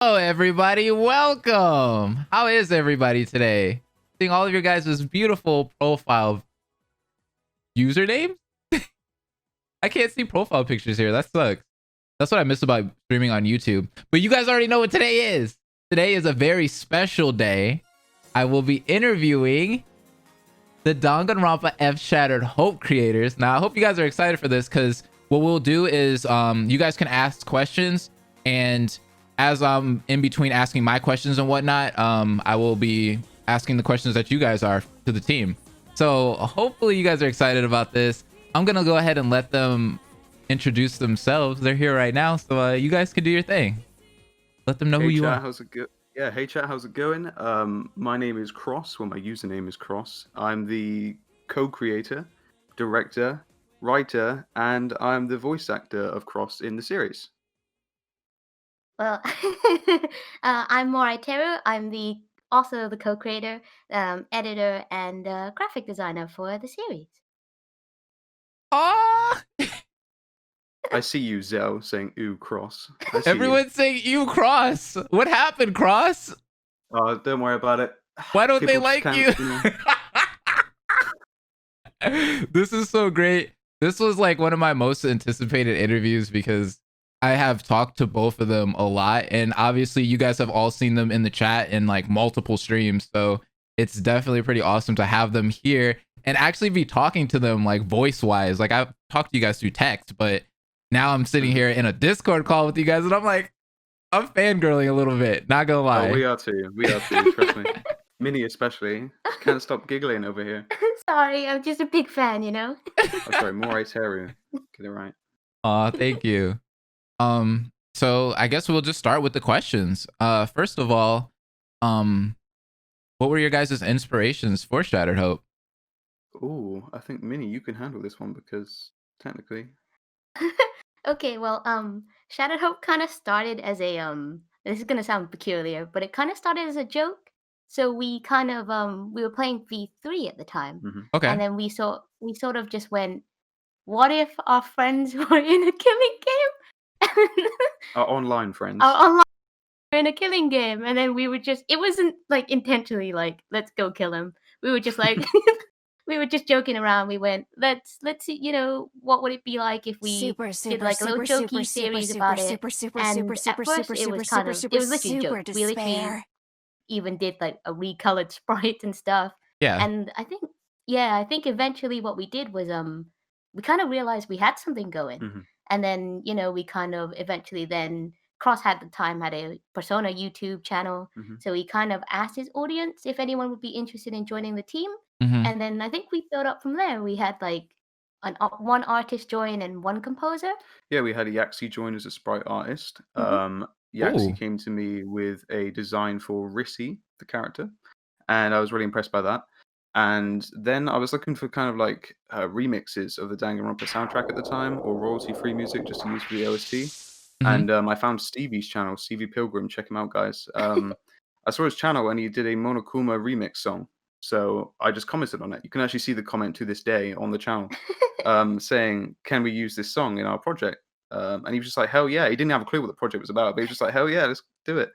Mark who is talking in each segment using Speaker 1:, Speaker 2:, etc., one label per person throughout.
Speaker 1: Hello, everybody. Welcome. How is everybody today? Seeing all of your guys' beautiful profile usernames? I can't see profile pictures here. That sucks. That's what I miss about streaming on YouTube. But you guys already know what today is. Today is a very special day. I will be interviewing the Danganronpa F Shattered Hope creators. Now, I hope you guys are excited for this because what we'll do is you guys can ask questions, and as I'm in between asking my questions and whatnot, I will be asking the questions that you guys are to the team. So hopefully you guys are excited about this. I'm gonna go ahead and let them introduce themselves. They're here right now, so you guys can do your thing. Let them know who you
Speaker 2: chat,
Speaker 1: are.
Speaker 2: how's it go? Yeah, hey chat, how's it going? My name is Cross. Well, my username is Cross. I'm the co-creator, director, writer, and I'm the voice actor of Cross in the series.
Speaker 3: Well, I'm Morai Teru. I'm also the co-creator, editor, and graphic designer for the series.
Speaker 1: Ah!
Speaker 2: I see you, Zell, saying "ooh, Cross." I see
Speaker 1: Everyone's saying you, Cross. What happened, Cross?
Speaker 2: you. Don't worry about it.
Speaker 1: Why don't they
Speaker 2: People just
Speaker 1: like you? This is so great. This was like one of my most anticipated interviews because I have talked to both of them a lot, and obviously you guys have all seen them in the chat in like multiple streams, so it's definitely pretty awesome to have them here and actually be talking to them like voice wise. Like I've talked to you guys through text, but now I'm sitting here in a Discord call with you guys, and I'm like, I'm fangirling a little bit, not gonna lie.
Speaker 2: Oh, we are too. We are too. Trust me. Minnie especially can't stop giggling over here.
Speaker 3: Sorry, I'm just a big fan, you know.
Speaker 2: Oh, sorry, Morai Teru. Get it right.
Speaker 1: Aw, thank you. So I guess we'll just start with the questions. First of all, what were your guys' inspirations for Shattered Hope?
Speaker 2: Ooh, I think Minnie, you can handle this one because technically.
Speaker 3: Okay, well, Shattered Hope kind of started as a This is gonna sound peculiar, but it kind of started as a joke. So we kind of we were playing V3 at the time,
Speaker 1: Okay.
Speaker 3: and then we sort of just went, what if our friends were in a killing game?
Speaker 2: Our online friends.
Speaker 3: Our online in a killing game, and then we were just, it wasn't like intentionally like let's go kill him. We were just like we were just joking around. We went, let's see, you know, what would it be like if we did like a little jokey series about it. And at first it was kind of, it was literally a joke. We literally even did like a recolored Sprite and stuff.
Speaker 1: Yeah.
Speaker 3: And I think eventually what we did was we kind of realized we had something going. And then, you know, we kind of eventually then, Cross had a Persona YouTube channel. So he kind of asked his audience if anyone would be interested in joining the team. And then I think we built up from there. We had like one artist join and one composer.
Speaker 2: Yeah, we had Yaxi join as a sprite artist.
Speaker 3: Mhm.
Speaker 2: Yaxi
Speaker 1: Ooh.
Speaker 2: came to me with a design for Rissy, the character, and I was really impressed by that. And then I was looking for kind of like remixes of the Danganronpa soundtrack at the time, or royalty-free music just to use for the OST. And I found Stevie's channel, Stevie Pilgrim. Check him out, guys. I saw his channel and he did a Monokuma remix song. So I just commented on it. You can actually see the comment to this day on the channel saying, can we use this song in our project? And he was just like, hell yeah. He didn't have a clue what the project was about, but he was just like, hell yeah, let's do it.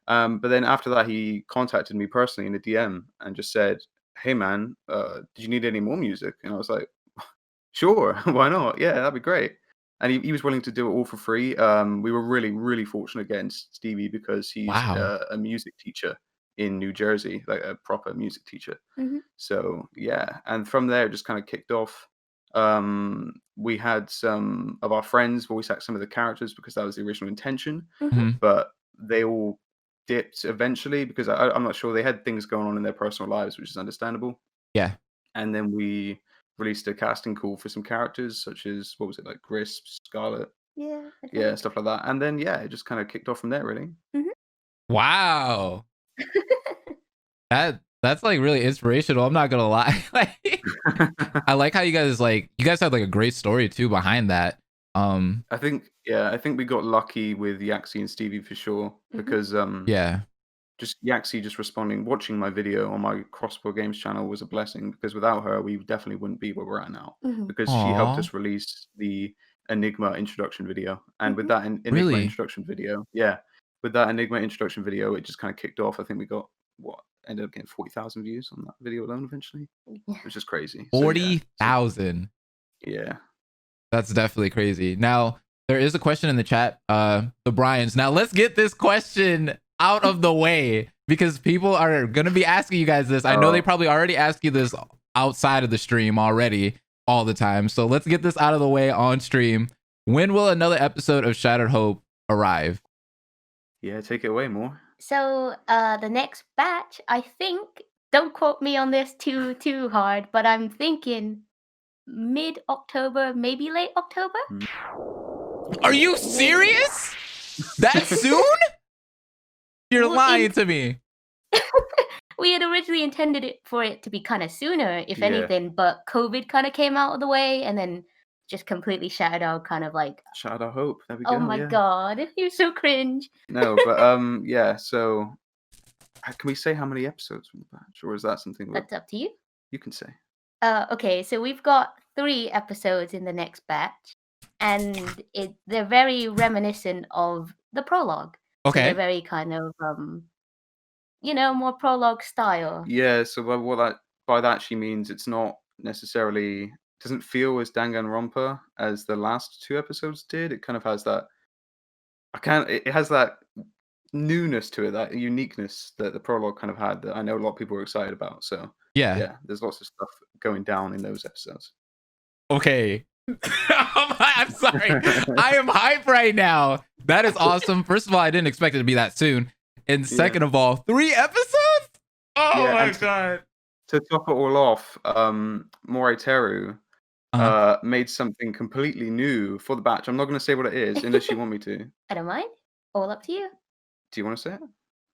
Speaker 2: But then after that, he contacted me personally in a DM and just said, hey man, did you need any more music? And I was like, sure, why not? Yeah, that'd be great. And he was willing to do it all for free. We were really, really fortunate against Stevie because he's
Speaker 1: Wow.
Speaker 2: a music teacher in New Jersey, like a proper music teacher. So yeah, and from there it just kind of kicked off. We had some of our friends voice act some of the characters because that was the original intention, but they all dipped eventually because I'm not sure, they had things going on in their personal lives, which is understandable.
Speaker 1: Yeah.
Speaker 2: And then we released a casting call for some characters such as, what was it, like Grisp, Scarlet,
Speaker 3: Yeah.
Speaker 2: stuff like that. And then yeah, it just kind of kicked off from there, really.
Speaker 1: Wow. That's like really inspirational. I'm not gonna lie. I like how you guys had like a great story too behind that.
Speaker 2: I think we got lucky with Yaxi and Stevie for sure because
Speaker 1: Yeah.
Speaker 2: just Yaxi just responding, watching my video on my Crossbow Games channel was a blessing because without her, we definitely wouldn't be where we're at now because she helped
Speaker 1: Aw.
Speaker 2: us release the Enigma introduction video. And with that Enigma
Speaker 1: Really?
Speaker 2: introduction video, yeah, with that Enigma introduction video, it just kind of kicked off. I think we got ended up getting 40,000 views on that video alone eventually. It was just crazy.
Speaker 1: 40,000.
Speaker 2: Yeah.
Speaker 1: That's definitely crazy. Now, there is a question in the chat, the Bryans. Now, let's get this question out of the way because people are going to be asking you guys this. I know they probably already asked you this outside of the stream already all the time. So let's get this out of the way on stream. When will another episode of Shattered Hope arrive?
Speaker 2: Yeah, take it away, more.
Speaker 3: So the next batch, I think, don't quote me on this too hard, but I'm thinking mid-October, maybe late October.
Speaker 1: Are you serious? That soon? You're lying to me.
Speaker 3: We had originally intended it for it to be kind of sooner, if anything, but COVID kind of came out of the way and then just completely shattered our kind of like...
Speaker 2: Shattered our hope. There we go.
Speaker 3: Oh my God, you're so cringe.
Speaker 2: No, but yeah, so can we say how many episodes from the batch? Or is that something
Speaker 3: that's up to you?
Speaker 2: You can say.
Speaker 3: Okay, so we've got 3 episodes in the next batch, and they're very reminiscent of the prologue.
Speaker 1: Okay.
Speaker 3: So they're very kind of, more prologue style.
Speaker 2: Yeah, so by that she means it's not necessarily, doesn't feel as Danganronpa as the last 2 episodes did. It kind of has that, it has that newness to it, that uniqueness that the prologue kind of had that I know a lot of people were excited about. So yeah, there's lots of stuff going down in those episodes.
Speaker 1: Okay. I'm sorry. I am hype right now. That is awesome. First of all, I didn't expect it to be that soon. And second of all, 3 episodes? Oh my God.
Speaker 2: To top it all off, Moriteru made something completely new for the batch. I'm not going to say what it is unless you want me to.
Speaker 3: I don't mind. All up to you.
Speaker 2: Do you want to say it?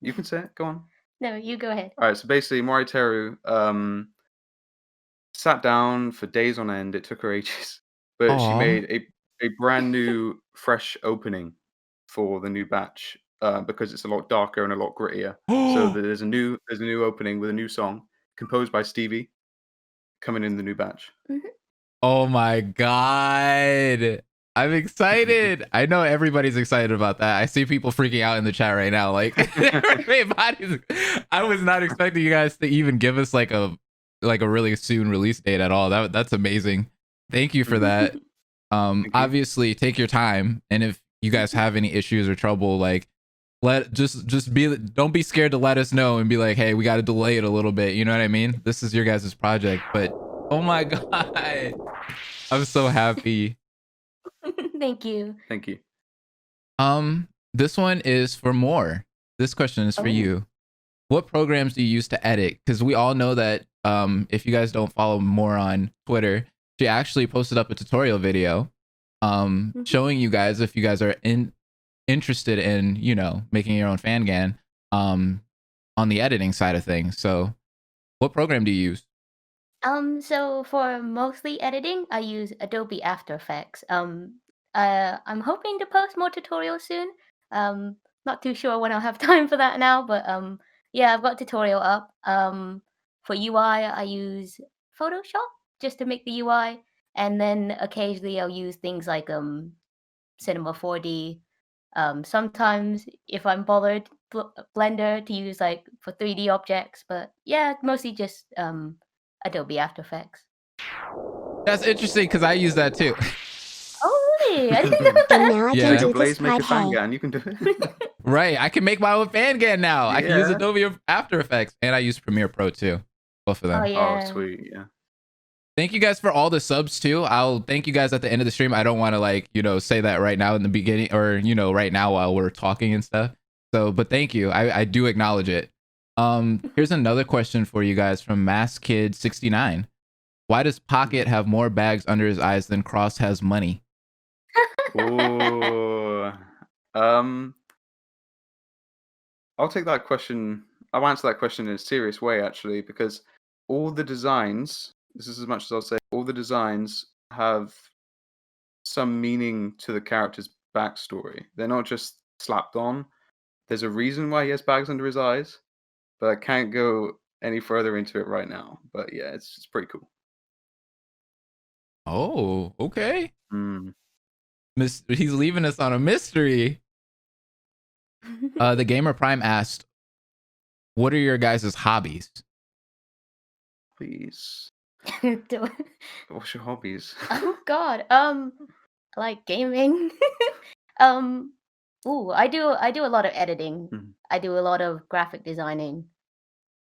Speaker 2: You can say it. Go on.
Speaker 3: No, you go ahead.
Speaker 2: All right. So basically, Moriteru sat down for days on end. It took her ages, but she made a brand new, fresh opening for the new batch because it's a lot darker and a lot grittier. So there's a new opening with a new song composed by Stevie coming in the new batch.
Speaker 3: Mm-hmm.
Speaker 1: Oh my God. I'm excited. I know everybody's excited about that. I see people freaking out in the chat right now. Like, I was not expecting you guys to even give us like a really soon release date at all. That's amazing. Thank you for that. Obviously take your time. And if you guys have any issues or trouble, like don't be scared to let us know and be like, hey, we got to delay it a little bit. You know what I mean? This is your guys' project, but oh my God, I'm so happy.
Speaker 3: Thank you.
Speaker 2: Thank you.
Speaker 1: This one is for More. This question is for you. What programs do you use to edit? Because we all know that if you guys don't follow More on Twitter, she actually posted up a tutorial video showing you guys, if you guys are interested in, making your own fangan on the editing side of things. So what program do you use?
Speaker 3: So for mostly editing, I use Adobe After Effects. I'm hoping to post more tutorials soon. Not too sure when I'll have time for that now, but yeah, I've got a tutorial up. For UI, I use Photoshop just to make the UI, and then occasionally I'll use things like Cinema 4D. Sometimes if I'm bothered, Blender to use like for 3D objects, but yeah, mostly just Adobe After Effects.
Speaker 1: That's interesting because I use that too.
Speaker 3: Oh, really? I didn't know that.
Speaker 4: And now I can do
Speaker 2: Blaze
Speaker 4: this
Speaker 2: make a
Speaker 4: podcast.
Speaker 2: fangan. You can do it.
Speaker 1: Right. I can make my own fangan now. I can use Adobe After Effects, and I use Premiere Pro too. Both of them.
Speaker 3: Oh, yeah.
Speaker 2: Oh, sweet. Yeah.
Speaker 1: Thank you guys for all the subs too. I'll thank you guys at the end of the stream. I don't want to say that right now in the beginning or right now while we're talking and stuff. So, but thank you. I do acknowledge it. Here's another question for you guys from MassKid69. Why does Pocket have more bags under his eyes than Cross has money?
Speaker 2: Ooh. I'll take that question. I'll answer that question in a serious way, actually, because all the designs, this is as much as I'll say, all the designs have some meaning to the character's backstory. They're not just slapped on. There's a reason why he has bags under his eyes, but I can't go any further into it right now. But yeah, it's pretty cool.
Speaker 1: Oh, okay. He's leaving us on a mystery. The Gamer Prime asked, what are your guys' hobbies?
Speaker 2: Please.
Speaker 3: Do-
Speaker 2: What's your hobbies?
Speaker 3: oh God. I like gaming. Ooh, I do a lot of editing.
Speaker 2: Mhm.
Speaker 3: I do a lot of graphic designing.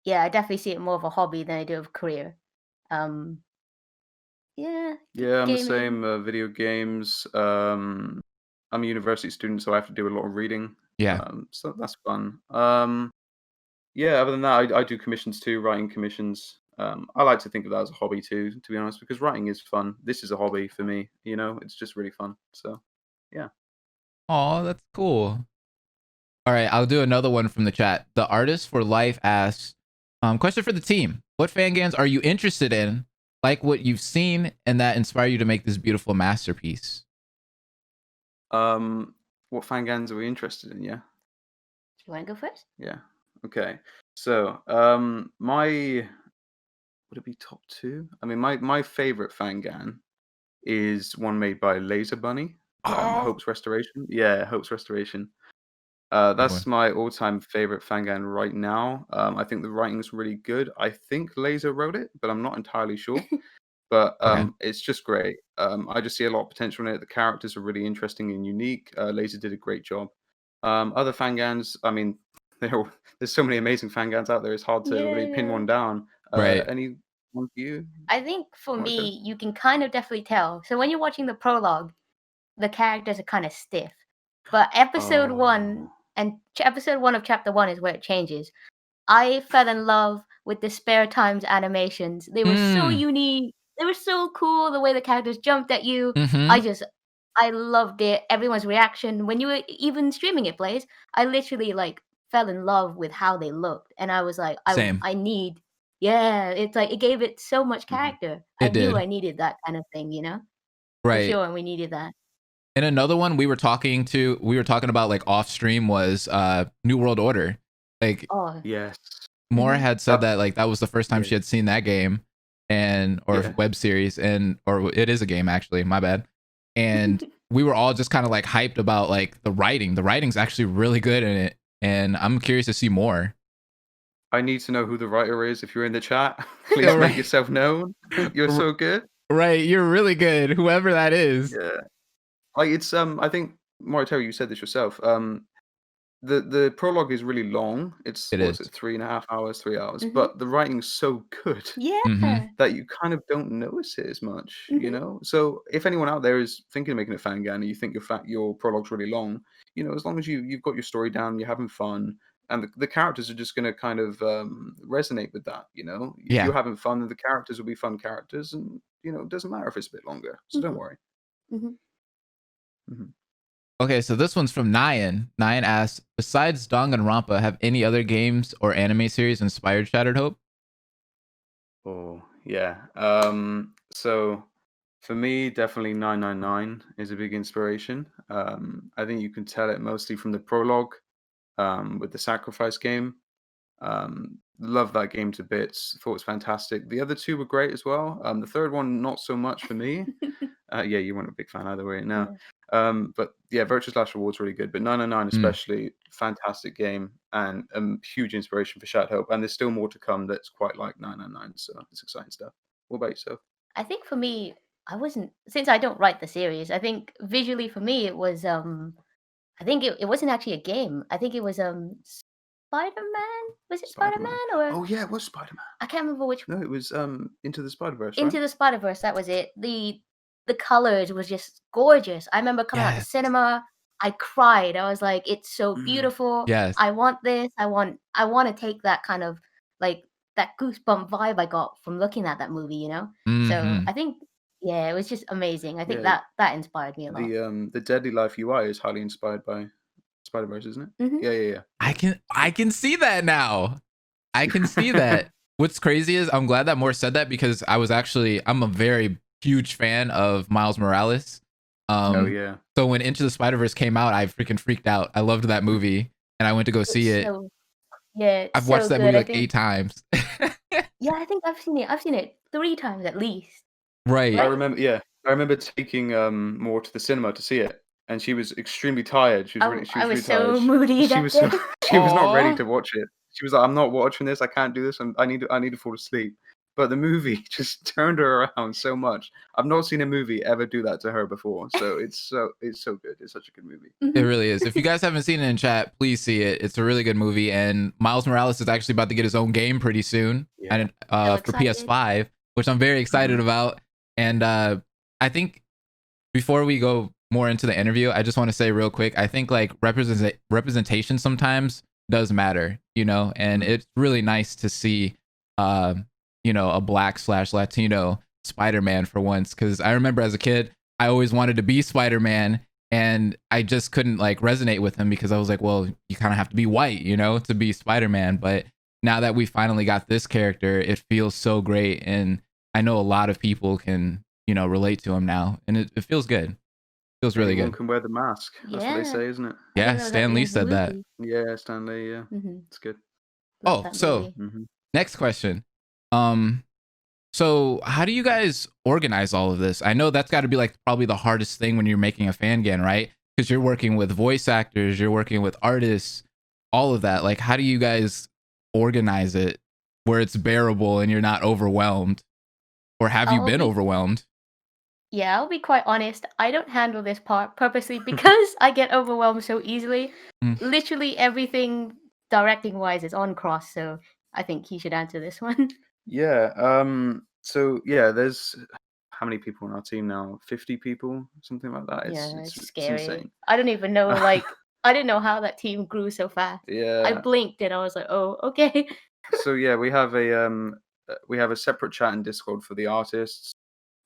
Speaker 3: Yeah, I definitely see it more of a hobby than I do of a career. Um, yeah,
Speaker 2: Yeah, I'm the
Speaker 3: gaming.
Speaker 2: same. Video games. I'm a university student, so I have to do a lot of reading.
Speaker 1: Yeah.
Speaker 2: So that's fun. Yeah. Other than that, I do commissions too, writing commissions. I like to think of that as a hobby too, to be honest, because writing is fun. This is a hobby for me. It's just really fun. So, yeah.
Speaker 1: Oh, that's cool. All right, I'll do another one from the chat. The Artist for Life asks, question for the team. What fangans are you interested in? Like what you've seen and that inspire you to make this beautiful masterpiece?
Speaker 2: What fangans are we interested in? Yeah.
Speaker 3: Do you want to go first?
Speaker 2: Yeah. Okay. So, would it be top two? I mean, my favorite fangan is one made by Laser Bunny,
Speaker 1: Oh,
Speaker 2: Hope's Restoration. Yeah, Hope's Restoration.
Speaker 1: good one.
Speaker 2: That's my all-time favorite fangan right now. I think the writing's really good. I think Laser wrote it, but I'm not entirely sure. But
Speaker 1: Okay.
Speaker 2: it's just great. I just see a lot of potential in it. The characters are really interesting and unique. Laser did a great job. Other fangans, I mean, there's so many amazing fangans out there. It's hard to really pin
Speaker 3: Yeah.
Speaker 2: one down.
Speaker 1: Right.
Speaker 2: Any one for you?
Speaker 3: I think for
Speaker 2: Marco?
Speaker 3: me, you can kind of definitely tell. So when you're watching the prologue, the characters are kind of stiff. But episode one
Speaker 2: Oh.
Speaker 3: and episode one of chapter one is where it changes. I fell in love with the spare times animations. They were so
Speaker 1: Mm.
Speaker 3: unique. They were so cool. The way the characters jumped at you.
Speaker 1: Mm-hmm.
Speaker 3: I loved it. Everyone's reaction when you were even streaming it, plays. I literally like fell in love with how they looked, and I was like,
Speaker 1: Same.
Speaker 3: I need. Yeah, it's like it gave it so much
Speaker 2: Mhm.
Speaker 3: character. I
Speaker 1: It
Speaker 3: knew
Speaker 1: did.
Speaker 3: I needed that kind of thing, for
Speaker 1: Right.
Speaker 3: sure, and we needed that.
Speaker 1: And another one we were talking about like off stream was New World Order. Like
Speaker 3: Oh,
Speaker 2: Yes.
Speaker 1: Mora
Speaker 3: mhm.
Speaker 1: had said that like that was the first time
Speaker 2: Yeah.
Speaker 1: she had seen that game or
Speaker 2: Yeah.
Speaker 1: web series or it is a game actually, my bad. And we were all just kind of like hyped about like the writing. The writing's actually really good in it, and I'm curious to see more.
Speaker 2: I need to know who the writer is. If you're in the chat, please
Speaker 1: Yeah,
Speaker 2: make
Speaker 1: right.
Speaker 2: yourself known. You're so good.
Speaker 1: Right, you're really good, whoever that is.
Speaker 2: Yeah. Like it's I think Moritari, you said this yourself. The prologue is really long. It's
Speaker 1: It
Speaker 2: what is
Speaker 1: is.
Speaker 2: it, 3.5 hours, 3 hours.
Speaker 3: Mhm.
Speaker 2: But the writing's so good
Speaker 1: Mhm.
Speaker 2: that you kind of don't notice it as much,
Speaker 3: Mhm.
Speaker 2: So if anyone out there is thinking of making a fangan and you think your prologue's really long, as long as you've got your story down, you're having fun, and the characters are just going to kind of resonate with that. If
Speaker 1: Yeah.
Speaker 2: you're having fun, then the characters will be fun characters, and it doesn't matter if it's a bit longer. So don't
Speaker 3: Mhm.
Speaker 2: worry.
Speaker 3: Mhm.
Speaker 2: Mhm.
Speaker 1: Okay, so this one's from Nyan. Nyan asks, besides Danganronpa, have any other games or anime series inspired Shattered Hope?
Speaker 2: Oh, yeah. So for me, definitely 999 is a big inspiration. I think you can tell it mostly from the prologue, with the sacrifice game. Love that game to bits. Thought it was fantastic. The other two were great as well. The third one, not so much for me. Yeah, you weren't a big fan either way now.
Speaker 3: Yeah.
Speaker 2: But yeah, Virtuous Last Reward's really good. But 999
Speaker 1: Mm.
Speaker 2: especially, fantastic game and huge inspiration for Shattered Hope. And there's still more to come that's quite like 999. So it's exciting stuff. What about yourself?
Speaker 3: I think for me, I wasn't since I don't write the series. I think visually for me it was I think it wasn't actually a game. I think it was Spider-Man. Was it
Speaker 2: Spider-Man.
Speaker 3: Spider-Man or
Speaker 2: Oh yeah, it was Spider-Man.
Speaker 3: I can't remember which
Speaker 2: No, it was Into the Spider-Verse, right?
Speaker 3: Into the Spider-Verse, that was it. The colors was just gorgeous. I remember coming out the
Speaker 1: Yes.
Speaker 3: cinema, I cried. I was like, "It's so
Speaker 2: Mm.
Speaker 3: beautiful.
Speaker 1: Yes.
Speaker 3: I want this. I want to take that kind of like that goosebump vibe I got from looking at that movie." So
Speaker 1: Mhm.
Speaker 3: I think yeah, it was just amazing. I think
Speaker 2: Yeah,
Speaker 3: that inspired me a lot.
Speaker 2: the Deadly Life UI is highly inspired by Spider-Verse, isn't it?
Speaker 3: Mhm.
Speaker 2: Yeah, yeah, yeah.
Speaker 1: I can see that now. I can see that. What's crazy is I'm glad that Moore said that because I'm a very huge fan of Miles Morales.
Speaker 2: Oh yeah.
Speaker 1: So when Into the Spider-Verse came out, I freaking freaked out. I loved that movie and I went to go see
Speaker 3: It's
Speaker 1: it.
Speaker 3: so yeah, it's
Speaker 1: I've watched
Speaker 3: so
Speaker 1: that
Speaker 3: good.
Speaker 1: movie
Speaker 3: I
Speaker 1: like 8
Speaker 3: think
Speaker 1: times.
Speaker 3: yeah, I think I've seen it. I've seen it 3 times at least.
Speaker 1: Right.
Speaker 2: I
Speaker 3: Right?
Speaker 2: remember taking more to the cinema to see it. and she was extremely tired. She was
Speaker 3: I
Speaker 2: really
Speaker 3: was so
Speaker 2: tired.
Speaker 3: moody
Speaker 2: She
Speaker 3: that
Speaker 2: was so,
Speaker 3: day.
Speaker 2: she was not ready
Speaker 1: Aw.
Speaker 2: to watch it. She was like, "I'm not watching this. I can't do this. I need to fall asleep." But the movie just turned her around so much. I've not seen a movie ever do that to her before. So it's so good. It's such a good movie.
Speaker 1: It really is. If you guys haven't seen it in chat, please see it. It's a really good movie, and Miles Morales is actually about to get his own game pretty soon,
Speaker 2: Yeah.
Speaker 1: and
Speaker 3: So
Speaker 1: for
Speaker 3: excited.
Speaker 1: PS5, which I'm very excited about. And I think before we go more into the interview, I just want to say real quick, I think like representation sometimes does matter, you know, and it's really nice to see, you know, a Black/Latino Spider-Man for once, because I remember as a kid, I always wanted to be Spider-Man, and I just couldn't like resonate with him because I was like, well, you kind of have to be white, you know, to be Spider-Man. But now that we finally got this character, it feels so great, and I know a lot of people can, you know, relate to him now, and it feels good. It feels really
Speaker 2: Everyone
Speaker 1: good.
Speaker 2: can wear the mask. That's what they
Speaker 3: Yeah.
Speaker 2: say, isn't it?
Speaker 3: I
Speaker 1: Yeah,
Speaker 3: didn't know that was at
Speaker 1: Stan
Speaker 3: the
Speaker 1: Lee
Speaker 3: end of the
Speaker 1: said that.
Speaker 3: movie.
Speaker 2: Yeah, Stanley. Yeah,
Speaker 3: Mhm.
Speaker 2: it's good.
Speaker 3: Love
Speaker 1: Oh,
Speaker 3: that
Speaker 1: so
Speaker 3: movie.
Speaker 1: next question. So how do you guys organize all of this? I know that's got to be like probably the hardest thing when you're making a fangan, right? Because you're working with voice actors, you're working with artists, all of that. Like, how do you guys organize it where it's bearable and you're not overwhelmed? Or have you
Speaker 3: I'll
Speaker 1: been
Speaker 3: be
Speaker 1: overwhelmed?
Speaker 3: Yeah, I'll be quite honest. I don't handle this part purposely because I get overwhelmed so easily.
Speaker 1: Mm.
Speaker 3: Literally everything directing wise is on Cross, so I think he should answer this one.
Speaker 2: Yeah. So yeah, there's how many people on our team now? 50 people, something like that.
Speaker 3: Yeah, it's
Speaker 2: It's
Speaker 3: scary.
Speaker 2: insane.
Speaker 3: I don't even know, like, I didn't know how that team grew so fast. I
Speaker 2: Yeah.
Speaker 3: blinked and I was like, oh, okay.
Speaker 2: So yeah, we have a separate chat in Discord for the artists.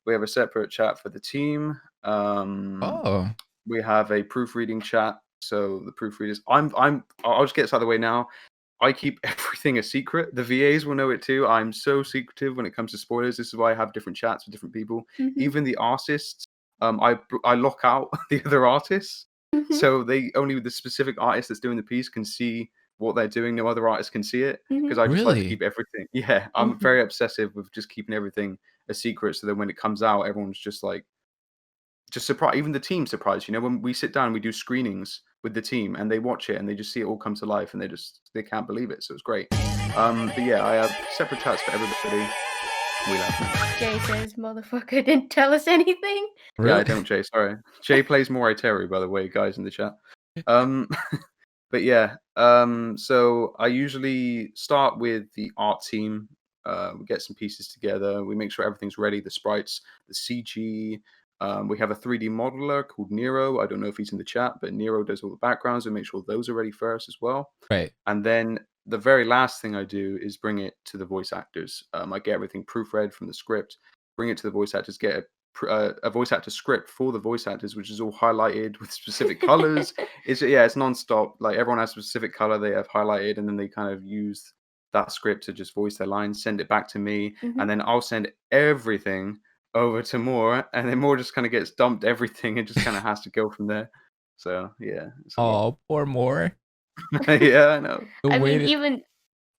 Speaker 2: We have a separate chat for the team.
Speaker 1: Oh,
Speaker 2: We have a proofreading chat. So the proofreaders, I'll just get this out of the way now. I keep everything a secret. The VAs will know it too. I'm so secretive when it comes to spoilers. This is why I have different chats with different people.
Speaker 3: Mhm.
Speaker 2: Even the artists, I lock out the other artists,
Speaker 3: Mhm.
Speaker 2: so they only the specific artist that's doing the piece can see what they're doing. No other artist can see it because I just like to
Speaker 1: really?
Speaker 2: keep everything. Yeah, I'm
Speaker 3: Mhm.
Speaker 2: very obsessive with just keeping everything a secret, so that when it comes out, everyone's just like just surprised. Even the team surprised. You know, when we sit down and we do screenings with the team and they watch it and they just see it all come to life and they can't believe it. So it's great. But yeah, I have separate chats for everybody. We laugh.
Speaker 3: Jay says, motherfucker didn't tell us anything.
Speaker 2: Yeah,
Speaker 1: Really?
Speaker 2: I don't, Jay. Sorry, Jay plays more Terry, by the way, guys in the chat. But yeah, so I usually start with the art team. We get some pieces together. We make sure everything's ready. The sprites, the CG. We have a 3D modeler called Nero. I don't know if he's in the chat, but Nero does all the backgrounds. We make sure those are ready first as well.
Speaker 1: Right.
Speaker 2: And then the very last thing I do is bring it to the voice actors. I get everything proofread from the script, bring it to the voice actors, get a voice actor script for the voice actors, which is all highlighted with specific colors. It's nonstop. Like everyone has a specific color they have highlighted, and then they kind of use that script to just voice their lines, send it back to me,
Speaker 3: Mhm.
Speaker 2: and then I'll send everything over to Moore, and then Moore just kind of gets dumped everything and just kind of has to go from there. So yeah, it's a lot.
Speaker 1: Oh, poor Moore.
Speaker 2: Yeah, I know.
Speaker 1: The
Speaker 3: I
Speaker 1: way
Speaker 3: mean,
Speaker 1: to-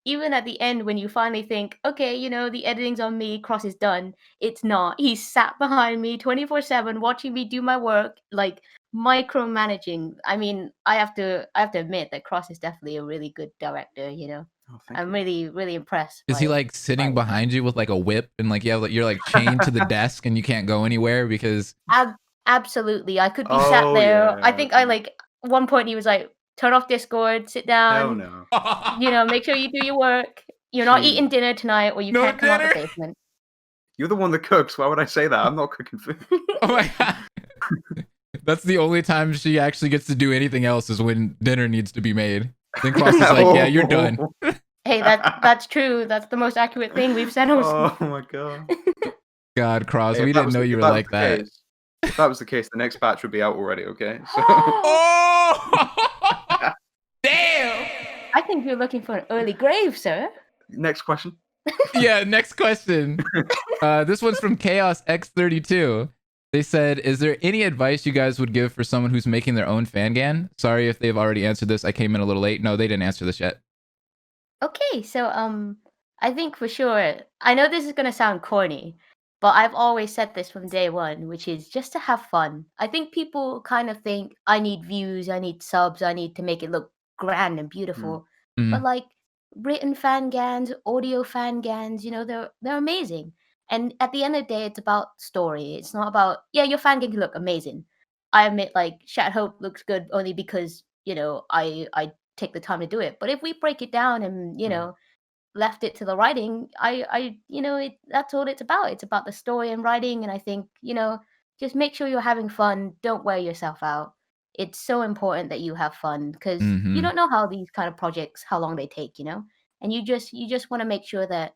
Speaker 3: even at the end when you finally think, okay, you know, the editing's on me, Cross is done. It's not. He's sat behind me 24/7 watching me do my work, like micromanaging. I mean, I have to admit that Cross is definitely a really good director, you know.
Speaker 2: Oh, thank
Speaker 3: I'm
Speaker 2: you.
Speaker 3: really, really impressed.
Speaker 1: Is he
Speaker 3: by-
Speaker 1: like sitting
Speaker 3: by-
Speaker 1: behind you with like a whip and like you're like chained to the desk and you can't go anywhere because
Speaker 3: Absolutely. I could be sat
Speaker 2: Oh,
Speaker 3: there. I
Speaker 2: yeah.
Speaker 3: think I like at one point he was like, turn off Discord, sit
Speaker 2: Hell
Speaker 3: down,
Speaker 2: no.
Speaker 3: you know, make sure you do your work. You're not eating dinner tonight or you
Speaker 1: No
Speaker 3: can't come out the
Speaker 1: dinner?
Speaker 3: basement.
Speaker 2: You're the one that cooks. Why would I say that? I'm not cooking food.
Speaker 1: Oh my god. That's the only time she actually gets to do anything else is when dinner needs to be made. Then Cross is like, yeah, you're done.
Speaker 3: Hey, that's true. That's the most accurate thing we've said.
Speaker 2: Oh my god.
Speaker 1: God, Cross,
Speaker 2: Hey,
Speaker 1: we
Speaker 2: if that
Speaker 1: didn't
Speaker 2: was
Speaker 1: know
Speaker 2: the-
Speaker 1: you
Speaker 2: if
Speaker 1: were
Speaker 2: that was
Speaker 1: like
Speaker 2: the
Speaker 1: that.
Speaker 2: case- If that was the case, the next batch would be out already, okay? So
Speaker 1: Oh! Damn!
Speaker 3: I think you're looking for an early grave, sir.
Speaker 2: next question.
Speaker 1: Yeah, next question. This one's from Chaos X32. They said, is there any advice you guys would give for someone who's making their own fangan? Sorry if they've already answered this. I came in a little late. No, they didn't answer this yet.
Speaker 3: Okay, so I think for sure. I know this is gonna sound corny, But I've always said this from day one, which is just to have fun. I think people kind of think I need views, I need subs, I need to make it look grand and beautiful. But
Speaker 1: Mhm.
Speaker 3: like written fangans, audio fangans, they're amazing. And at the end of the day, it's about story. It's not about your fangan can look amazing. I admit like Shat Hope looks good only because, I take the time to do it. But if we break it down and, left it to the writing, that's all it's about. It's about the story and writing. And I think, just make sure you're having fun. Don't wear yourself out. It's so important that you have fun because you
Speaker 1: Mhm.
Speaker 3: don't know how these kind of projects, how long they take, and you just want to make sure that,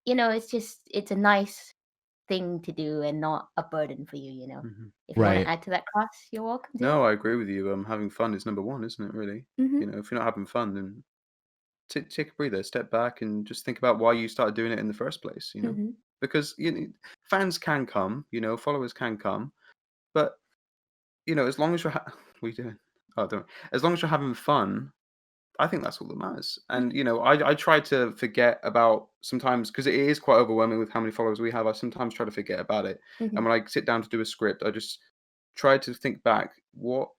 Speaker 3: it's a nice thing to do and not a burden for you.
Speaker 2: Mhm.
Speaker 3: If you want to
Speaker 1: Right.
Speaker 3: add to that, Cross, you're welcome to.
Speaker 2: No, I agree with you. Having fun is number one, isn't it? Really,
Speaker 3: Mm-hmm.
Speaker 2: if you're not having fun, then take a breather, step back, and just think about why you started doing it in the first place.
Speaker 3: Mm-hmm.
Speaker 2: Because fans can come, followers can come, but as long as you're what are you doing? Oh, don't. As long as you're having fun, I think that's all that matters. And I try to forget about sometimes because it is quite overwhelming with how many followers we have. I sometimes try to forget about it,
Speaker 3: Mm-hmm.
Speaker 2: and when I sit down to do a script, I just try to think back what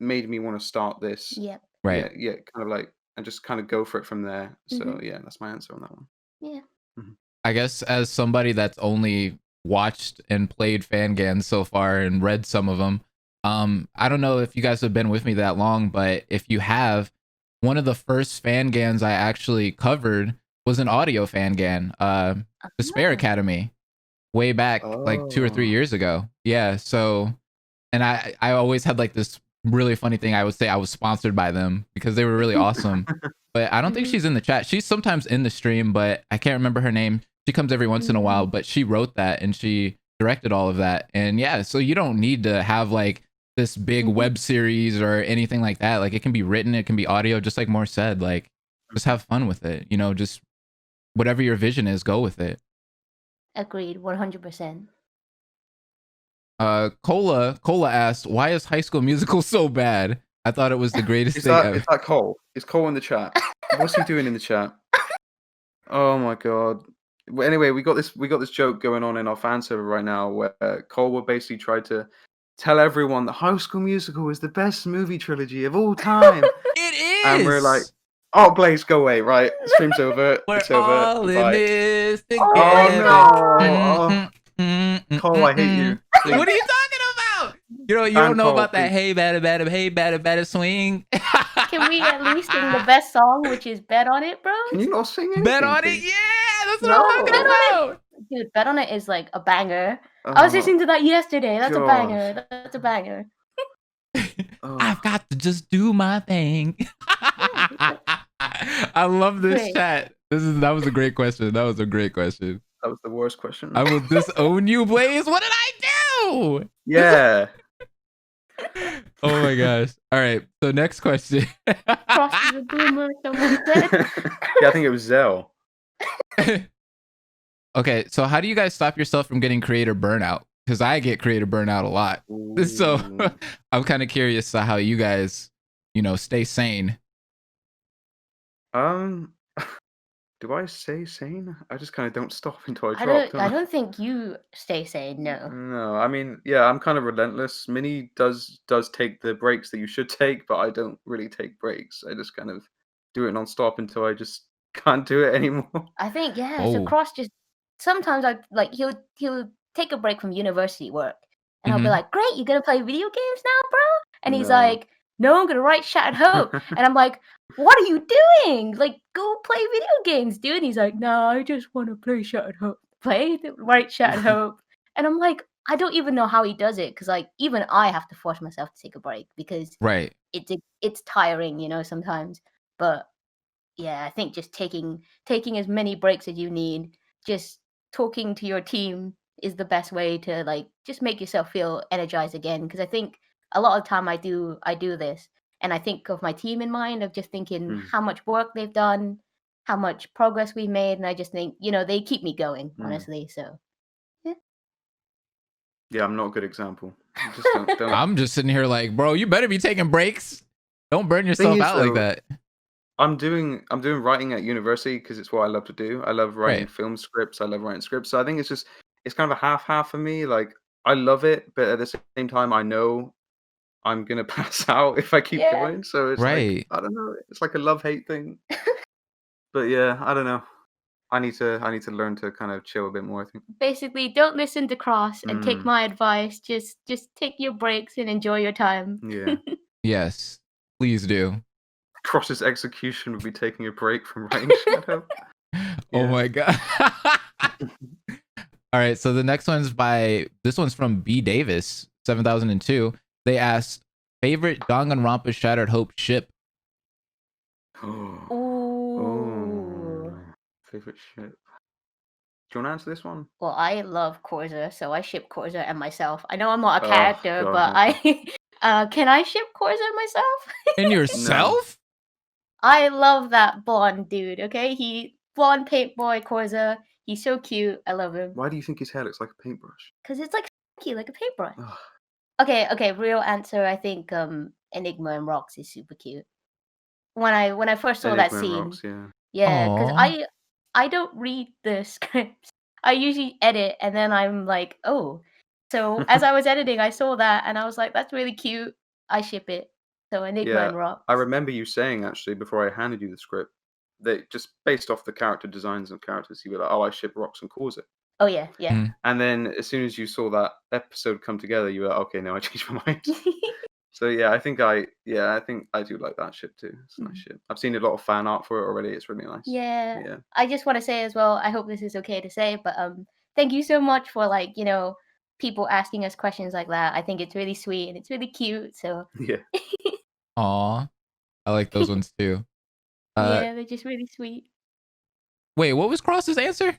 Speaker 2: made me want to start this.
Speaker 3: Yep.
Speaker 1: Right.
Speaker 2: Yeah, kind of like, and just kind of go for it from there.
Speaker 3: Mm-hmm.
Speaker 2: So yeah, that's my answer on that one.
Speaker 3: Yeah.
Speaker 2: Mhm.
Speaker 1: I guess as somebody that's only watched and played fangans so far and read some of them, I don't know if you guys have been with me that long, but if you have, one of the first fangans I actually covered was an audio fangan, Despair
Speaker 3: Ah.
Speaker 1: Academy, way back like 2 or 3
Speaker 2: Oh.
Speaker 1: years ago. Yeah, so and I always had like this really funny thing. I would say I was sponsored by them because they were really awesome. But I don't think
Speaker 3: Mhm.
Speaker 1: she's in the chat. She's sometimes in the stream, but I can't remember her name. She comes every once in a while, but she wrote that and she directed all of that. And yeah, so you don't need to have like this big
Speaker 3: Mhm.
Speaker 1: web series or anything like that. Like it can be written, it can be audio, just like Moore said. Like just have fun with it. Just whatever your vision is, go with it.
Speaker 3: Agreed, 100%.
Speaker 1: Cola asked, why is High School Musical so bad? I thought it was the greatest
Speaker 2: Is
Speaker 1: thing
Speaker 2: that
Speaker 1: ever.
Speaker 2: is that Cole? Is Cole in the chat? What's he doing in the chat? Oh my god. Well, anyway, we got this joke going on in our fan server right now where Cole will basically try to tell everyone that High School Musical is the best movie trilogy of all time.
Speaker 1: It
Speaker 2: And we're like,
Speaker 1: is.
Speaker 2: oh, Blaze, go away, right? Stream's over.
Speaker 1: We're
Speaker 2: It's over.
Speaker 1: all in
Speaker 2: Bye.
Speaker 1: this
Speaker 3: Oh
Speaker 1: together.
Speaker 3: my
Speaker 2: Oh, Cole, I hate you. Please.
Speaker 1: What are you talking about? You
Speaker 2: Ban
Speaker 1: don't know
Speaker 2: Cole,
Speaker 1: about that
Speaker 2: please.
Speaker 1: hey bada swing.
Speaker 3: Can we at least sing the best song, which is Bet on It, bro?
Speaker 2: Can you not sing anything?
Speaker 1: Bet on it?
Speaker 2: please?
Speaker 1: Yeah, that's what
Speaker 2: No.
Speaker 1: I'm talking
Speaker 3: Bet on
Speaker 1: about.
Speaker 3: Dude, Bet on It is like a banger. I was
Speaker 2: Oh,
Speaker 3: listening to that yesterday. That's a
Speaker 2: gosh.
Speaker 3: banger. That's a banger.
Speaker 1: I've got to just do my thing. I love this
Speaker 3: Great.
Speaker 1: chat. That was a great question. That was a great question.
Speaker 2: That was the worst question.
Speaker 1: I will disown you, Blaze. What did I do?
Speaker 2: Yeah.
Speaker 1: Oh my gosh. All right. So next question.
Speaker 3: Cross is a boomer, someone said.
Speaker 2: Yeah, I think it was Zell.
Speaker 1: Okay, so how do you guys stop yourself from getting creator burnout? Because I get creator burnout a lot. So
Speaker 2: Ooh.
Speaker 1: I'm kind of curious to how you guys, stay sane.
Speaker 2: Do I stay sane? I just kind of don't stop until I
Speaker 3: I
Speaker 2: drop.
Speaker 3: don't. I don't think you stay sane. No.
Speaker 2: No, I mean, yeah, I'm kind of relentless. Minnie does take the breaks that you should take, but I don't really take breaks. I just kind of do it non-stop until I just can't do it anymore.
Speaker 3: I think So
Speaker 1: Oh.
Speaker 3: Cross just sometimes he'll take a break from university work, and I'll be
Speaker 1: Mhm.
Speaker 3: like, "Great, you're gonna play video games now, bro?" And he's
Speaker 2: No.
Speaker 3: like, "No, I'm gonna write Shattered Hope." And I'm like, "What are you doing? Like, go play video games, dude." And he's like, "No, I just want to play Shattered Hope. Write Shattered Hope." And I'm like, I don't even know how he does it because like even I have to force myself to take a break because
Speaker 1: Right.
Speaker 3: it's tiring, sometimes. But yeah, I think just taking as many breaks as you need, just talking to your team is the best way to like just make yourself feel energized again. Because I think a lot of time I do this, and I think of my team in mind of just thinking how much work they've done, how much progress we made, and I just think they keep me going, honestly. So
Speaker 2: Yeah, I'm not a good example. Just don't.
Speaker 1: I'm just sitting here like, bro, you better be taking breaks. Don't burn
Speaker 2: Thing
Speaker 1: yourself
Speaker 2: is,
Speaker 1: out like
Speaker 2: though,
Speaker 1: that.
Speaker 2: I'm doing writing at university because it's what I love to do. I love writing
Speaker 1: Right.
Speaker 2: film scripts. I love writing scripts. So I think it's just it's kind of a half for me. Like I love it, but at the same time, I know I'm gonna pass out if I keep
Speaker 3: Yeah.
Speaker 2: going. So it's
Speaker 1: Right.
Speaker 2: like I don't know. It's like a love-hate thing. But yeah, I don't know. I need to learn to kind of chill a bit more, I think.
Speaker 3: Basically, don't listen to Cross and take my advice. Just take your breaks and enjoy your time.
Speaker 2: Yeah.
Speaker 1: Yes, please do.
Speaker 2: Cross's execution would be taking a break from writing Shadow.
Speaker 1: Oh
Speaker 2: Yeah.
Speaker 1: my god. All right, so the next one's from B Davis 7002. They asked favorite Danganronpa Shattered Hope ship.
Speaker 3: Ooh.
Speaker 2: Favorite ship. Do you want to answer this one?
Speaker 3: Well, I love Korza, so I ship Korza and myself. I know I'm not a
Speaker 2: Oh,
Speaker 3: character,
Speaker 2: God,
Speaker 3: but
Speaker 2: okay.
Speaker 3: I can I ship Korza and myself?
Speaker 1: And yourself?
Speaker 3: I love that blonde dude. Okay, he blonde paint boy Korza. He's so cute. I love him.
Speaker 2: Why do you think his hair looks like a paintbrush?
Speaker 3: Cause it's like cute, like a paintbrush.
Speaker 2: Ugh.
Speaker 3: Okay. Real answer. I think Enigma and Rocks is super cute. When I first saw that
Speaker 2: Enigma and
Speaker 3: scene,
Speaker 2: Rocks, yeah.
Speaker 3: yeah, because
Speaker 1: Aw.
Speaker 3: I don't read the scripts. I usually edit, and then I'm like, oh. So as I was editing, I saw that, and I was like, that's really cute. I ship it. So Enigma
Speaker 2: Yeah,
Speaker 3: and Rocks.
Speaker 2: I remember you saying actually before I handed you the script that just based off the character designs of characters, you were like, "Oh, I ship Rocks and Korza."
Speaker 3: Oh yeah.
Speaker 1: Mm.
Speaker 2: And then as soon as you saw that episode come together, you were like, "Okay, no, I changed my mind." So yeah, I think I do like that ship too. It's a nice ship. I've seen a lot of fan art for it already. It's really nice.
Speaker 3: Yeah.
Speaker 2: Yeah.
Speaker 3: I just want to say as well, I hope this is okay to say, but thank you so much for people asking us questions like that. I think it's really sweet and it's really cute. So
Speaker 2: Yeah.
Speaker 1: Aw. I like those ones too.
Speaker 3: yeah, they're just really sweet.
Speaker 1: Wait, what was Cross's answer?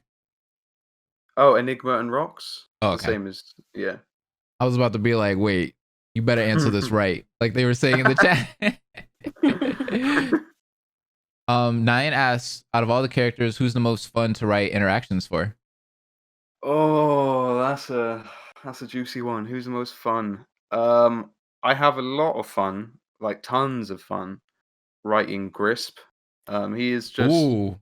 Speaker 2: Oh, Enigma and Rocks.
Speaker 1: Oh,
Speaker 2: The
Speaker 1: okay.
Speaker 2: same as yeah.
Speaker 1: I was about to be like, wait, you better answer this right. Like they were saying in the chat. Nyan asks, out of all the characters, who's the most fun to write interactions for?
Speaker 2: Oh, that's a juicy one. Who's the most fun? I have a lot of fun, like tons of fun, writing Grisp. He is just
Speaker 1: Ooh.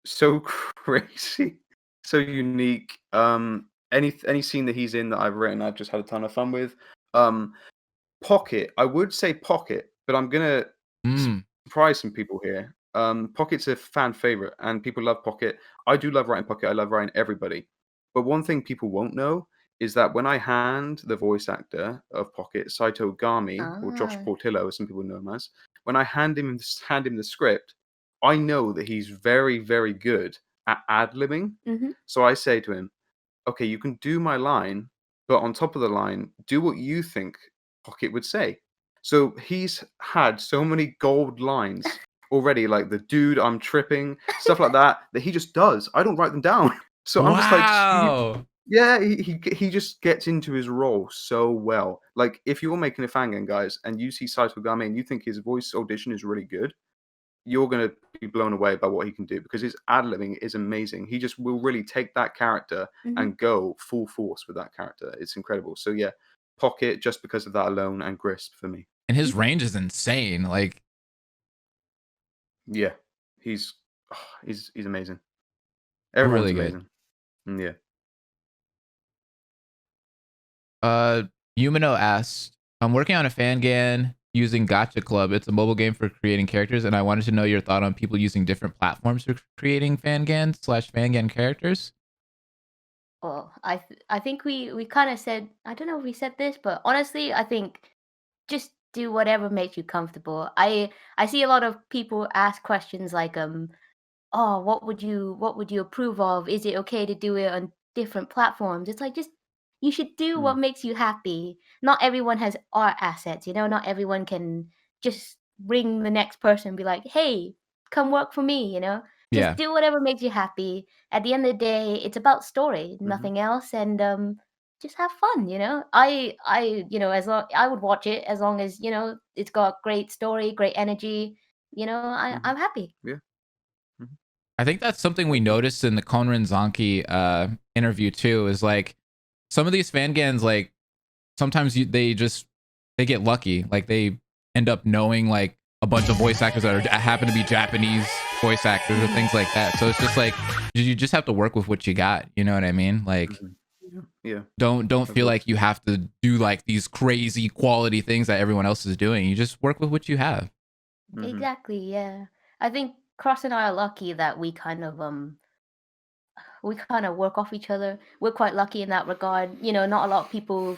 Speaker 2: so crazy, so unique. Any scene that he's in that I've written, I've just had a ton of fun with. Pocket, I would say Pocket, but I'm gonna surprise some people here. Pocket's a fan favorite, and people love Pocket. I do love writing Pocket. I love writing everybody. But one thing people won't know is that when I hand the voice actor of Pocket, Saito Gami, or Josh Portillo, as some people know him as, when I hand him the script, I know that he's very, very good at ad-libbing. So I say to him, okay, you can do my line, but on top of the line, do what you think Pocket would say. So he's had so many gold lines already, like the dude, I'm tripping, stuff like that he just does. I don't write them down. So I'm just like, yeah, he just gets into his role so well. Like if you're making a fan game, guys, and you see Saito Game and you think his voice audition is really good, you're gonna be blown away by what he can do because his ad-libbing is amazing. He just will really take that character and go full force with that character. It's incredible. So yeah, Pocket just because of that alone, and Grisp for me.
Speaker 1: And his range is insane. Like,
Speaker 2: yeah, he's amazing. Everyone's
Speaker 1: really
Speaker 2: amazing. Yeah.
Speaker 1: Yumino asked, I'm working on a Fangan using Gacha Club. It's a mobile game for creating characters, and I wanted to know your thought on people using different platforms for creating Fangan/Fangan characters.
Speaker 3: Well, I think we kind of said, I don't know if we said this, but honestly, I think just do whatever makes you comfortable. I see a lot of people ask questions like oh, what would you approve of? Is it okay to do it on different platforms? It's like just you should do what makes you happy. Not everyone has art assets, not everyone can just ring the next person and be like, "Hey, come work for me," Just do whatever makes you happy. At the end of the day, it's about story, nothing else, and just have fun. I would watch it as long as it's got great story, great energy. I'm happy.
Speaker 2: Yeah.
Speaker 1: I think that's something we noticed in the Konrin Zanki interview too. Is like some of these Fangans, like sometimes they get lucky, like they end up knowing like a bunch of voice actors that happen to be Japanese voice actors or things like that. So it's just like you just have to work with what you got. You know what I mean? Like
Speaker 2: Yeah.
Speaker 1: Don't feel like you have to do like these crazy quality things that everyone else is doing. You just work with what you have.
Speaker 3: Exactly. Yeah. I think Cross and I are lucky that we kind of work off each other. We're quite lucky in that regard. You know, not a lot of people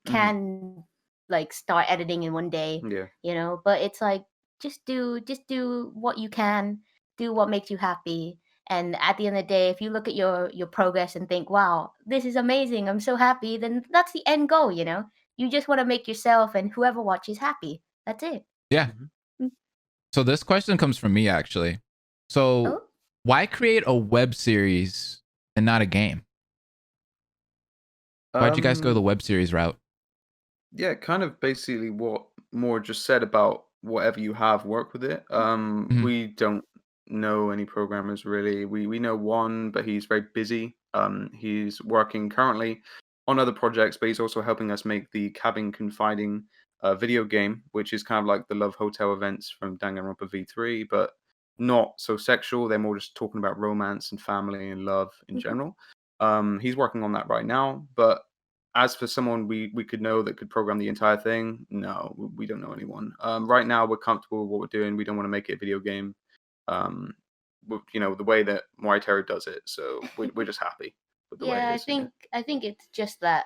Speaker 3: can like start editing in one day.
Speaker 2: Yeah.
Speaker 3: You know, but it's like just do what you can, do what makes you happy. And at the end of the day, if you look at your progress and think, wow, this is amazing, I'm so happy, then that's the end goal, you know? You just want to make yourself and whoever watches happy. That's it.
Speaker 1: Yeah. So this question comes from me actually. So why create a web series and not a game? Why'd you guys go the web series route?
Speaker 2: Yeah, kind of basically what Moore just said about whatever you have, work with it. We don't know any programmers really. We know one, but he's very busy. He's working currently on other projects, but he's also helping us make the Cabin Confiding video game, which is kind of like the Love Hotel events from Danganronpa V3, but not so sexual. They're more just talking about romance and family and love in general. He's working on that right now, but as for someone we could know that could program the entire thing, no, we don't know anyone. Right now, we're comfortable with what we're doing. We don't want to make it a video game, you know, the way that Muay Thai does it. So we're just happy with the way it is.
Speaker 3: I think it's just that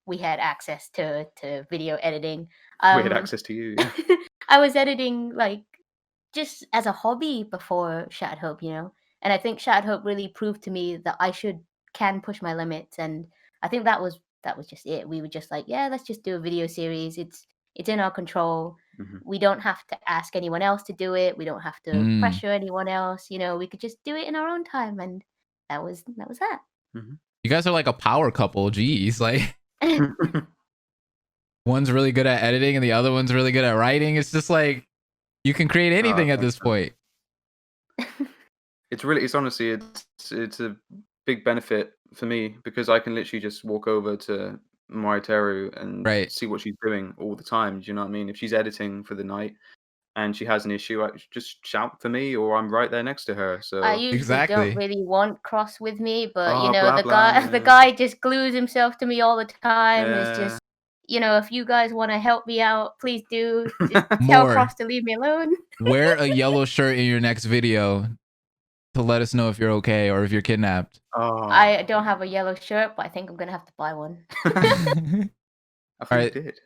Speaker 3: we had access to video editing.
Speaker 2: We had access to you. Yeah.
Speaker 3: I was editing like just as a hobby before Shattered Hope, you know, and I think Shattered Hope really proved to me that I can push my limits, and I think that was just it. We were just like, yeah, let's just do a video series. It's in our control. We don't have to ask anyone else to do it. We don't have to pressure anyone else. You know, we could just do it in our own time, and that was that.
Speaker 1: You guys are like a power couple. Geez, like one's really good at editing and the other one's really good at writing. It's just like you can create anything at this point.
Speaker 2: It's honestly it's a big benefit for me because I can literally just walk over to Moriteru and see what she's doing all the time. Do you know what I mean? If she's editing for the night and she has an issue, I just shout for me, or I'm right there next to her. So
Speaker 3: I usually don't really want Cross with me, but you know,
Speaker 2: blah,
Speaker 3: the
Speaker 2: blah,
Speaker 3: the guy just glues himself to me all the time. It's
Speaker 2: Yeah.
Speaker 3: just, you know, if you guys want to help me out, please do. Just tell
Speaker 1: More.
Speaker 3: Cross to leave me alone.
Speaker 1: Wear a yellow shirt in your next video to let us know if you're okay or if you're kidnapped.
Speaker 3: I don't have a yellow shirt, but I think I'm gonna have to buy one.
Speaker 2: I think you did.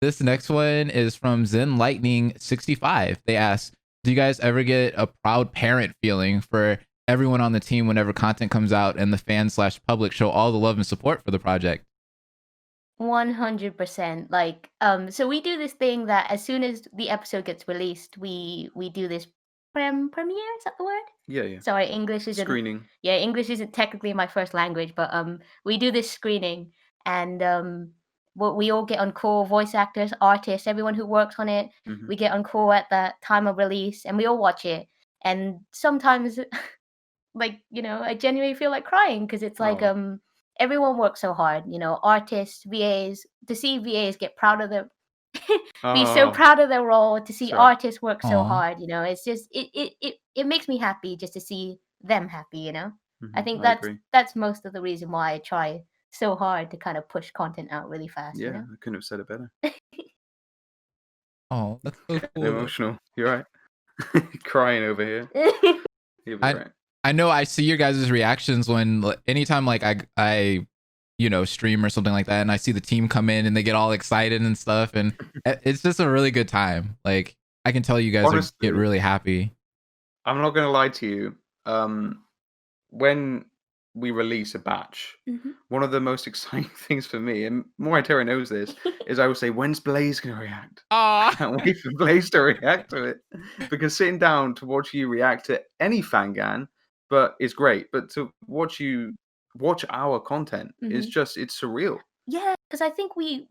Speaker 1: This next one is from Zen Lightning 65. They ask, do you guys ever get a proud parent feeling for everyone on the team whenever content comes out and the fans/public show all the love and support for the project?
Speaker 3: 100%. Like, so we do this thing that as soon as the episode gets released, we do this premiere. Is that the word?
Speaker 2: Yeah.
Speaker 3: Sorry, English isn't
Speaker 2: screening.
Speaker 3: Yeah, English isn't technically my first language, but we do this screening, and we all get on call, voice actors, artists, everyone who works on it. We get on call at that time of release, and we all watch it. And sometimes, like, you know, I genuinely feel like crying because it's like everyone works so hard, you know, artists, VAs, to see VAs get proud of their be so proud of their role, to see artists work so hard, you know, it's just it makes me happy just to see them happy, you know. I think that's most of the reason why I try so hard to kind of push content out really fast.
Speaker 2: Yeah,
Speaker 3: You know?
Speaker 2: I couldn't have said it better.
Speaker 1: Oh, that's so cool.
Speaker 2: Emotional. You're right. Crying over here. You'll be right.
Speaker 1: I know I see your guys' reactions when anytime like I you know, stream or something like that, and I see the team come in and they get all excited and stuff, and it's just a really good time. Like I can tell you guys get really happy.
Speaker 2: I'm not gonna lie to you. When we release a batch, one of the most exciting things for me, and Moriteru knows this, is I will say, when's Blaze gonna react? I can't wait for Blaze to react to it. Because sitting down to watch you react to any fangan, but it's great. But to watch you watch our content is just, it's surreal.
Speaker 3: Yeah, because I think we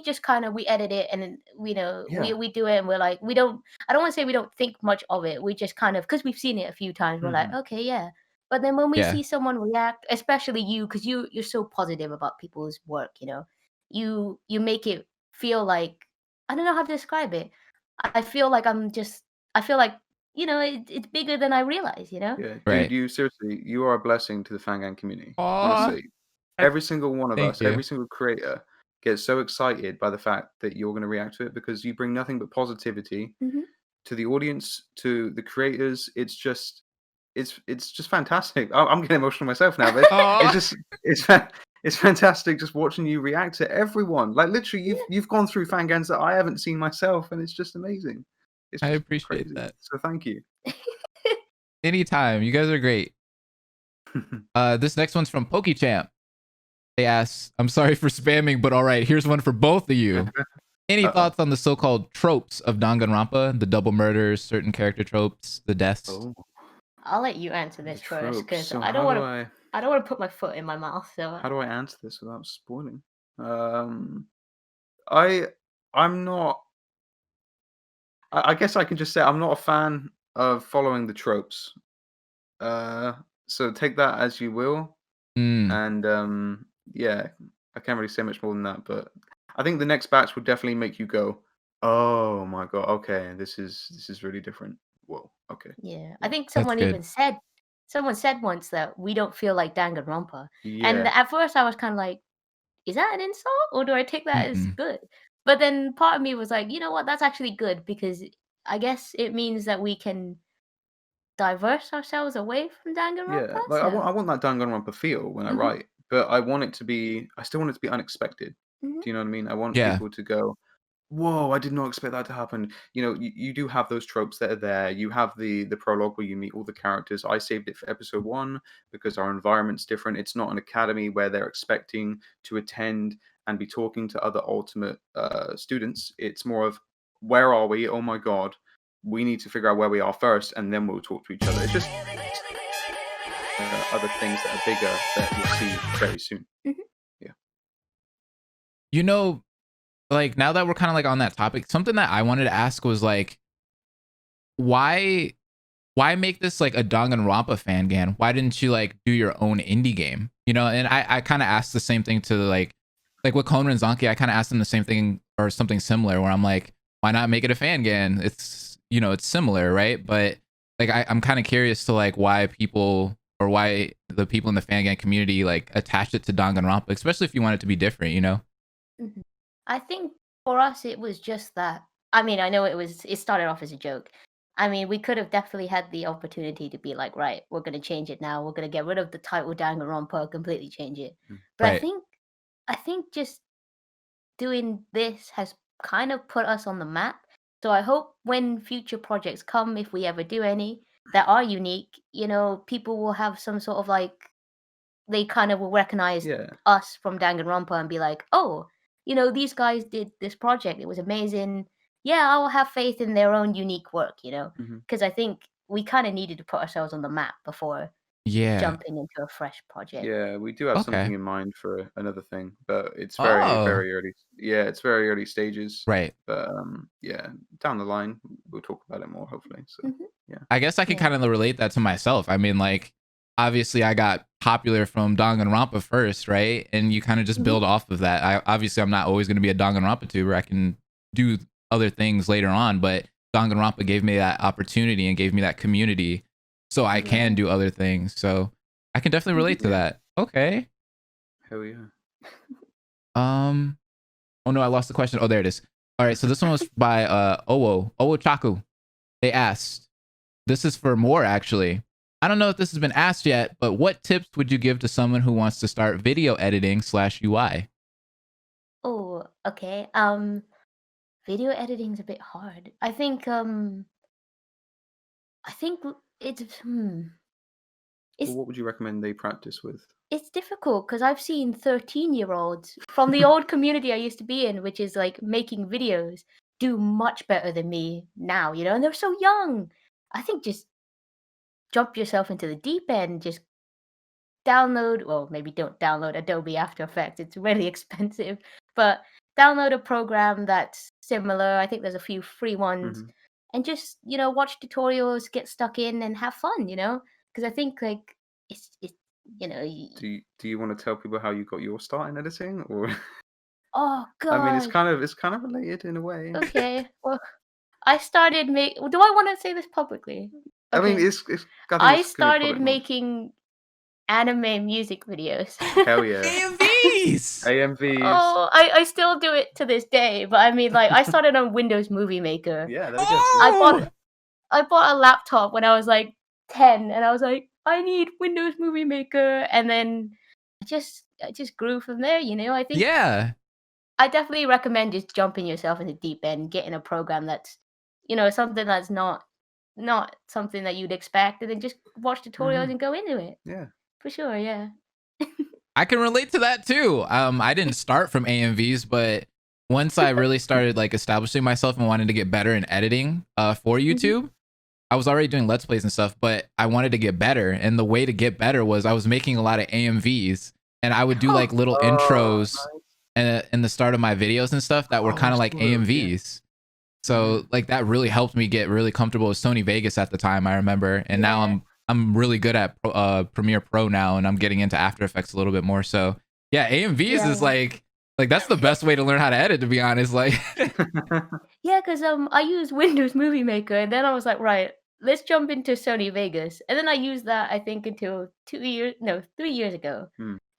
Speaker 3: just kind of we edit it, and you know we do it, and we're like, I don't want to say we don't think much of it. We just kind of, because we've seen it a few times, we're like, okay, yeah. But then when we see someone react, especially you, because you're so positive about people's work, you know, you make it feel like, I don't know how to describe it. I feel like you know, it's bigger than I realize, you know.
Speaker 2: Yeah, dude, you seriously, you are a blessing to the fangan community. Honestly, every single one of
Speaker 1: Thank
Speaker 2: us,
Speaker 1: you.
Speaker 2: every single creator gets so excited by the fact that you're going to react to it because you bring nothing but positivity
Speaker 3: Mhm.
Speaker 2: to the audience, to the creators. It's just fantastic. I'm getting emotional myself now, but
Speaker 1: Aw.
Speaker 2: it's fantastic just watching you react to everyone. Like literally, you've gone through fangans that I haven't seen myself, and it's just amazing. It's
Speaker 1: I
Speaker 2: just
Speaker 1: appreciate
Speaker 2: crazy.
Speaker 1: that.
Speaker 2: So thank you.
Speaker 1: Anytime. You guys are great. This next one's from PokeChamp. They ask, I'm sorry for spamming, but all right, here's one for both of you. Any thoughts on the so-called tropes of Danganronpa? The double murders, certain character tropes, the deaths?
Speaker 2: Oh,
Speaker 3: I'll let you answer this first
Speaker 2: tropes.
Speaker 3: because
Speaker 2: So
Speaker 3: I don't
Speaker 2: how do
Speaker 3: want to. I don't want to put my foot in my mouth. So
Speaker 2: how do I answer this without spoiling? I I'm not. I guess I can just say I'm not a fan of following the tropes. So take that as you will.
Speaker 1: Mm,
Speaker 2: And yeah, I can't really say much more than that. But I think the next batch would definitely make you go, "Oh my god, okay, this is really different." Whoa, okay,
Speaker 3: yeah, I
Speaker 2: yeah,
Speaker 3: think
Speaker 1: that's
Speaker 3: someone
Speaker 1: good.
Speaker 3: even said. Someone said once that we don't feel like Danganronpa, and
Speaker 2: yeah,
Speaker 3: at first I was kind of like, "Is that an insult, or do I take that as
Speaker 1: Mm-mm.
Speaker 3: good?" But then part of me was like, "You know what? That's actually good because I guess it means that we can diverse ourselves away from Danganronpa."
Speaker 2: yeah. Like
Speaker 3: So,
Speaker 2: I want that Danganronpa feel when I
Speaker 3: hmm
Speaker 2: write, but I want it to be. I still want it to be unexpected.
Speaker 3: hmm
Speaker 2: Do you know what I mean? I want
Speaker 1: Yeah.
Speaker 2: people to go, "Whoa, I did not expect that to happen." You know, you do have those tropes that are there. You have the prologue where you meet all the characters. I saved it for episode 1 because our environment's different. It's not an academy where they're expecting to attend and be talking to other ultimate students. It's more of, where are we? Oh my god, we need to figure out where we are first, and then we'll talk to each other. It's just other things that are bigger that you'll see very soon.
Speaker 3: hmm
Speaker 2: Yeah.
Speaker 1: You know, like now that we're kind of like on that topic, something that I wanted to ask was like, why why make this like a Danganronpa fan gan? Why didn't you like do your own indie game? You know, and I kind of asked the same thing to like with Konran Zanki, I kind of asked them the same thing or something similar where I'm like, why not make it a fan gan? It's it's similar, right? But like I'm kind of curious to like why people or why the people in the fan gan community like attached it to Danganronpa, especially if you want it to be different, you know?
Speaker 3: hmm I think for us it was just that. I mean, I know it started off as a joke. I mean, we could have definitely had the opportunity to be like, right, we're gonna change it now. We're gonna get rid of the title Danganronpa, completely change it.
Speaker 2: Mm.
Speaker 3: But
Speaker 1: Right.
Speaker 3: I think just doing this has kind of put us on the map. So I hope when future projects come, if we ever do any that are unique, people will have some sort of like they kind of will recognize
Speaker 2: Yeah.
Speaker 3: us from Danganronpa and be like, "Oh, these guys did this project. It was amazing. Yeah, I will have faith in their own unique work,
Speaker 2: Mhm.
Speaker 3: because I think we kind of needed to put ourselves on the map before
Speaker 1: Yeah.
Speaker 3: jumping into a fresh project."
Speaker 2: Yeah, we do have something
Speaker 1: Okay.
Speaker 2: in mind for another thing, but it's very,
Speaker 1: Oh.
Speaker 2: very early. Yeah, it's very early stages.
Speaker 1: Right.
Speaker 2: But yeah, down the line we'll talk about it more hopefully. So
Speaker 3: hmm
Speaker 2: yeah.
Speaker 1: I guess I can
Speaker 3: Yeah.
Speaker 1: kind of relate that to myself. I mean, like, obviously, I got popular from Danganronpa first, right? And you kind of just
Speaker 3: hmm
Speaker 1: build off of that. I'm not always going to be a Danganronpa tuber. I can do other things later on, but Danganronpa gave me that opportunity and gave me that community, so I
Speaker 3: Yeah.
Speaker 1: can do other things. So I can definitely relate to
Speaker 2: Yeah.
Speaker 1: that. Okay.
Speaker 2: Hell yeah.
Speaker 1: Um. Oh no, I lost the question. Oh, there it is. All right. So this one was by Owo Chaku. They asked. This is for more, actually. I don't know if this has been asked yet, but what tips would you give to someone who wants to start video editing / UI?
Speaker 3: Oh, okay. Video editing's a bit hard. I think
Speaker 2: Well,
Speaker 3: it's
Speaker 2: what would you recommend they practice with?
Speaker 3: it's difficult because I've seen 13-year-olds from the old community I used to be in, which is like making videos, do much better than me now, and they're so young. I think just jump yourself into the deep end, just well, maybe don't download Adobe After Effects, it's really expensive, but download a program that's similar. I think there's a few free ones,
Speaker 2: Mhm.
Speaker 3: and just, watch tutorials, get stuck in, and have fun, because I think like it's you know, y-
Speaker 2: Do you want to tell people how you got your start in editing, or
Speaker 3: oh
Speaker 2: I mean, it's
Speaker 3: gosh.
Speaker 2: kind of related in a way.
Speaker 3: Okay. Well, I started make. Do I want to say this publicly?
Speaker 2: I mean,
Speaker 3: Okay.
Speaker 2: I think
Speaker 3: I
Speaker 2: it's gonna be
Speaker 3: started
Speaker 2: public knowledge.
Speaker 3: making anime music videos.
Speaker 2: Hell yeah.
Speaker 1: AMVs.
Speaker 2: AMVs.
Speaker 3: Oh, I still do it to this day, but I mean, like, I started on Windows Movie Maker.
Speaker 2: Yeah, there we go.
Speaker 1: Oh!
Speaker 3: I bought a laptop when I was like 10, and I was like, I need Windows Movie Maker, and then I just grew from there. You know, I think
Speaker 1: Yeah.
Speaker 3: I definitely recommend just jumping yourself in the deep end, getting a program that's, you know, something that's not something that you'd expect, and then just watch tutorials and go into it.
Speaker 2: Yeah.
Speaker 3: For sure, yeah.
Speaker 1: I can relate to that too. I didn't start from AMVs, but once I really started like establishing myself and wanted to get better in editing for YouTube, I was already doing Let's Plays and stuff, but I wanted to get better. And the way to get better was I was making a lot of AMVs, and I would do like little intros in the start of my videos and stuff that were kind of like AMVs. So like that really helped me get really comfortable with Sony Vegas at the time, I remember. And now I'm really good at Premiere Pro now, and I'm getting into After Effects a little bit more. So yeah, AMVs is like that's the best way to learn how to edit, to be honest. Like
Speaker 3: Yeah, because I used Windows Movie Maker, and then I was like, right, let's jump into Sony Vegas. And then I used that, I think, until 3 years ago.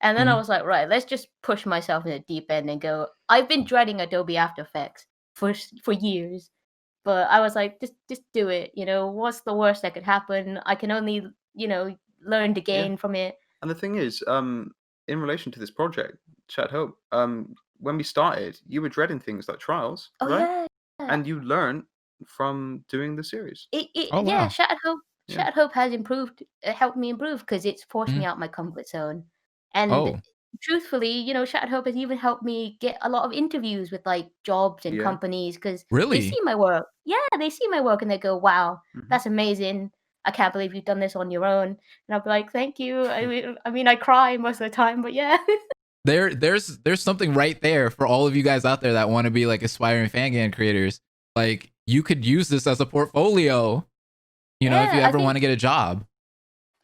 Speaker 3: And then I was like, right, let's just push myself in the deep end and go. I've been dreading Adobe After Effects for years, but I was like, just do it. You know, what's the worst that could happen? I can only, you know, learn to gain from it.
Speaker 2: And the thing is, in relation to this project, Chat Hope, when we started, you were dreading things like trials, right?
Speaker 3: Yeah.
Speaker 2: And you learned from doing the series.
Speaker 3: Yeah, Shattered Hope has improved, helped me improve because it's forced me out my comfort zone. And truthfully, you know, Shattered Hope has even helped me get a lot of interviews with like jobs and companies because they see my work. Yeah, they see my work and they go, "Wow, that's amazing! I can't believe you've done this on your own." And I'll be like, "Thank you." I mean, I cry most of the time, but yeah.
Speaker 1: There's something right there for all of you guys out there that want to be like aspiring fangame creators. Like you could use this as a portfolio, you know, if you ever want to get a job.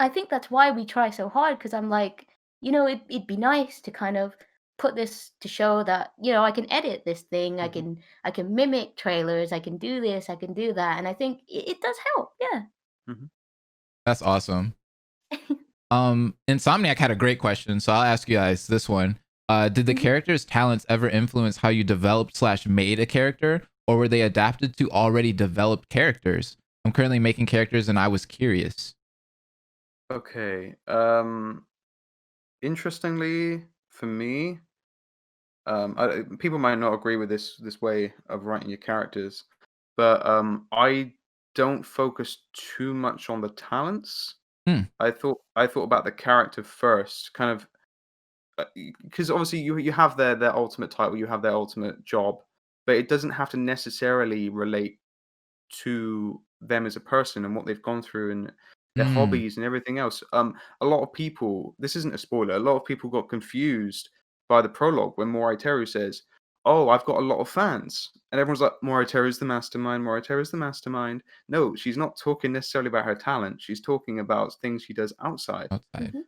Speaker 3: I think that's why we try so hard, because I'm like, you know, it'd be nice to kind of put this to show that, you know, I can edit this thing, I can mimic trailers, I can do this, I can do that, and I think it does help. Yeah.
Speaker 1: That's awesome. Insomniac had a great question, so I'll ask you guys this one. Did the character's talents ever influence how you developed / made a character, or were they adapted to already developed characters? I'm currently making characters and I was curious.
Speaker 2: Okay. Interestingly, for me, people might not agree with this way of writing your characters, but I don't focus too much on the talents. I thought about the character first, kind of, because obviously you have their ultimate title, you have their ultimate job, but it doesn't have to necessarily relate to them as a person and what they've gone through and their hobbies and everything else. A lot of people, this isn't a spoiler, a lot of people got confused by the prologue when Moriteru says, "Oh, I've got a lot of fans." And everyone's like, "Moriteru's the mastermind, Moriteru's the mastermind." No, she's not talking necessarily about her talent. She's talking about things she does outside.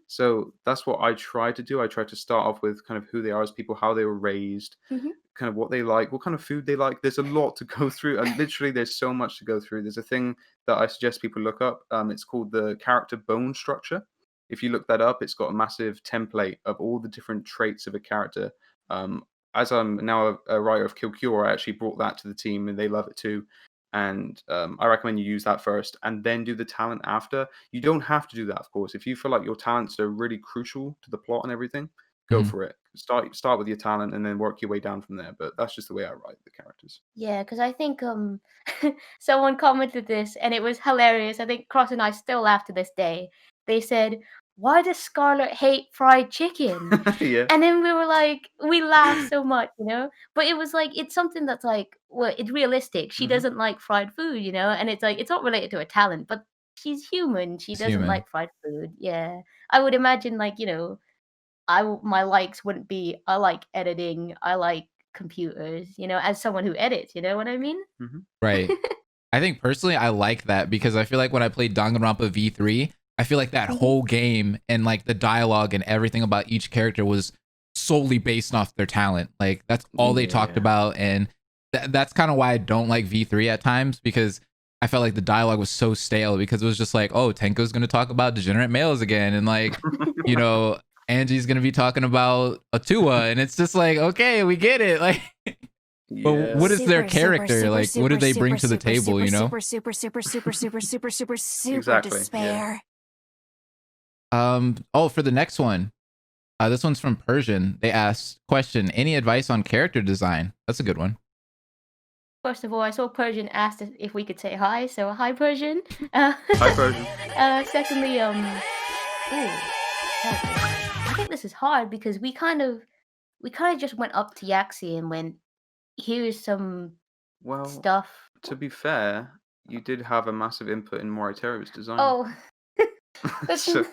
Speaker 2: So that's what I try to do. I try to start off with kind of who they are as people, how they were raised, kind of what they like, what kind of food they like. There's a lot to go through, and literally there's so much to go through. There's a thing that I suggest people look up. It's called the character bone structure. If you look that up, it's got a massive template of all the different traits of a character. As I'm now a writer of Kill Cure, I actually brought that to the team and they love it too. And I recommend you use that first and then do the talent after. You don't have to do that, of course. If you feel like your talents are really crucial to the plot and everything, go for it. Start with your talent and then work your way down from there. But that's just the way I write the characters.
Speaker 3: Yeah, because I think someone commented this and it was hilarious. I think Cross and I still laugh to this day. They said, "Why does Scarlett hate fried chicken?" And then we were like, we laughed so much, you know? But it was like, it's something that's like, well, it's realistic. She doesn't like fried food, you know? And it's like, it's not related to her talent, but she's human. She doesn't like fried food. Yeah. I would imagine, like, you know, my likes wouldn't be, I like editing, I like computers, you know, as someone who edits, you know what I mean?
Speaker 1: Right. I think personally I like that because I feel like when I played Danganronpa V3, I feel like that whole game and like the dialogue and everything about each character was solely based off their talent. Like that's all they talked about. And that's kind of why I don't like V3 at times, because I felt like the dialogue was so stale because it was just like, oh, Tenko's going to talk about degenerate males again. And like, you know, Angie's gonna be talking about Atua, and it's just like, okay, we get it. Like, but
Speaker 2: Yeah.
Speaker 1: what is their
Speaker 4: Super,
Speaker 1: character?
Speaker 4: super,
Speaker 1: Like, what do they bring to the
Speaker 4: super,
Speaker 1: table?
Speaker 4: super,
Speaker 1: You know?
Speaker 4: super, super, super, super, super, super, super
Speaker 2: Exactly, yeah.
Speaker 4: despair.
Speaker 1: Oh, for the next one, this one's from Persian. They asked, question: any advice on character design? That's a good one.
Speaker 3: First of all, I saw Persian asked if we could say hi, so hi, Persian.
Speaker 2: Hi, Persian.
Speaker 3: Secondly, I think this is hard because we kind of just went up to Yaxi and went, here's some
Speaker 2: Well,
Speaker 3: stuff.
Speaker 2: to be fair, you did have a massive input in Moriteru's design.
Speaker 3: Oh,
Speaker 2: So,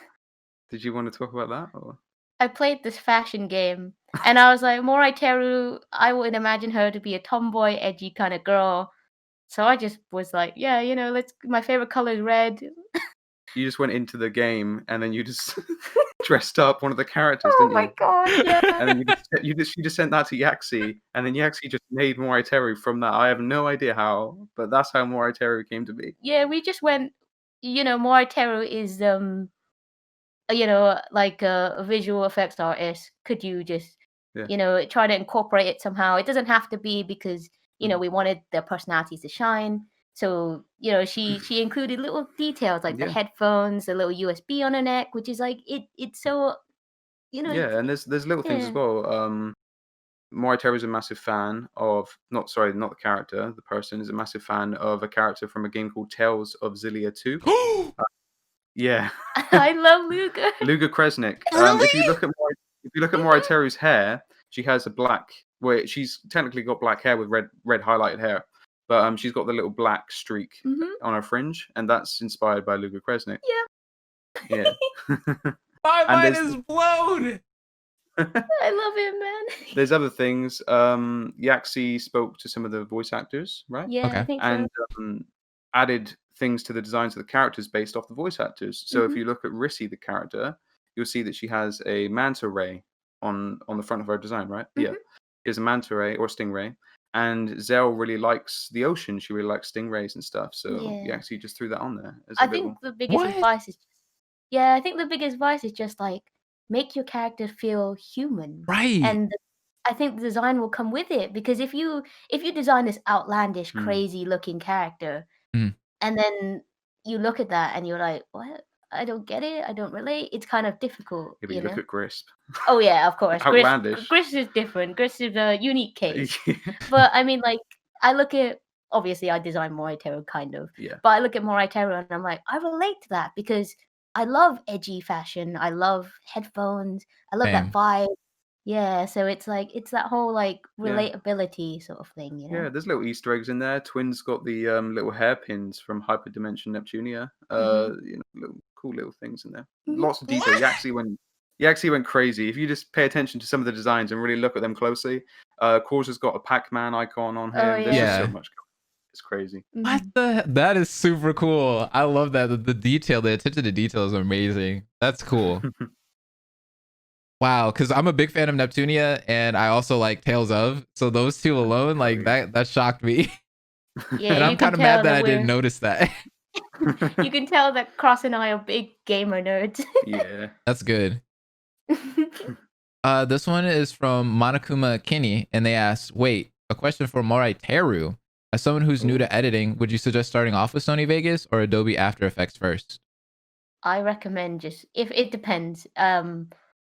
Speaker 2: did you want to talk about that? Or?
Speaker 3: I played this fashion game, and I was like, Moriteru, I would imagine her to be a tomboy, edgy kind of girl. So I just was like, yeah, you know, my favorite color is red.
Speaker 2: You just went into the game and then you just dressed up one of the characters,
Speaker 3: Oh
Speaker 2: didn't
Speaker 3: my
Speaker 2: you?
Speaker 3: god, yeah.
Speaker 2: And then you just sent that to Yaxi, and then Yaxi just made Moriteru from that. I have no idea how, but that's how Moriteru came to be.
Speaker 3: Yeah, we just went, you know, Moriteru is you know, like a visual effects artist. Could you just you know, try to incorporate it somehow? It doesn't have to be because, you know, we wanted their personalities to shine. So, you know, she included little details like the headphones, the little USB on her neck, which is like it's so, you know.
Speaker 2: Yeah, and there's little things as well. Moriteru is a massive fan of not the character, the person is a massive fan of a character from a game called Tales of Xillia 2. Yeah.
Speaker 3: I love Luga.
Speaker 2: Luga Kresnik.
Speaker 1: Really?
Speaker 2: If you look at Moriteru's hair, she has a black. Well, she's technically got black hair with red highlighted hair, but she's got the little black streak on her fringe, and that's inspired by Luga Kresnik.
Speaker 3: Yeah.
Speaker 2: Yeah.
Speaker 1: My mind is blown.
Speaker 3: I love him, man.
Speaker 2: There's other things. Yaxi spoke to some of the voice actors, right?
Speaker 3: Yeah,
Speaker 1: Okay.
Speaker 3: I think
Speaker 2: And
Speaker 3: so.
Speaker 2: added things to the designs of the characters based off the voice actors. So if you look at Rissy, the character, you'll see that she has a manta ray on the front of her design, right? Yeah. She has a manta ray or stingray. And Zell really likes the ocean. She really likes stingrays and stuff. So Yaxi just threw that on there. As a
Speaker 3: I think the biggest advice is I think the biggest advice is just like make your character feel human.
Speaker 1: Right.
Speaker 3: And I think the design will come with it because if you design this outlandish, crazy looking character, and then you look at that and you're like, what? I don't get it. I don't relate. It's kind of difficult.
Speaker 2: Yeah, but you look at Grisp.
Speaker 3: Oh yeah, of course.
Speaker 2: Outlandish.
Speaker 3: Grisp is different. Grisp is a unique case. But I mean, like, I look at obviously I design Moriteru kind of.
Speaker 2: Yeah.
Speaker 3: But I look at Moriteru and I'm like, I relate to that because I love edgy fashion. I love headphones. I love that vibe. Yeah, so it's like it's that whole like relatability sort of thing, you know.
Speaker 2: Yeah, there's little Easter eggs in there. Twins got the little hairpins from Hyperdimension Neptunia. You know, cool little things in there. Lots of detail. Yaxi went crazy. If you just pay attention to some of the designs and really look at them closely, Corsa's got a Pac-Man icon on him.
Speaker 3: Oh,
Speaker 2: There's
Speaker 1: yeah.
Speaker 2: just so much. It's crazy.
Speaker 1: What the? That is super cool. I love that. The detail, the attention to detail is amazing. That's cool. Wow, because I'm a big fan of Neptunia and I also like Tales of. So those two alone, like that shocked me.
Speaker 3: Yeah,
Speaker 1: and I'm kind of mad that I didn't notice that.
Speaker 3: You can tell that Cross and I are big gamer nerds.
Speaker 2: Yeah.
Speaker 1: That's good. This one is from Monokuma Kinney, and they ask, wait, a question for Moriteru. As someone who's new to editing, would you suggest starting off with Sony Vegas or Adobe After Effects first?
Speaker 3: I recommend if it depends.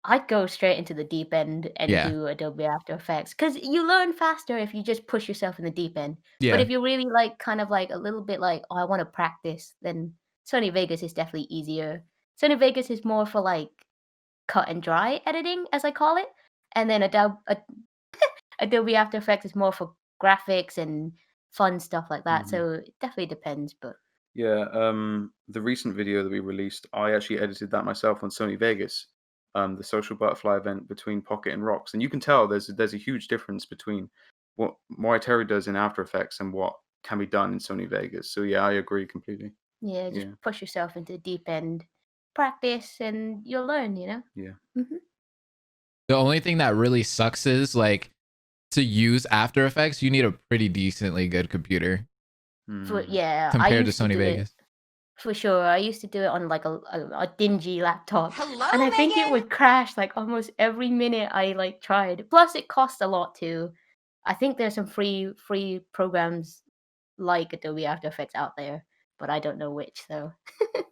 Speaker 3: I'd go straight into the deep end and do Adobe After Effects because you learn faster if you just push yourself in the deep end. But if you're really like kind of like a little bit like, oh, I want to practice, then Sony Vegas is definitely easier. Sony Vegas is more for like cut and dry editing, as I call it, and then Adobe After Effects is more for graphics and fun stuff like that. So it definitely depends, but.
Speaker 2: Yeah, the recent video that we released, I actually edited that myself on Sony Vegas. The social butterfly event between Pocket and Rocks, and you can tell there's a huge difference between what Moriteru does in After Effects and what can be done in Sony Vegas. So yeah, I agree completely.
Speaker 3: Yeah, just push yourself into the deep end, practice, and you'll learn. You know.
Speaker 2: Yeah.
Speaker 1: The only thing that really sucks is like to use After Effects, you need a pretty decently good computer.
Speaker 3: But yeah,
Speaker 1: compared to Sony Vegas.
Speaker 3: For sure. I used to do it on like a dingy laptop.
Speaker 4: Hello,
Speaker 3: And I think it
Speaker 4: Megan.
Speaker 3: would crash like almost every minute I like tried. Plus it costs a lot too. I think there's some free programs like Adobe After Effects out there, but I don't know which though.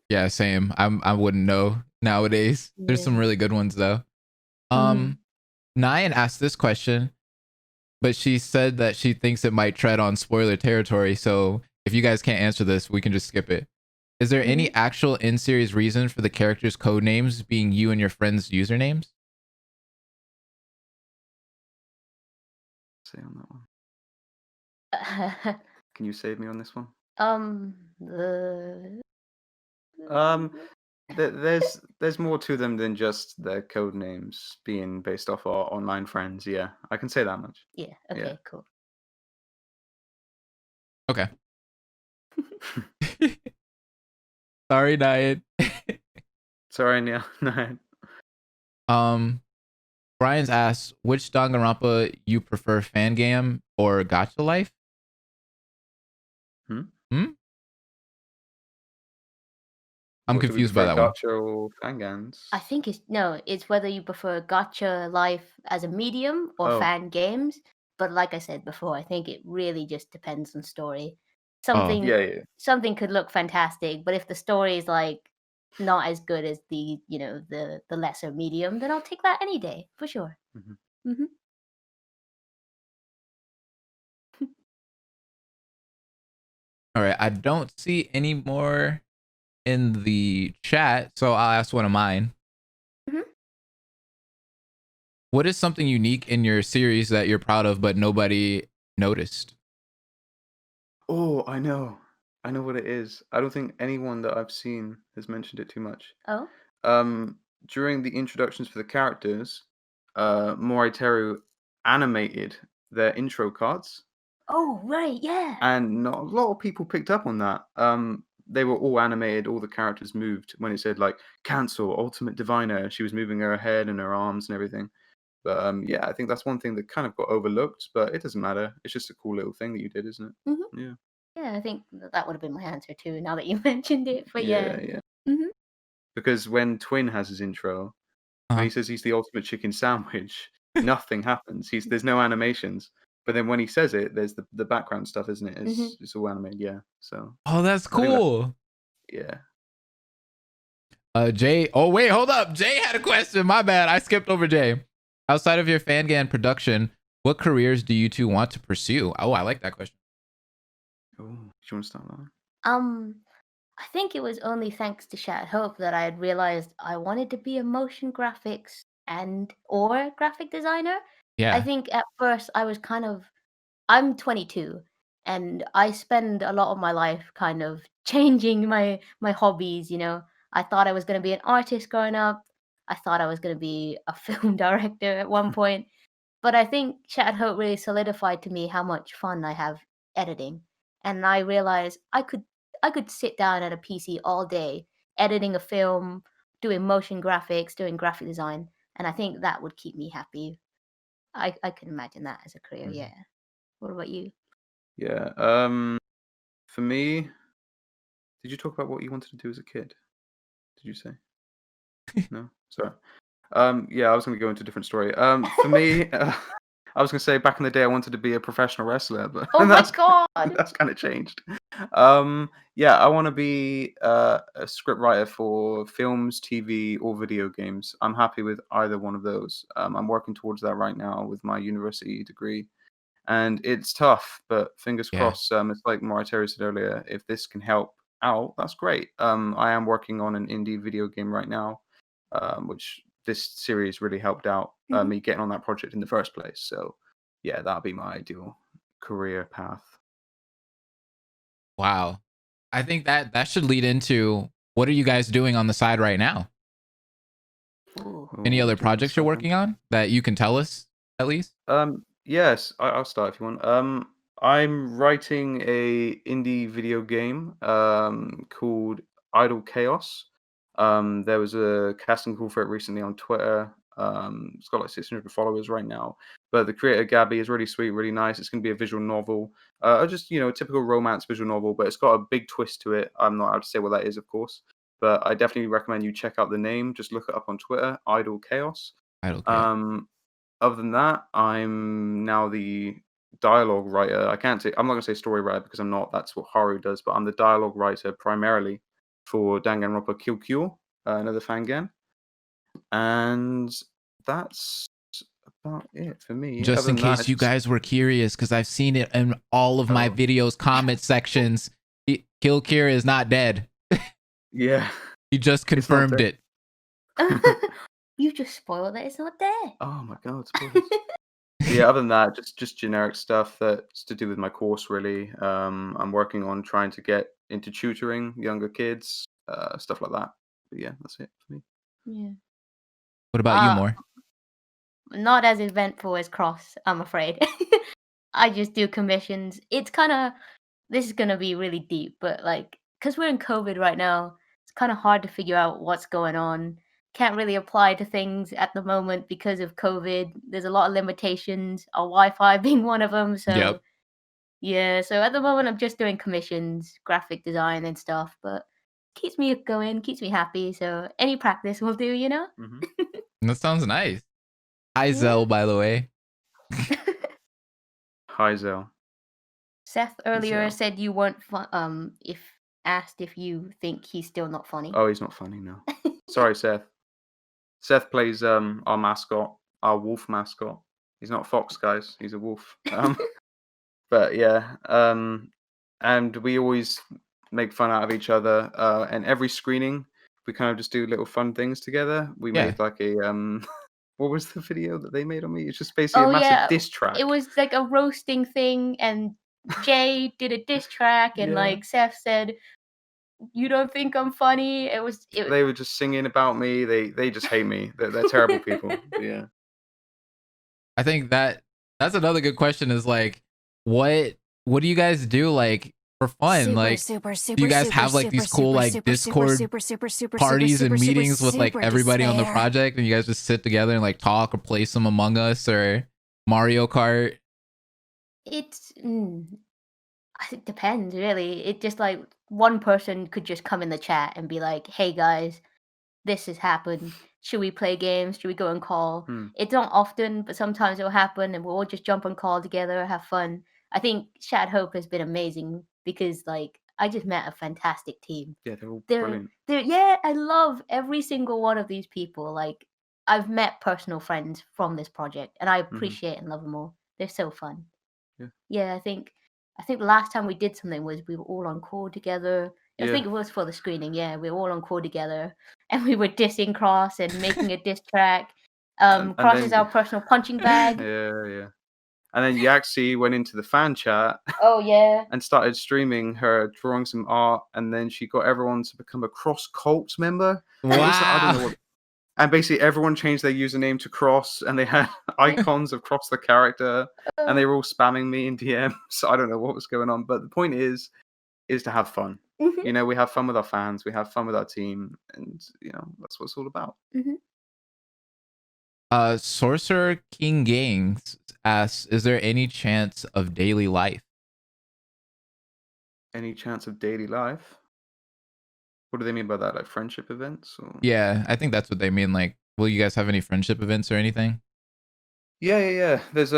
Speaker 1: Yeah, same. I wouldn't know nowadays. There's some
Speaker 3: Yeah.
Speaker 1: really good ones though.
Speaker 3: Mhm.
Speaker 1: Nyan asked this question, but she said that she thinks it might tread on spoiler territory. So if you guys can't answer this, we can just skip it. Is there any
Speaker 3: Mhm.
Speaker 1: actual in-series reason for the characters' code names being you and your friends' usernames?
Speaker 2: Say on that one. Can you save me on this one?
Speaker 3: The
Speaker 2: There's more to them than just their code names being based off our online friends. Yeah, I can say that much.
Speaker 3: yeah,
Speaker 2: Yeah.
Speaker 3: okay, cool.
Speaker 1: Okay. Sorry, Nyan.
Speaker 2: Sorry, Neil. No.
Speaker 1: Brian's asked which Danganronpa you prefer, Fangame or Gacha Life?
Speaker 2: Hmm?
Speaker 1: I'm
Speaker 2: What do we
Speaker 1: confused by
Speaker 2: prefer,
Speaker 1: that one.
Speaker 2: Gacha or Fangans?
Speaker 3: I think it's whether you prefer gacha life as a medium or
Speaker 2: Oh,
Speaker 3: fan games. But like I said before, I think it really just depends on story.
Speaker 1: Oh,
Speaker 3: Something
Speaker 2: yeah.
Speaker 3: something could look fantastic, but if the story is like not as good as the lesser medium, then I'll take that any day for sure.
Speaker 2: Mhm.
Speaker 3: Hmm.
Speaker 1: all right. I don't see any more in the chat, so I'll ask one of mine.
Speaker 3: Mhm.
Speaker 1: What is something unique in your series that you're proud of but nobody noticed?
Speaker 2: Oh, I know. I know what it is. I don't think anyone that I've seen has mentioned it too much.
Speaker 3: Oh.
Speaker 2: During the introductions for the characters, Moriteru animated their intro cards,
Speaker 3: Oh right, yeah.
Speaker 2: and not a lot of people picked up on that. They were all animated, all the characters moved when it said like cancel, ultimate diviner. She was moving her head and her arms and everything. But yeah, I think that's one thing that kind of got overlooked, but it doesn't matter. It's just a cool little thing that you did, isn't it?
Speaker 3: Hmm.
Speaker 2: Yeah.
Speaker 3: Yeah, I think that would have been my answer too. Now that you mentioned it, but yeah.
Speaker 2: Yeah.
Speaker 3: Hmm.
Speaker 2: Because when Twin has his intro, when
Speaker 1: Uh-huh.
Speaker 2: he says he's the ultimate chicken sandwich, nothing happens. There's no animations. But then when he says it, there's the background stuff, isn't it?
Speaker 3: Hmm.
Speaker 2: It's all animated, yeah. So
Speaker 1: Oh, that's
Speaker 2: I think that's
Speaker 1: cool.
Speaker 2: yeah.
Speaker 1: Jay. Oh, wait, hold up. Jay had a question. My bad. I skipped over Jay. Outside of your Fangan production, what careers do you two want to pursue? Oh, I like that question.
Speaker 2: Oh, do you want to start that one?
Speaker 3: I think it was only thanks to Shattered Hope that I had realized I wanted to be a motion graphics and or graphic designer. I
Speaker 1: Yeah.
Speaker 3: think at first I was I'm 22 and I spend a lot of my life kind of changing my hobbies, you know. I thought I was going to be an artist growing up. I thought I was going to be a film director at one point. But I think Shattered Hope really solidified to me how much fun I have editing. And I realized I could sit down at a PC all day editing a film, doing motion graphics, doing graphic design, and I think that would keep me happy. I can imagine that as a career,
Speaker 2: Mhm.
Speaker 3: yeah. What about you?
Speaker 2: Yeah. For me, did you talk about what you wanted to do as a kid? Did you say? No? Sorry. Yeah, I was going to go into a different story. For me, I was going to say back in the day I wanted to be a professional wrestler, but
Speaker 3: Oh my
Speaker 2: that's
Speaker 3: god!
Speaker 2: that's kind of changed. Yeah, I want to be a script writer for films, TV, or video games. I'm happy with either one of those. I'm working towards that right now with my university degree, and it's tough, but fingers
Speaker 1: Yeah.
Speaker 2: crossed. It's like Moritari said earlier. If this can help out, that's great. I am working on an indie video game right now, which this series really helped out
Speaker 3: Mhm.
Speaker 2: me getting on that project in the first place. So, yeah, that'll be my ideal career path.
Speaker 1: Wow. I think that should lead into what are you guys doing on the side right now?
Speaker 3: Ooh.
Speaker 1: Any
Speaker 2: What
Speaker 1: other
Speaker 2: do you want to
Speaker 1: projects you're
Speaker 2: start on?
Speaker 1: working on that you can tell us at least?
Speaker 2: Yes, I'll start if you want. I'm writing a indie video game called Idle Chaos. There was a casting call for it recently on Twitter. It's got like 600 followers right now. But the creator Gabby is really sweet, really nice. It's going to be a visual novel, just a typical romance visual novel, but it's got a big twist to it. I'm not allowed to say what that is, of course, but I definitely recommend you check out the name. Just look it up on Twitter, Idle Chaos. Other than that, I'm now the dialogue writer. I'm not gonna say story writer because I'm not. That's what Haru does, but I'm the dialogue writer primarily for Danganronpa Kill Cure, another fan game, and that's about it for me.
Speaker 1: Just in case you guys were curious, because I've seen it in all of my videos, comment sections. Kill Cure is not dead.
Speaker 2: Yeah,
Speaker 1: he just confirmed it.
Speaker 3: You just spoiled that it's not there.
Speaker 2: Oh my god, spoilers. Yeah, other than that, just generic stuff that's to do with my course, really. I'm working on trying to get into tutoring younger kids, stuff like that. But yeah, that's it for me.
Speaker 3: Yeah.
Speaker 1: What about you, More?
Speaker 3: Not as eventful as Cross, I'm afraid. I just do commissions. It's kind of, this is going to be really deep, but like, because we're in COVID right now, it's kind of hard to figure out what's going on. Can't really apply to things at the moment because of COVID. There's a lot of limitations, our Wi-Fi being one of them. So yeah, so at the moment I'm just doing commissions, graphic design and stuff, but keeps me going, keeps me happy. So any practice will do,
Speaker 1: That sounds nice. Hi, Zell, by the way.
Speaker 2: Hi, Zell.
Speaker 3: Seth earlier said you weren't if asked if you think he's still not funny.
Speaker 2: Oh, he's not funny, no. Sorry, Seth. Seth plays our mascot, our wolf mascot. He's not a fox, guys. He's a wolf. But yeah, and we always make fun out of each other. And every screening, we kind of just do little fun things together. We made like a what was the video that they made on me? It's just basically a massive diss track.
Speaker 3: It was like a roasting thing, and Jay did a diss track, and like Seth said, "You don't think I'm funny?"
Speaker 2: They were just singing about me. They just hate me. They're terrible people. But yeah.
Speaker 1: I think that's another good question. Is like, what do you guys do like for fun? Do you guys have like these cool like Discord parties and meetings with like everybody on the project, and you guys just sit together and like talk or play some Among Us or Mario Kart?
Speaker 3: It depends, really. It just like one person could just come in the chat and be like, "Hey guys, this has happened. Should we play games? Should we go on call?" It's not often, but sometimes it'll happen, and we'll all just jump on call together, have fun. I think Shad Hope has been amazing because, like, I just met a fantastic team.
Speaker 2: Yeah, they're all brilliant.
Speaker 3: I love every single one of these people. Like, I've met personal friends from this project, and I appreciate and love them all. They're so fun. Yeah, I think the last time we did something was we were all on call together. I think it was for the screening. Yeah, we were all on call together, and we were dissing Cross and making a diss track. Cross is our personal punching bag.
Speaker 2: Yeah. And then Yaxi went into the fan chat.
Speaker 3: Oh yeah.
Speaker 2: And started streaming her drawing some art, and then she got everyone to become a Cross cult member.
Speaker 1: Wow.
Speaker 2: I don't know what. And basically, everyone changed their username to Cross, and they had icons of Cross the character, and they were all spamming me in DMs. So I don't know what was going on, but the point is to have fun. We have fun with our fans, we have fun with our team, and that's what it's all about.
Speaker 1: Sorcerer King Gangs asks, "Is there any chance of daily life?"
Speaker 2: Any chance of daily life? What do they mean by that? Like friendship events? Or?
Speaker 1: Yeah, I think that's what they mean. Like, will you guys have any friendship events or anything?
Speaker 2: Yeah. There's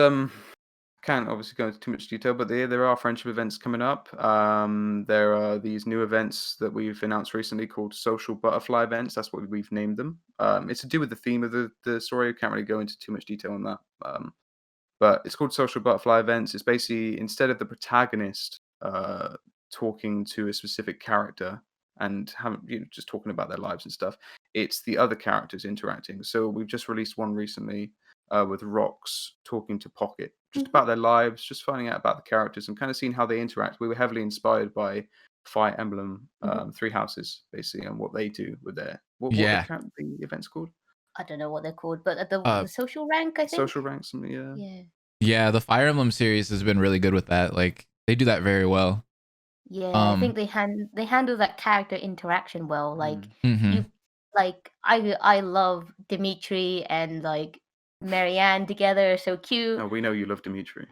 Speaker 2: can't obviously go into too much detail, but there are friendship events coming up. There are these new events that we've announced recently called social butterfly events. That's what we've named them. It's to do with the theme of the story. I can't really go into too much detail on that. But it's called social butterfly events. It's basically, instead of the protagonist talking to a specific character and just talking about their lives and stuff, it's the other characters interacting. So we've just released one recently with Rox talking to Pocket just about their lives, just finding out about the characters and kind of seeing how they interact. We were heavily inspired by Fire Emblem Three Houses, basically, and what they do with their what the event's called.
Speaker 3: I don't know what they're called, but the social rank, I think.
Speaker 2: Social rank, something,
Speaker 1: Yeah, the Fire Emblem series has been really good with that. Like, they do that very well.
Speaker 3: Yeah, I think they handle that character interaction well. Like, like I love Dimitri and like Marianne together, so cute.
Speaker 2: Oh, we know you love Dimitri.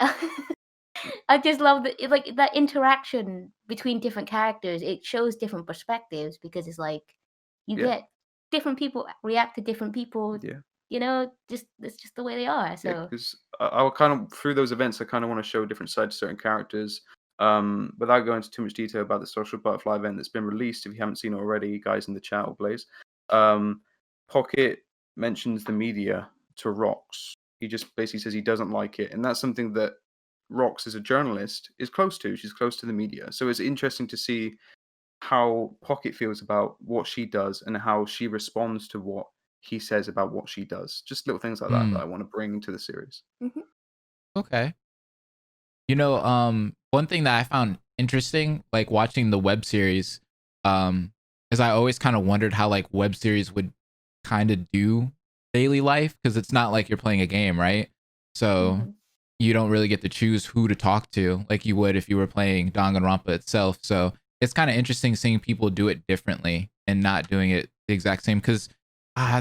Speaker 3: I just love like that interaction between different characters. It shows different perspectives because it's like you
Speaker 2: Yeah.
Speaker 3: get different people react to different people.
Speaker 2: Yeah.
Speaker 3: You know, just it's just the way they are.
Speaker 2: Yeah,
Speaker 3: So
Speaker 2: because I will kind of through those events, I kind of want to show different sides to certain characters. Without going into too much detail about the social butterfly event that's been released, if you haven't seen it already, guys in the chat or Blaze, Pocket mentions the media to Rox. He just basically says he doesn't like it, and that's something that Rox, as a journalist, is close to. She's close to the media, so it's interesting to see how Pocket feels about what she does and how she responds to what he says about what she does. Just little things like that that I want to bring to the series.
Speaker 1: Okay. You know, one thing that I found interesting, like watching the web series, is I always kind of wondered how like web series would kind of do daily life because it's not like you're playing a game, right? So you don't really get to choose who to talk to like you would if you were playing Danganronpa itself. So it's kind of interesting seeing people do it differently and not doing it the exact same. Because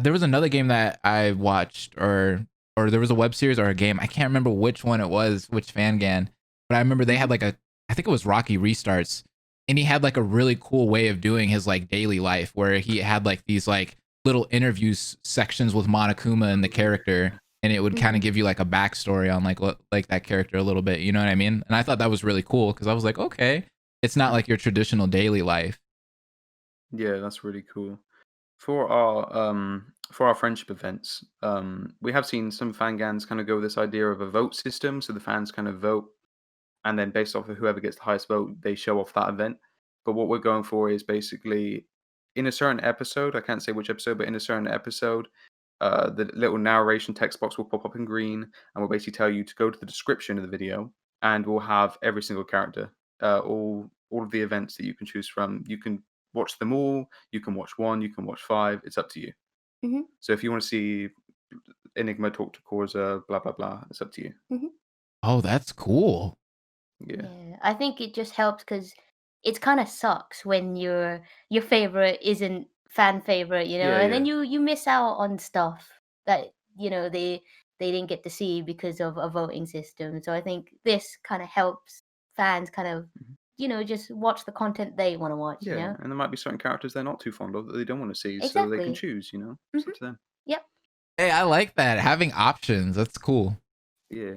Speaker 1: there was another game that I watched, or there was a web series or a game. I can't remember which one it was, which fangan, but I remember they had like I think it was Rocky Restarts, and he had like a really cool way of doing his like daily life where he had like these like little interviews sections with Monokuma and the character, and it would kind of give you like a backstory on like that character a little bit, you know what I mean? And I thought that was really cool because I was like, okay, it's not like your traditional daily life.
Speaker 2: Yeah, that's really cool. For our friendship events, we have seen some fangans kind of go with this idea of a vote system, so the fans kind of vote, and then based off of whoever gets the highest vote, they show off that event. But what we're going for is basically in a certain episode, I can't say which episode, but in a certain episode, the little narration text box will pop up in green and will basically tell you to go to the description of the video, and we'll have every single character, all of the events that you can choose from. You can watch them all. You can watch one. You can watch 5. It's up to you. So if you want to see Enigma talk to Corza, blah blah blah, it's up to you.
Speaker 1: Oh, that's cool.
Speaker 2: Yeah.
Speaker 3: I think it just helps because it kind of sucks when your favorite isn't fan favorite, you know,
Speaker 2: Yeah,
Speaker 3: and then
Speaker 2: yeah.
Speaker 3: you miss out on stuff that they didn't get to see because of a voting system. So I think this kind of helps fans kind of just watch the content they want to watch.
Speaker 2: Yeah,
Speaker 3: You know,
Speaker 2: and there might be certain characters they're not too fond of that they don't want to see, so they can
Speaker 3: exactly.
Speaker 2: choose. It's up to them.
Speaker 3: Yep.
Speaker 1: Hey, I like that, having options. That's cool.
Speaker 2: Yeah.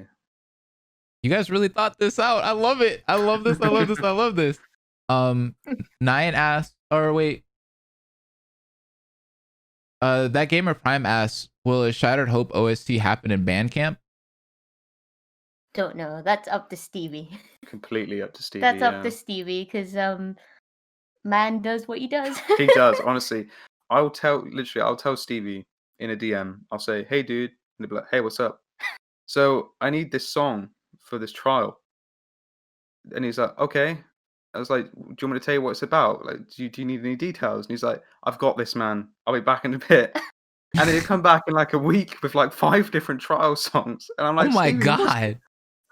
Speaker 1: You guys really thought this out. I love it. I love this. I love this. I love this. Nyan asked, or wait. That Gamer Prime asks, will a Shattered Hope OST happen in Bandcamp?
Speaker 3: Don't know. That's up to Stevie.
Speaker 2: Completely up to Stevie.
Speaker 3: That's up to Stevie because man does what he does.
Speaker 2: He does, honestly. I'll tell Stevie in a DM. I'll say, "Hey, dude," and he'll be like, "Hey, what's up?" So I need this song for this trial, and he's like, "Okay." I was like, "Do you want me to tell you what it's about? Like, do you need any details?" And he's like, "I've got this, man. I'll be back in a bit." And then he'd come back in like a week with like 5 different trial songs, and I'm like,
Speaker 1: Oh my
Speaker 2: "Stevie,
Speaker 1: god.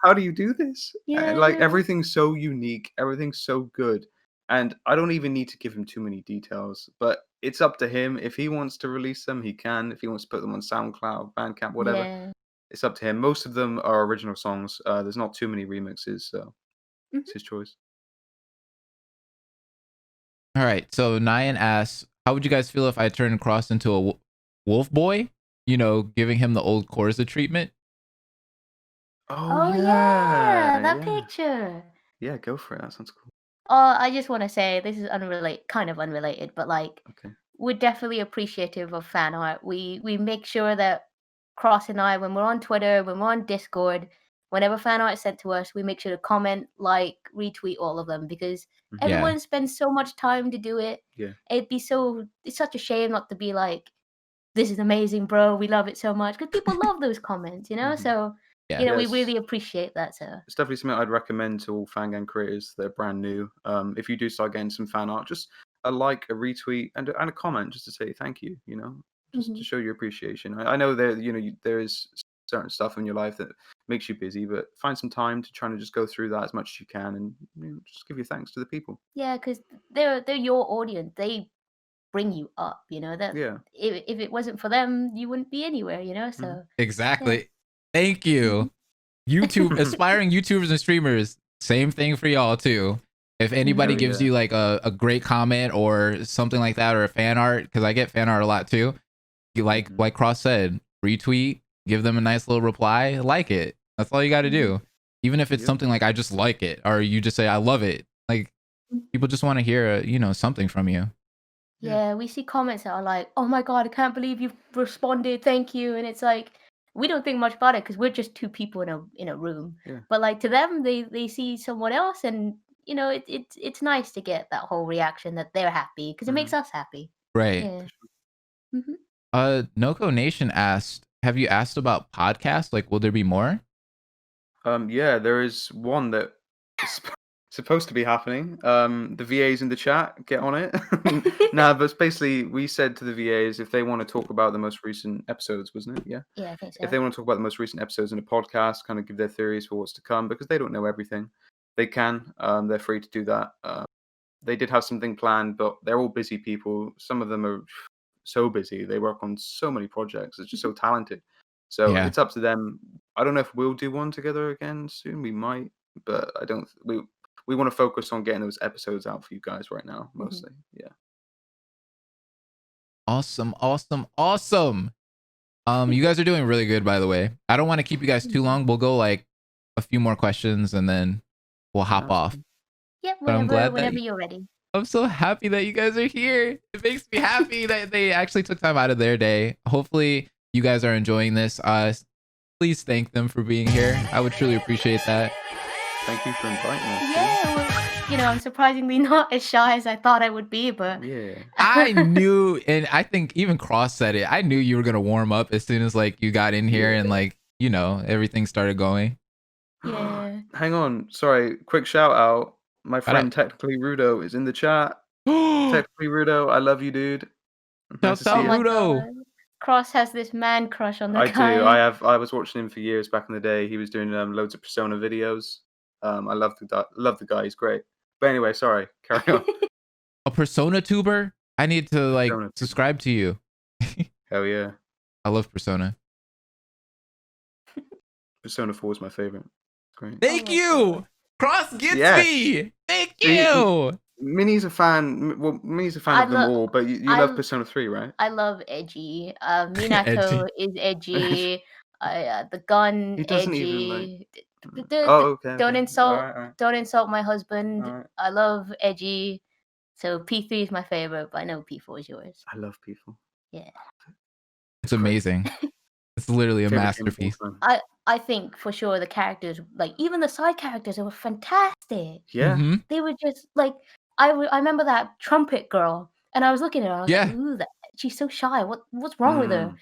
Speaker 2: how do you do this?"
Speaker 3: Yeah,
Speaker 2: And like
Speaker 3: yeah.
Speaker 2: everything's so unique, everything's so good, and I don't even need to give him too many details. But it's up to him. If he wants to release them, he can. If he wants to put them on SoundCloud, Bandcamp, whatever,
Speaker 3: Yeah.
Speaker 2: it's up to him. Most of them are original songs. There's not too many remixes, so it's his choice.
Speaker 1: All right. So Nyan asks, how would you guys feel if I turned Cross into a wolf boy? You know, giving him the old Corza treatment.
Speaker 3: Oh yeah, that picture.
Speaker 2: Yeah, go for it. That sounds cool.
Speaker 3: I just want to say this is kind of unrelated, but like
Speaker 2: Okay.
Speaker 3: we're definitely appreciative of fan art. We make sure that Cross and I, when we're on Twitter, when we're on Discord, whenever fan art is sent to us, we make sure to comment, like, retweet all of them because everyone spends so much time to do it.
Speaker 2: Yeah.
Speaker 3: It's such a shame not to be like, this is amazing, bro. We love it so much because people love those comments, you know. So we really appreciate that. So
Speaker 2: it's definitely something I'd recommend to all fangang creators that are brand new. If you do start getting some fan art, just a like, a retweet, and a comment just to say thank you. Just to show your appreciation. I know there there is certain stuff in your life that makes you busy, but find some time to try to just go through that as much as you can, and just give your thanks to the people.
Speaker 3: yeah, because they're your audience. They bring you up, you know, that
Speaker 2: Yeah.
Speaker 3: if it wasn't for them, you wouldn't be anywhere, you know. So
Speaker 1: Exactly. Thank you. YouTube, aspiring YouTubers and streamers, same thing for y'all too. If anybody
Speaker 2: Hell
Speaker 1: gives
Speaker 2: yeah.
Speaker 1: you like a great comment or something like that, or a fan art, because I get fan art a lot too. You like Cross said, retweet, give them a nice little reply, like it. That's all you got to do. Even if it's something like I just like it, or you just say I love it. Like people just want to hear, something from you.
Speaker 3: Yeah, we see comments that are like, "Oh my god, I can't believe you've responded. Thank you." And it's like we don't think much about it because we're just two people in a room.
Speaker 2: Yeah.
Speaker 3: But like to them, they see someone else, and you know, it's nice to get that whole reaction that they're happy because it makes us happy.
Speaker 1: Right.
Speaker 3: Yeah.
Speaker 1: Noko Nation asked, have you asked about podcasts? Like, will there be more?
Speaker 2: Yeah, there is one that is supposed to be happening. The VAs in the chat, get on it. Nah, but basically, we said to the VAs if they want to talk about the most recent episodes, wasn't it? Yeah.
Speaker 3: Yeah, I think so.
Speaker 2: If they want to talk about the most recent episodes in a podcast, kind of give their theories for what's to come, because they don't know everything. They can. They're free to do that. They did have something planned, but they're all busy people. Some of them are so busy. They work on so many projects. It's just so talented. So
Speaker 1: Yeah.
Speaker 2: it's up to them. I don't know if we'll do one together again soon. We might, but I don't. We want to focus on getting those episodes out for you guys right now, mostly. Yeah.
Speaker 1: Awesome. You guys are doing really good, by the way. I don't want to keep you guys too long. We'll go like a few more questions and then we'll hop off.
Speaker 3: Yeah,
Speaker 1: But I'm glad
Speaker 3: whenever
Speaker 1: that
Speaker 3: you're ready.
Speaker 1: I'm so happy that you guys are here. It makes me happy that they actually took time out of their day. Hopefully you guys are enjoying this. Please thank them for being here. I would truly appreciate that.
Speaker 2: Thank you for inviting us.
Speaker 3: Yeah, well, I'm surprisingly not as shy as I thought I would be, but
Speaker 2: Yeah.
Speaker 1: I knew, and I think even Cross said it, I knew you were going to warm up as soon as like you got in here and like, everything started going.
Speaker 3: Yeah.
Speaker 2: Hang on. Sorry. Quick shout out. My friend Technically Rudo is in the chat. Technically Rudo, I love you, dude. Nice to see you.
Speaker 1: Rudo.
Speaker 3: Cross has this man crush on the
Speaker 2: I
Speaker 3: guy.
Speaker 2: do. I was watching him for years back in the day. He was doing loads of Persona videos. I love the guy. He's great. But anyway, sorry. Carry on.
Speaker 1: A Persona tuber? I need to like subscribe to you.
Speaker 2: Hell yeah.
Speaker 1: I love Persona.
Speaker 2: Persona 4 is my favorite. Great.
Speaker 1: Thank you. Cross gets me. Thank you.
Speaker 2: Minnie's a fan. Well, Minnie's a fan of them all, but you love Persona 3, right?
Speaker 3: I love edgy. Minato is edgy. The gun
Speaker 2: He doesn't
Speaker 3: edgy.
Speaker 2: even okay.
Speaker 3: Don't insult.
Speaker 2: All right.
Speaker 3: Don't insult my husband.
Speaker 2: All right.
Speaker 3: I love edgy. So P3 is my favorite, but I know P4 is yours.
Speaker 2: I love P4.
Speaker 3: Yeah.
Speaker 1: It's amazing. It's literally a masterpiece.
Speaker 3: I think for sure the characters, like even the side characters, they were fantastic.
Speaker 2: Yeah.
Speaker 3: They were just like I remember that trumpet girl, and I was looking at her. I was like, "Ooh, she's so shy. What's wrong with her?"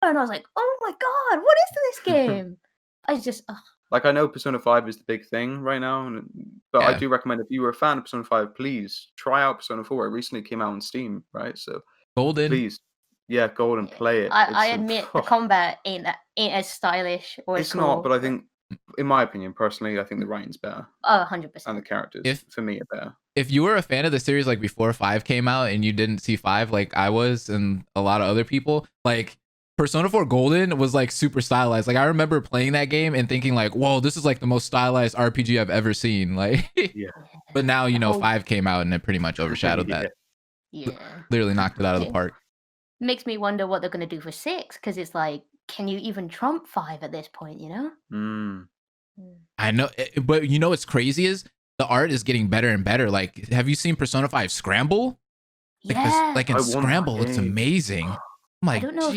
Speaker 3: And I was like, "Oh my god, what is this game?" I just
Speaker 2: like I know Persona 5 is the big thing right now, but I do recommend if you were a fan of Persona 5, please try out Persona 4. It recently came out on Steam, right? So
Speaker 1: Golden.
Speaker 2: Please. Yeah, Golden, play it.
Speaker 3: I admit the combat ain't as stylish or
Speaker 2: it's
Speaker 3: cool,
Speaker 2: not, but I think, in my opinion, personally, I think the writing's better.
Speaker 3: 100%.
Speaker 2: And the characters, for me, are better.
Speaker 1: If you were a fan of the series like before 5 came out and you didn't see 5 like I was and a lot of other people, like Persona 4 Golden was like super stylized. Like I remember playing that game and thinking like, whoa, this is like the most stylized RPG I've ever seen. Like, but now, 5 came out and it pretty much overshadowed that.
Speaker 3: Yeah.
Speaker 1: Literally knocked it out of the park.
Speaker 3: Makes me wonder what they're going to do for 6, because it's like, can you even trump 5 at this point,
Speaker 1: I know, but what's crazy is the art is getting better and better. Like, have you seen Persona 5 Scramble? Like in Scramble, it's amazing.
Speaker 3: I don't know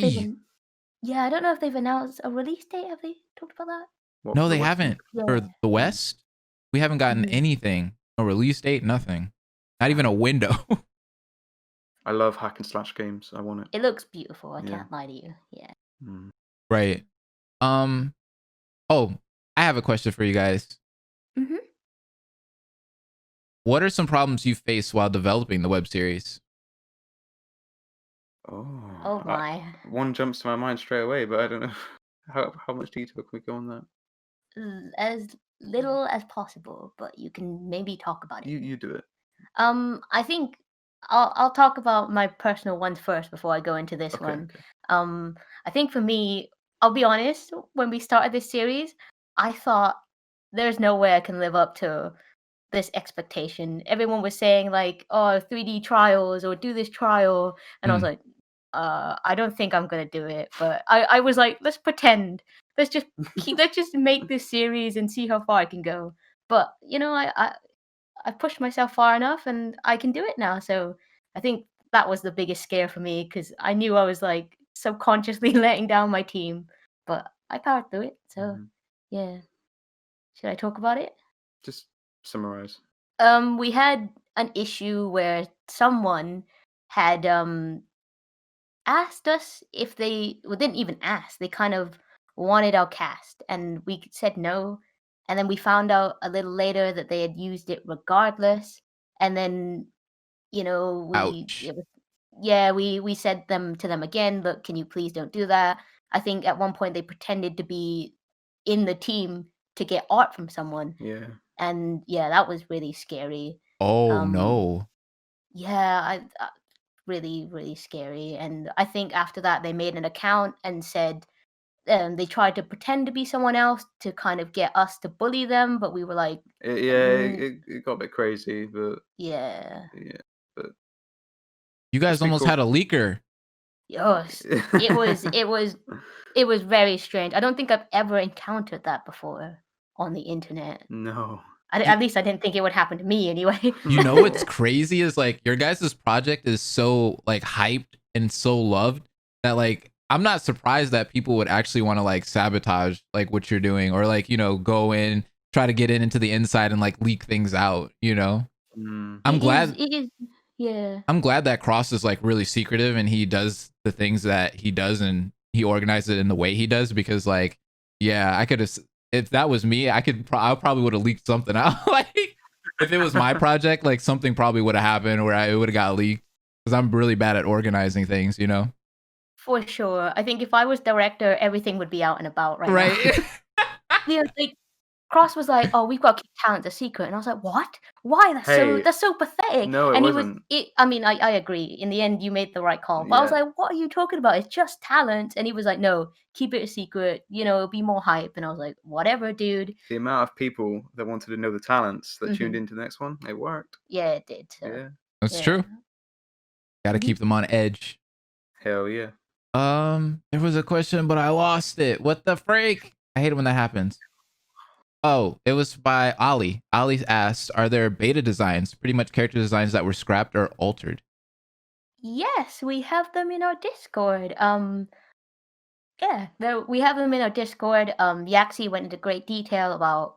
Speaker 3: if they've announced a release date. Have they talked about that?
Speaker 1: No, they haven't. For the West, we haven't gotten anything. No release date, nothing. Not even a window.
Speaker 2: I love hack and slash games. I want it.
Speaker 3: It looks beautiful. I can't lie to you. Yeah.
Speaker 1: Right. Oh, I have a question for you guys. What are some problems you face while developing the web series?
Speaker 3: Oh my.
Speaker 2: One jumps to my mind straight away, but I don't know how much detail can we go on that?
Speaker 3: As little as possible, but you can maybe talk about it.
Speaker 2: You do it.
Speaker 3: I think I'll talk about my personal ones first before I go into this
Speaker 2: Okay,
Speaker 3: one.
Speaker 2: okay.
Speaker 3: I think for me, I'll be honest, when we started this series, I thought there's no way I can live up to this expectation. Everyone was saying like, oh, 3D trials or do this trial, and I was
Speaker 1: Mm.
Speaker 3: like, I don't think I'm gonna do it. But I was like, let's pretend. Let's just make this series and see how far I can go. But you know, I pushed myself far enough and I can do it now. So I think that was the biggest scare for me because I knew I was like subconsciously letting down my team, but I powered through it. So
Speaker 2: Mhm.
Speaker 3: yeah, should I talk about it?
Speaker 2: Just summarize.
Speaker 3: We had an issue where someone had asked us if didn't even ask. They kind of wanted our cast, and we said no. And then we found out a little later that they had used it regardless. And then you know,
Speaker 1: Ouch.
Speaker 3: we said to them again, look, can you please don't do that? I think at one point they pretended to be in the team to get art from someone.
Speaker 2: Yeah.
Speaker 3: And yeah, that was really scary.
Speaker 1: Oh
Speaker 3: Um
Speaker 1: no.
Speaker 3: yeah, really, really scary. And I think after that they made an account and said they tried to pretend to be someone else to kind of get us to bully them, but we were like, "Mm,
Speaker 2: It got a bit crazy, but
Speaker 3: yeah,
Speaker 2: but
Speaker 1: You
Speaker 2: it's
Speaker 1: guys
Speaker 2: pretty
Speaker 1: almost
Speaker 2: cool.
Speaker 1: had a leaker.
Speaker 3: yes." It was very strange. I don't think I've ever encountered that before on the internet.
Speaker 2: No.
Speaker 3: At least I didn't think it would happen to me anyway.
Speaker 1: You know what's crazy is like your guys' project is so like hyped and so loved that like I'm not surprised that people would actually want to like sabotage like what you're doing or like, you know, go in, try to get into the inside and like leak things out, you know?
Speaker 2: Mm.
Speaker 1: I'm glad
Speaker 3: It is, yeah.
Speaker 1: I'm glad that Cross is like really secretive and he does the things that he does and he organizes it in the way he does because like yeah, I could have if that was me, I probably would have leaked something out like if it was my project, like something probably would have happened where it would have got leaked because I'm really bad at organizing things, you know?
Speaker 3: For sure. I think if I was director, everything would be out and about right now.
Speaker 1: Right.
Speaker 3: Yeah, like Cross was like, "Oh, we've got to keep talent a secret," and I was like, "What? Why?
Speaker 2: Hey,
Speaker 3: That's so pathetic."
Speaker 2: no, it
Speaker 3: And
Speaker 2: wasn't.
Speaker 3: I mean, I agree. In the end, you made the right call. But I was
Speaker 2: Yeah.
Speaker 3: like, "What are you talking about? It's just talent." And he was like, "No, keep it a secret. You know, it'll be more hype." And I was like, "Whatever, dude."
Speaker 2: The amount of people that wanted to know the talents that tuned
Speaker 3: Mhm.
Speaker 2: into the next one, it worked.
Speaker 3: Yeah, it did. So
Speaker 2: Yeah.
Speaker 1: That's
Speaker 3: yeah.
Speaker 1: true. Got to
Speaker 3: Mhm.
Speaker 1: keep them on edge.
Speaker 2: Hell yeah.
Speaker 1: There was a question, but I lost it. What the freak? I hate it when that happens. Oh, it was by Ali. Ali asked, "Are there beta designs, pretty much character designs that were scrapped or altered?"
Speaker 3: Yes, we have them in our Discord. Yeah, we have them in our Discord. Yaxi went into great detail about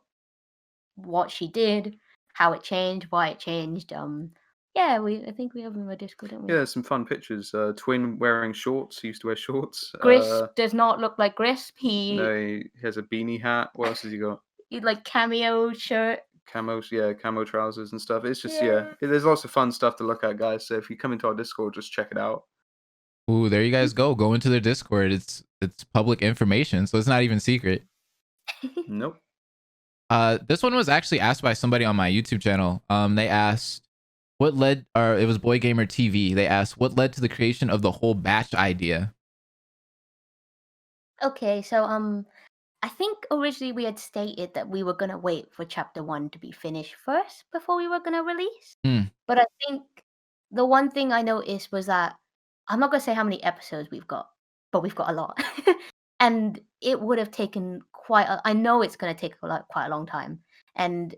Speaker 3: what she did, how it changed, why it changed. Yeah, I think we have them in our Discord, don't we?
Speaker 2: Yeah, there's some fun pictures. Twin wearing shorts. He used to wear shorts.
Speaker 3: Grisp does not look like Grisp.
Speaker 2: No, he has a beanie hat. What else has he got?
Speaker 3: He like cameo shirt.
Speaker 2: Camo trousers and stuff. It's just
Speaker 3: Yeah.
Speaker 2: there's lots of fun stuff to look at, guys. So if you come into our Discord, just check it out.
Speaker 1: Ooh, there you guys go. Go into their Discord. It's public information, so it's not even secret.
Speaker 2: Nope.
Speaker 1: This one was actually asked by somebody on my YouTube channel. They asked what led, or it was Boy Gamer TV. They asked what led to the creation of the whole batch idea.
Speaker 3: Okay, so I think originally we had stated that we were gonna wait for chapter 1 to be finished first before we were gonna release.
Speaker 1: Hmm.
Speaker 3: But I think the one thing I noticed was that I'm not gonna say how many episodes we've got, but we've got a lot. And it would have taken I know it's gonna take quite a long time. And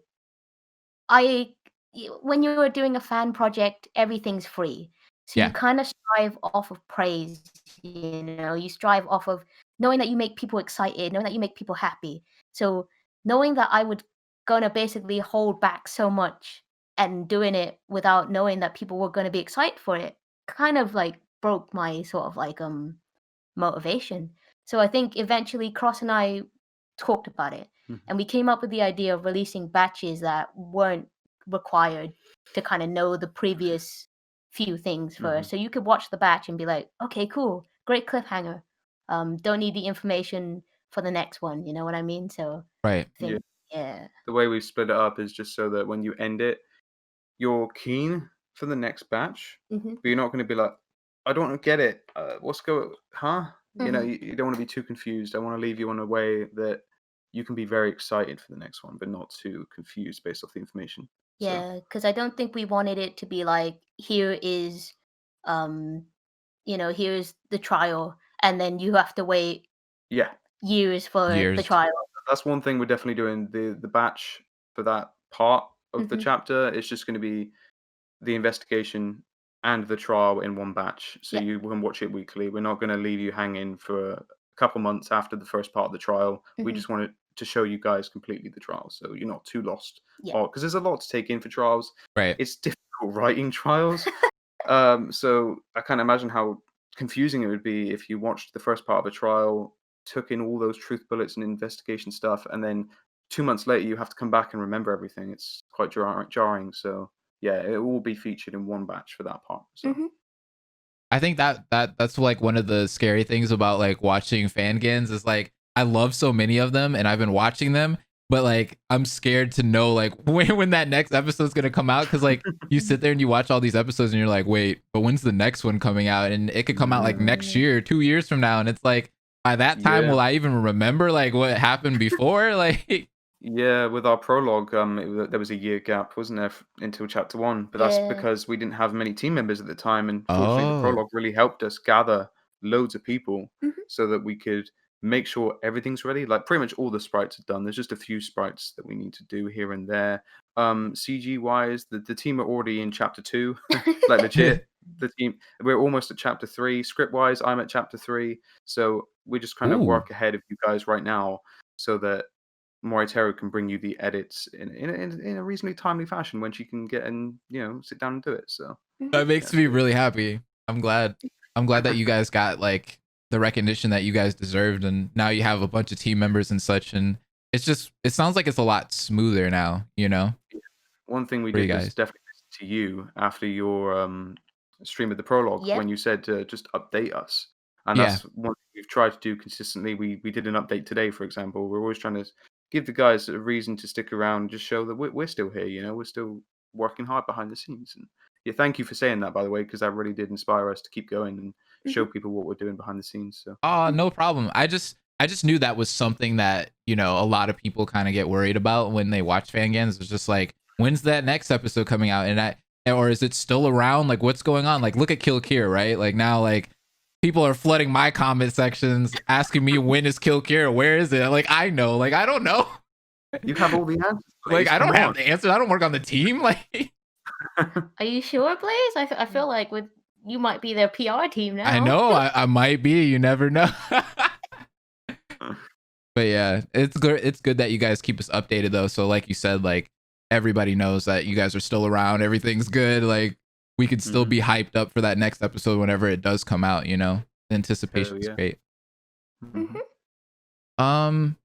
Speaker 3: when you're doing a fan project, everything's free. So you
Speaker 1: Yeah.
Speaker 3: kind of strive off of praise, you know, you strive off of knowing that you make people excited, knowing that you make people happy. So knowing that I would gonna basically hold back so much and doing it without knowing that people were gonna be excited for it kind of like broke my sort of like motivation. So I think eventually Cross and I talked about it
Speaker 2: Mhm.
Speaker 3: and we came up with the idea of releasing batches that weren't required to kind of know the previous few things first. So you could watch the batch and be like, okay, cool, great cliffhanger. Don't need the information for the next one. You know what I mean? So
Speaker 1: Right.
Speaker 3: I think, yeah.
Speaker 2: The way we split it up is just so that when you end it, you're keen for the next batch,
Speaker 3: Mm-hmm.
Speaker 2: but you're not going to be like, I don't get it. What's going? Huh? You know,
Speaker 3: Mm-hmm.
Speaker 2: you don't want to be too confused. I want to leave you in a way that you can be very excited for the next one, but not too confused based off the information. So
Speaker 3: Yeah, because I don't think we wanted it to be like, here is, here's the trial, and then you have to wait
Speaker 2: yeah,
Speaker 3: years for the
Speaker 1: Years.
Speaker 3: trial.
Speaker 2: that's one thing we're definitely doing. The batch for that part of the
Speaker 3: Mm-hmm.
Speaker 2: chapter is just going to be the investigation and the trial in one batch, so
Speaker 3: Yeah.
Speaker 2: you can watch it weekly. We're not going to leave you hanging for a couple months after the first part of the trial. We
Speaker 3: Mhm.
Speaker 2: just wanted to show you guys completely the trial, so you're not too lost.
Speaker 3: Yeah.
Speaker 2: Because there's a lot to take in for trials.
Speaker 1: Right.
Speaker 2: It's difficult writing trials. So I can't imagine how confusing it would be if you watched the first part of a trial, took in all those truth bullets and investigation stuff, and then 2 months later you have to come back and remember everything. It's quite jarring. So yeah, it will be featured in one batch for that part. So
Speaker 3: Mhm.
Speaker 1: I think that's like one of the scary things about like watching fangans is like I love so many of them and I've been watching them, but like I'm scared to know like when that next episode's gonna come out, because like you sit there and you watch all these episodes and you're like, wait, but when's the next one coming out? And it could come out like next year, 2 years from now, and it's like by that time
Speaker 2: Yeah.
Speaker 1: will I even remember like what happened before? Like
Speaker 2: yeah, with our prologue, there was a year gap, wasn't there, until chapter 1? But that's
Speaker 3: Yeah.
Speaker 2: because we didn't have many team members at the time, and fortunately, the
Speaker 1: Oh.
Speaker 2: prologue really helped us gather loads of people
Speaker 3: Mhm.
Speaker 2: so that we could make sure everything's ready. Like pretty much all the sprites are done. There's just a few sprites that we need to do here and there. CG wise, the team are already in chapter 2, like legit. The team, we're almost at chapter 3. Script wise, I'm at chapter 3, so we just kind of
Speaker 1: Ooh.
Speaker 2: work ahead of you guys right now, so that Moritero can bring you the edits in a reasonably timely fashion when she can get and sit down and do it. So
Speaker 1: That makes me really happy. I'm glad that you guys got like the recognition that you guys deserved, and now you have a bunch of team members and such, and it sounds like it's a lot smoother now, you know?
Speaker 2: one thing we
Speaker 1: For you
Speaker 2: did was
Speaker 1: guys.
Speaker 2: definitely listen to you after your stream of the prologue
Speaker 3: Yep.
Speaker 2: when you said to just update us, and
Speaker 1: Yeah.
Speaker 2: that's one thing we've tried to do consistently. We did an update today, for example. We're always trying to give the guys a reason to stick around and just show that we're still here. We're still working hard behind the scenes. And yeah, thank you for saying that, by the way, because that really did inspire us to keep going and show people what we're doing behind the scenes. So
Speaker 1: Oh, no problem. I just knew that was something that, a lot of people kind of get worried about when they watch fangans. It's just like, when's that next episode coming out? Or is it still around? Like, what's going on? Like, look at Kill Kier, right? Like now, like people are flooding my comment sections asking me when is Kill Kier? Where is it? Like, I know. Like, I don't know.
Speaker 2: you have all the answers.
Speaker 1: Like,
Speaker 2: Blaze,
Speaker 1: I don't
Speaker 2: come
Speaker 1: have
Speaker 2: on.
Speaker 1: the answer. I don't work on the team. Like,
Speaker 3: Are you sure, Blaze? I feel like you might be their PR team now.
Speaker 1: I know I might be. You never know. But yeah, it's good. It's good that you guys keep us updated though. So like you said, like everybody knows that you guys are still around. Everything's good. Like we could still be hyped up for that next episode whenever it does come out. The anticipation is great.
Speaker 3: Mhm.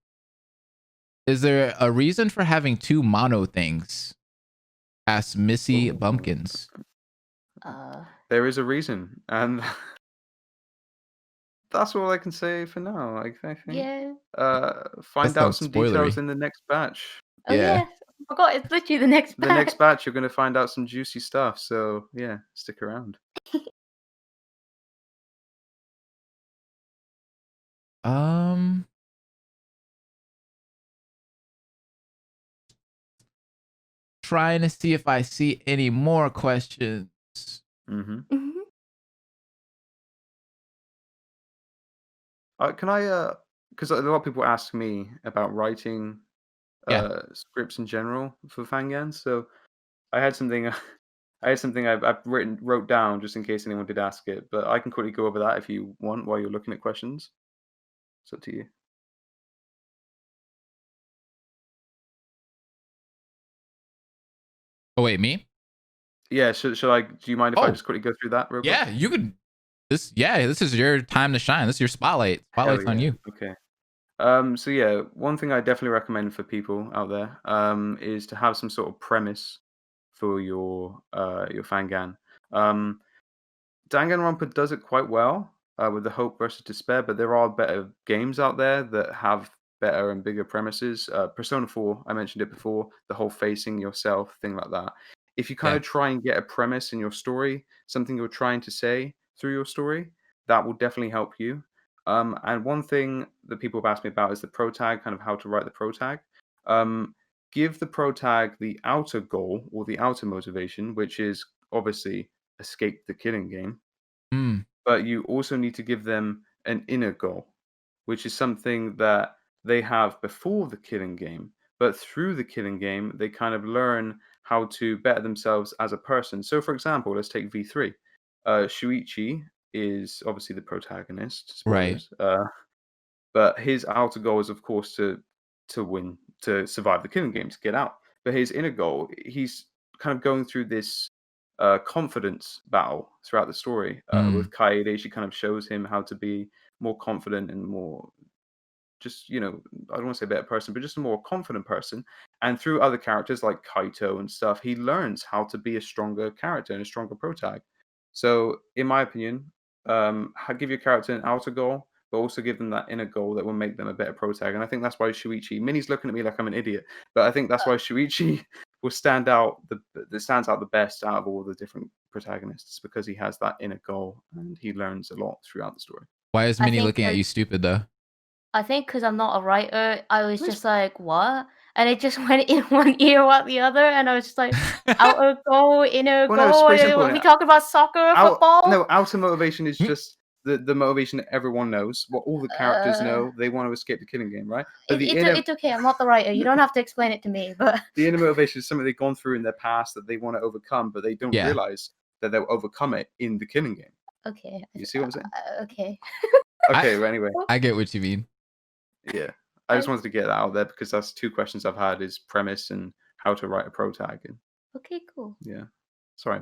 Speaker 1: Is there a reason for having 2 mono things? Asks Missybumkinz.
Speaker 2: There is a reason, and that's all I can say for now. I think.
Speaker 3: Yeah.
Speaker 2: Find out
Speaker 1: sounds
Speaker 2: some details
Speaker 1: spoilery.
Speaker 2: in the next batch.
Speaker 3: Oh yeah. I forgot it's literally the next
Speaker 2: The
Speaker 3: batch.
Speaker 2: next batch, you're going to find out some juicy stuff. So yeah, stick around.
Speaker 1: Trying to see if I see any more questions.
Speaker 3: Mhm.
Speaker 2: Can I? Because a lot of people ask me about writing scripts in general for fangans. So I had something. I had something I've wrote down just in case anyone did ask it. But I can quickly go over that if you want while you're looking at questions. It's up to you.
Speaker 1: Oh wait, me?
Speaker 2: Yeah. Should I? Do you mind if I
Speaker 1: Oh.
Speaker 2: just quickly go through that real quick?
Speaker 1: Yeah, you could. This is your time to shine. This is your spotlight. Spotlight's on you.
Speaker 2: Okay. So yeah, one thing I definitely recommend for people out there is to have some sort of premise for your fangan. Danganronpa does it quite well with the hope versus despair, but there are better games out there that have better and bigger premises. Persona 4, I mentioned it before, the whole facing yourself thing like that. if you kind of try and get a premise in your story, something you're trying to say through your story, that will definitely help you. And one thing that people have asked me about is the pro tag, kind of how to write the pro tag. Give the pro tag the outer goal or the outer motivation, which is obviously escape the killing game. But you also need to give them an inner goal, which is something that they have before the killing game. But through the killing game, they kind of learn how to better themselves as a person. So, for example, let's take V3. Shuichi is obviously the protagonist, spoilers. But his outer goal is, of course, to win, to survive the killing game, to get out. But his inner goal, he's kind of going through this confidence battle throughout the story. With Kaede, she kind of shows him how to be more confident and more just, I don't want to say a better person, but just a more confident person. And through other characters like Kaito and stuff, he learns how to be a stronger character and a stronger protag. So, in my opinion, give your character an outer goal, but also give them that inner goal that will make them a better protag. And I think that's why Shuichi, Minnie's looking at me like I'm an idiot, but I think that's why Shuichi will stand out stands out the best out of all the different protagonists, because he has that inner goal and he learns a lot throughout the story.
Speaker 1: Why is Minnie looking at you stupid though?
Speaker 3: I think because I'm not a writer, I was just like, what? And it just went in one ear out the other, and I was just like, outer goal, inner goal. Are we talking about soccer or football?
Speaker 2: No, outer motivation is just the motivation that everyone knows, what all the characters know. They want to escape the killing game, right? But
Speaker 3: it's okay. I'm not the writer. You don't have to explain it to me. But
Speaker 2: the inner motivation is something they've gone through in their past that they want to overcome, but they don't realize that they'll overcome it in the killing game.
Speaker 3: Okay.
Speaker 2: You see what I'm saying?
Speaker 3: Okay.
Speaker 2: Okay, well, anyway.
Speaker 1: I get what you mean.
Speaker 2: Yeah. I just wanted to get that out there because that's two questions I've had: is premise and how to write a pro tag.
Speaker 3: Okay, cool.
Speaker 2: Yeah. Sorry.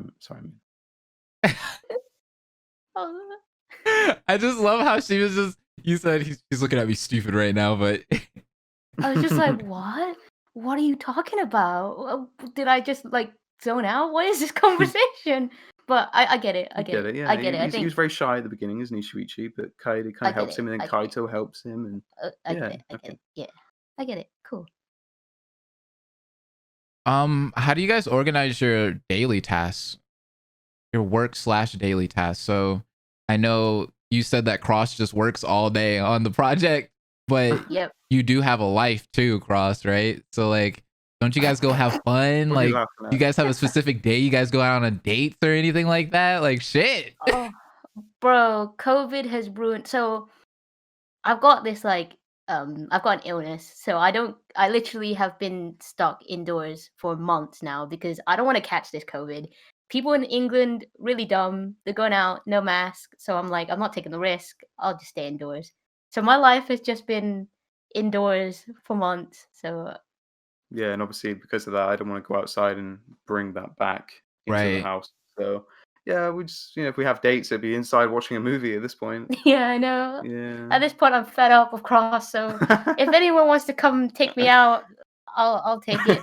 Speaker 1: I just love how she was just. You said he's looking at me stupid right now, but
Speaker 3: I was just like, what? What are you talking about? Did I just like zone out? What is this conversation? But I get it. I get it.
Speaker 2: Yeah,
Speaker 3: I get it.
Speaker 2: He was very shy at the beginning, isn't he, Shuichi? But Kaede kind of helps him, and then Kaito helps him, and
Speaker 3: I get it. Yeah, I get it. Cool.
Speaker 1: How do you guys organize your daily tasks? Your work/daily tasks. So I know you said that Cross just works all day on the project, but you do have a life too, Cross, right? So like, don't you guys go have fun? Like, you guys have a specific day you guys go out on a date or anything like that? Like, shit.
Speaker 3: Oh, bro, COVID has ruined. So I've got this like, I've got an illness. So I literally have been stuck indoors for months now because I don't want to catch this COVID. People in England, really dumb. They're going out, no mask. So I'm like, I'm not taking the risk. I'll just stay indoors. So my life has just been indoors for months. So
Speaker 2: yeah, and obviously because of that, I don't want to go outside and bring that back into the house. So yeah, we just, if we have dates, it'd be inside watching a movie at this point.
Speaker 3: Yeah, I know.
Speaker 2: Yeah.
Speaker 3: At this point, I'm fed up of Cross. So if anyone wants to come take me out, I'll take it.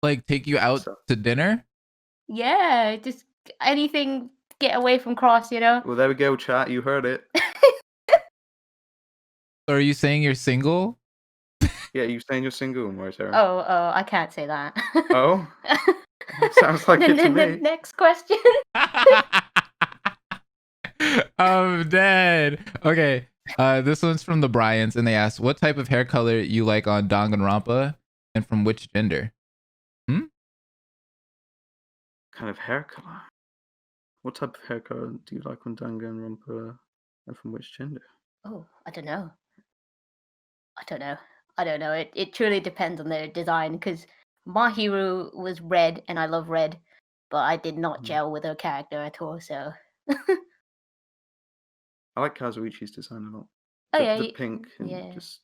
Speaker 1: Like take you out to dinner?
Speaker 3: Yeah, just anything. Get away from Cross,
Speaker 2: Well, there we go, chat. You heard it.
Speaker 1: So are you saying you're single?
Speaker 2: Yeah, you saying you're single, Moritera?
Speaker 3: Oh, I can't say that.
Speaker 2: Oh? Sounds like it to me.
Speaker 3: Next question.
Speaker 1: I'm dead. Okay. This one's from the Bryans, and they asked, what type of hair color you like on Danganronpa, and from which gender?
Speaker 2: Kind of hair color? What type of hair color do you like on Danganronpa, and from which gender?
Speaker 3: Oh, I don't know. It truly depends on their design, because Mahiru was red, and I love red, but I did not gel with her character at all, so...
Speaker 2: I like Kazuichi's design a lot.
Speaker 3: Oh,
Speaker 2: the pink, and just...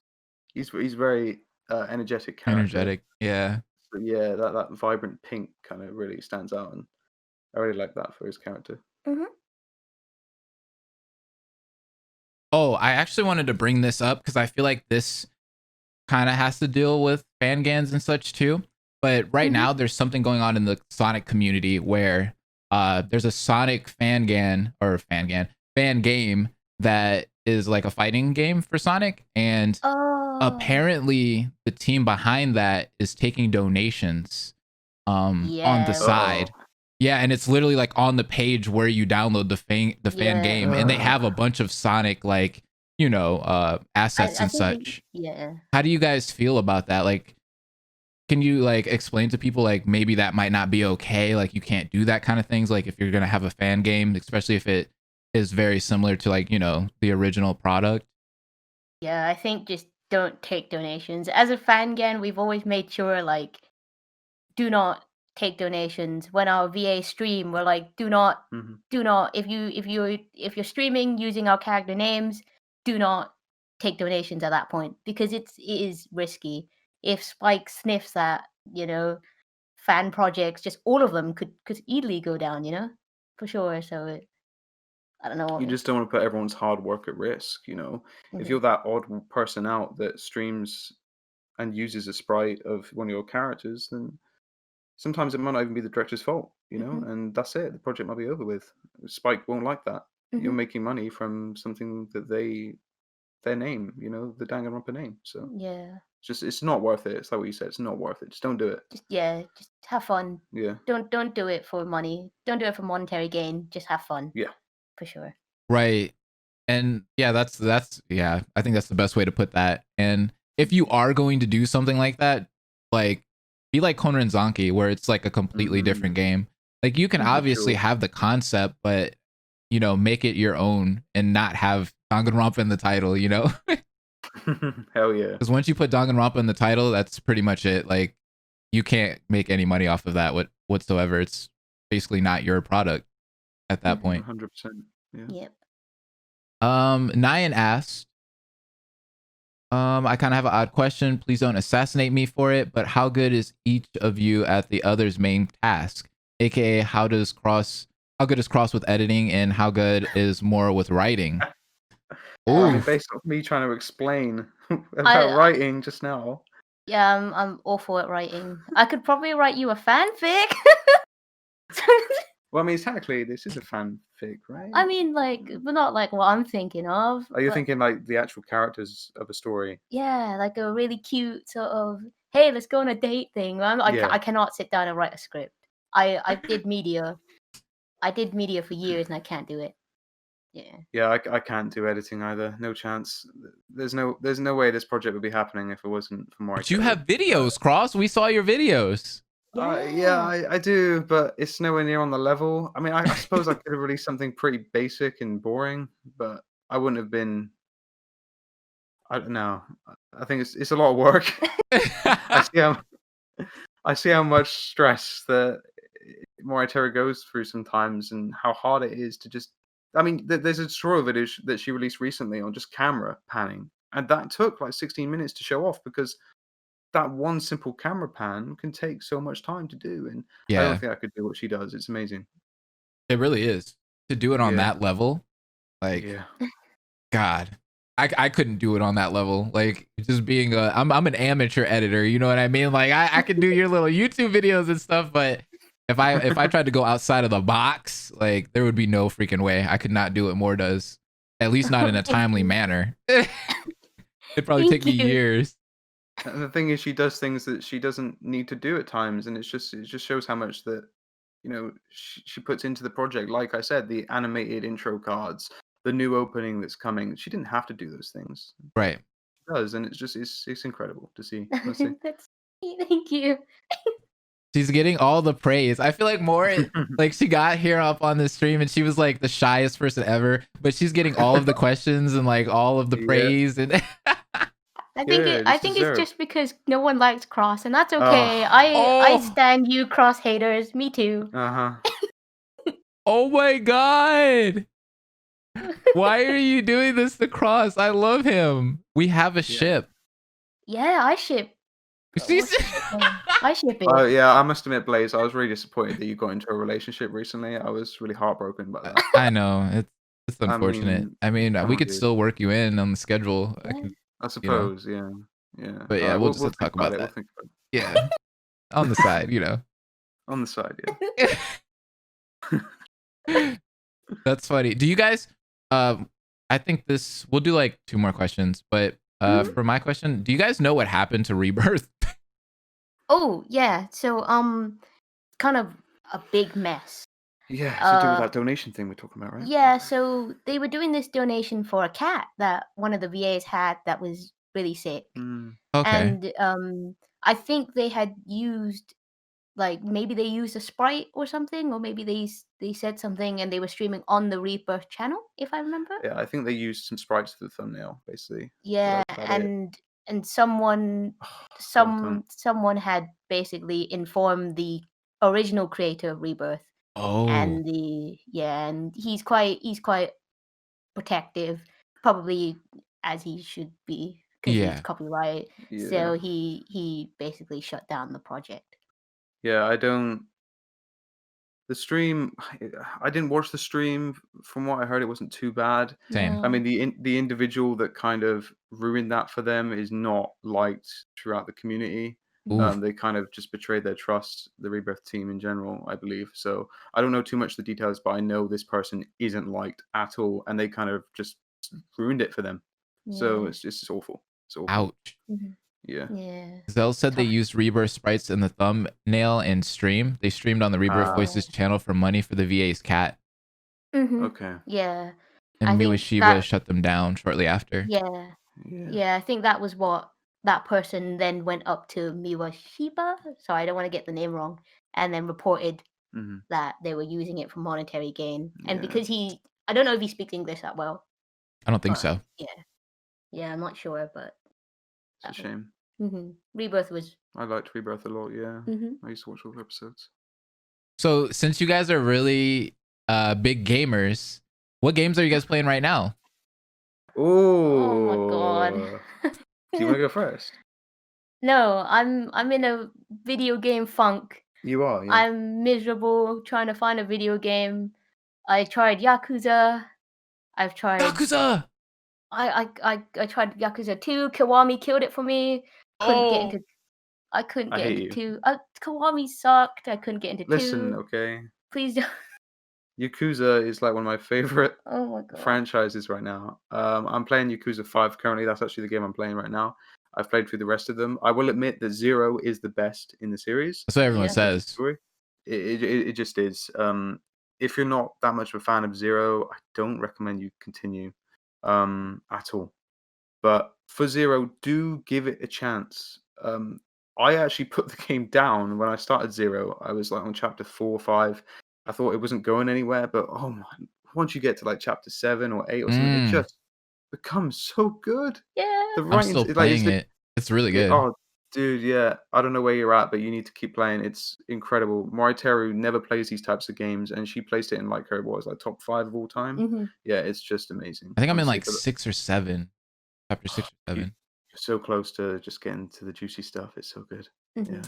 Speaker 2: He's very energetic character.
Speaker 1: Energetic, yeah.
Speaker 2: So yeah, that vibrant pink kind of really stands out, and I really like that for his character.
Speaker 3: Mm-hmm.
Speaker 1: Oh, I actually wanted to bring this up because I feel like this kind of has to deal with fangans and such too. But right now, there's something going on in the Sonic community where there's a Sonic fan game that is like a fighting game for Sonic, and apparently the team behind that is taking donations on the side. Yeah, and it's literally like on the page where you download the fan game, and they have a bunch of Sonic like, you know, assets and such. How do you guys feel about that? Like, can you like explain to people like maybe that might not be okay, like you can't do that kind of things, like if you're gonna have a fan game, especially if it is very similar to like, you know, the original product?
Speaker 3: Yeah, I think just don't take donations. As a fan game, we've always made sure like do not take donations. When our VA stream, we're like, do not if you're streaming using our character names, do not take donations at that point, because it is risky. If Spike sniffs at, you know, fan projects, just all of them could easily go down, you know, for sure. So I don't know.
Speaker 2: You just don't want to put everyone's hard work at risk, you know. If you're that odd person out that streams and uses a sprite of one of your characters, then sometimes it might not even be the director's fault, you know, and that's it. The project might be over with. Spike won't like that. You're making money from something that their name, you know, the Danganronpa name. So
Speaker 3: yeah,
Speaker 2: it's not worth it. It's like what you said. It's not worth it. Just don't do it.
Speaker 3: Just have fun.
Speaker 2: Yeah.
Speaker 3: Don't do it for money. Don't do it for monetary gain. Just have fun.
Speaker 2: Yeah.
Speaker 3: For sure.
Speaker 1: Right. And yeah, that's yeah, I think that's the best way to put that. And if you are going to do something like that, like be like Konoren Zanki, where it's like a completely different game. Like you can obviously have the concept, but you know, make it your own and not have Danganronpa in the title, you know?
Speaker 2: Hell yeah.
Speaker 1: Because once you put Danganronpa in the title, that's pretty much it. Like you can't make any money off of that whatsoever. It's basically not your product at that point.
Speaker 2: 100%. Yeah.
Speaker 3: Yep.
Speaker 1: Nyan asked, I kind of have an odd question. Please don't assassinate me for it, but how good is each of you at the other's main task? AKA, how good is Cross with editing, and how good is Mora with writing?
Speaker 2: Based on me trying to explain about writing just now.
Speaker 3: Yeah, I'm awful at writing. I could probably write you a fanfic.
Speaker 2: Well, I mean, technically, this is a fanfic, right?
Speaker 3: I mean, like, but not like what I'm thinking of.
Speaker 2: Are you thinking like the actual characters of a story?
Speaker 3: Yeah, like a really cute sort of, hey, let's go on a date thing. I cannot sit down and write a script. I did media. I did media for years and I can't do it. Yeah.
Speaker 2: Yeah, I can't do editing either. No chance. There's no way this project would be happening if it wasn't for more.
Speaker 1: But you have videos, Cross. We saw your videos.
Speaker 2: I do, but it's nowhere near on the level. I mean, I suppose I could have released something pretty basic and boring, but I wouldn't have been. I don't know. I think it's a lot of work. I see how much stress that Moritera goes through sometimes, and how hard it is to just. I mean, there's a tutorial video that she released recently on just camera panning, and that took like 16 minutes to show off because that one simple camera pan can take so much time to do, and I don't think I could do what she does. It's amazing.
Speaker 1: It really is. To do it on that level, like, God, I couldn't do it on that level. Like, just being I'm an amateur editor, you know what I mean? Like, I could do your little YouTube videos and stuff, but if I tried to go outside of the box, like, there would be no freaking way. I could not do what Moore does, at least not in a timely manner. It'd probably take me years.
Speaker 2: And the thing is, she does things that she doesn't need to do at times, and it just shows how much that, you know, she puts into the project. Like I said, the animated intro cards, the new opening that's coming. She didn't have to do those things,
Speaker 1: right?
Speaker 2: She does, and it's incredible to see.
Speaker 3: Thank you.
Speaker 1: She's getting all the praise. I feel like more like she got here up on the stream and she was like the shyest person ever, but she's getting all of the questions and like all of the praise and.
Speaker 3: I think it's just because no one likes Cross, and that's okay. I stand you Cross haters. Me too.
Speaker 1: Oh my god! Why are you doing this to Cross? I love him. We have a ship.
Speaker 3: Yeah, I ship. I ship it.
Speaker 2: Oh yeah, I must admit, Blaze, I was really disappointed that you got into a relationship recently. I was really heartbroken by that.
Speaker 1: I know it's unfortunate. I mean we could still work you in on the schedule.
Speaker 2: I suppose, yeah.
Speaker 1: But yeah, we'll just talk about that.
Speaker 2: We'll think about it.
Speaker 1: Yeah, on the side, you know.
Speaker 2: On the side,
Speaker 1: yeah. That's funny. Do you guys? I think we'll do like 2 more questions, but For my question, do you guys know what happened to Rebirth?
Speaker 3: Oh yeah, so kind of a big mess.
Speaker 2: Yeah, it's to do with that donation thing we're talking about, right?
Speaker 3: Yeah, so they were doing this donation for a cat that one of the VAs had that was really sick.
Speaker 1: Okay.
Speaker 3: And I think they had used, like, maybe they used a sprite or something, or maybe they said something and they were streaming on the Rebirth channel, if I remember.
Speaker 2: Yeah, I think they used some sprites for the thumbnail, basically.
Speaker 3: Yeah,
Speaker 2: That's about it.
Speaker 3: and someone
Speaker 2: Well
Speaker 3: someone had basically informed the original creator of Rebirth,
Speaker 1: Oh,
Speaker 3: and and he's quite protective, probably as he should be, because
Speaker 1: yeah.
Speaker 3: it's copyright.
Speaker 2: Yeah.
Speaker 3: So he basically shut down the project.
Speaker 2: Yeah, the stream, I didn't watch the stream. From what I heard, it wasn't too bad.
Speaker 1: Same.
Speaker 2: I mean, the individual that kind of ruined that for them is not liked throughout the community.
Speaker 1: Oof.
Speaker 2: They kind of just betrayed their trust, the Rebirth team in general, I believe. So I don't know too much of the details, but I know this person isn't liked at all, and they kind of just ruined it for them. So
Speaker 3: Yeah.
Speaker 2: it's just awful. It's awful.
Speaker 1: Ouch.
Speaker 2: Yeah.
Speaker 3: Yeah.
Speaker 1: Zell said they used Rebirth sprites in the thumbnail and stream. They streamed on the Rebirth Voices channel for money for the VA's cat.
Speaker 2: Okay.
Speaker 3: Yeah.
Speaker 1: And
Speaker 3: I think
Speaker 1: Miwashiba shut them down shortly after.
Speaker 3: Yeah, I think that was what that person then went up to Miwashiba, so I don't want to get the name wrong, and then reported that they were using it for monetary gain. And because I don't know if he speaks English that well.
Speaker 1: I don't think so.
Speaker 3: Yeah, I'm not sure, but
Speaker 2: It's a shame.
Speaker 3: Rebirth was.
Speaker 2: I liked Rebirth a lot. Yeah, I used to watch all the episodes.
Speaker 1: So since you guys are really big gamers, what games are you guys playing right now?
Speaker 3: Oh my god.
Speaker 2: Do you want to go first?
Speaker 3: No, I'm in a video game funk.
Speaker 2: You are. Yeah.
Speaker 3: I'm miserable trying to find a video game. I tried Yakuza. I've tried
Speaker 1: Yakuza.
Speaker 3: I tried Yakuza 2. Kiwami killed it for me. Couldn't get into. I couldn't get into 2. Kiwami sucked. I couldn't get into 2.
Speaker 2: Listen, okay.
Speaker 3: Please don't.
Speaker 2: Yakuza is like one of my favorite
Speaker 3: Oh my god.
Speaker 2: franchises right now. I'm playing Yakuza 5 currently. That's actually the game I'm playing right now. I've played through the rest of them. I will admit that 0 is the best in the series.
Speaker 1: That's what everyone says.
Speaker 2: It just is. If you're not that much of a fan of 0, I don't recommend you continue at all. But for 0, do give it a chance. I actually put the game down when I started 0. I was like on chapter 4 or 5. I thought it wasn't going anywhere, but oh my! Once you get to like chapter 7 or 8 or something, it just becomes so good.
Speaker 3: Yeah.
Speaker 1: I'm still playing it. It's really good.
Speaker 2: Oh, dude, yeah. I don't know where you're at, but you need to keep playing. It's incredible. Moriteru never plays these types of games, and she placed it in like her top 5 of all time. Yeah, it's just amazing.
Speaker 1: I think I'm in like 6 or 7. Chapter 6 or 7.
Speaker 2: You're so close to just getting to the juicy stuff. It's so good. Yeah.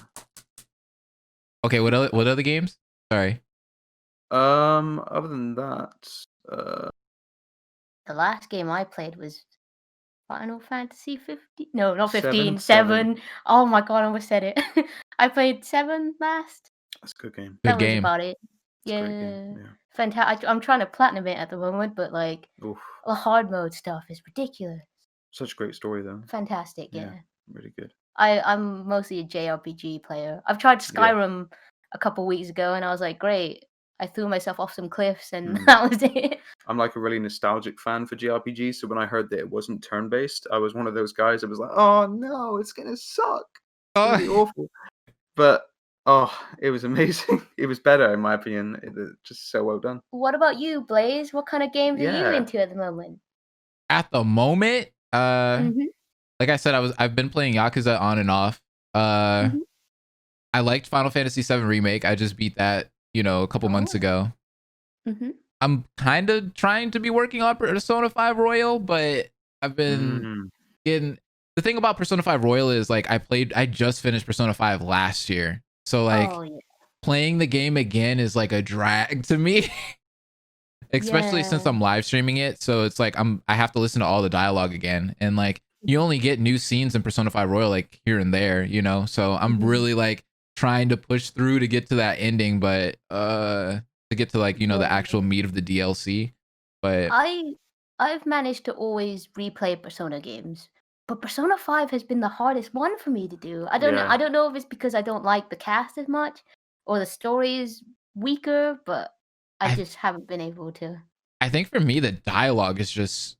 Speaker 1: Okay, what other games? Sorry.
Speaker 2: Other than that,
Speaker 3: the last game I played was Final Fantasy 15. No, not 15. 7. Oh my god, I almost said it. I played 7 last.
Speaker 2: That's a good game.
Speaker 1: Good
Speaker 3: That was
Speaker 1: game.
Speaker 3: about it. Yeah. Fantastic. I'm trying to platinum it at the moment, but like the hard mode stuff is ridiculous.
Speaker 2: Such a great story though.
Speaker 3: Fantastic, yeah.
Speaker 2: Really good.
Speaker 3: I'm mostly a JRPG player. I've tried Skyrim a couple weeks ago, and I was like, great. I threw myself off some cliffs, and that was it.
Speaker 2: I'm like a really nostalgic fan for JRPGs, so when I heard that it wasn't turn-based, I was one of those guys that was like, oh no, it's gonna suck. It's gonna be awful. But it was amazing. It was better in my opinion. Just so well done.
Speaker 3: What about you, Blaze? What kind of games are you into at the moment?
Speaker 1: At the moment, like I said, I've been playing Yakuza on and off. I liked Final Fantasy VII Remake. I just beat that, a couple months ago. I'm kind of trying to be working on Persona 5 Royal, but I've been getting. The thing about Persona 5 Royal is like I just finished Persona 5 last year, so like playing the game again is like a drag to me. Especially since I'm live streaming it, so it's like I have to listen to all the dialogue again, and like you only get new scenes in Persona 5 Royal like here and there, so I'm really like trying to push through to get to that ending, but to get to like the actual meat of the DLC. But
Speaker 3: I've managed to always replay Persona games. But Persona 5 has been the hardest one for me to do. I don't know.
Speaker 2: Yeah.
Speaker 3: I don't know if it's because I don't like the cast as much or the story is weaker, but I
Speaker 1: I-
Speaker 3: just haven't been able to.
Speaker 1: I think for me the dialogue is just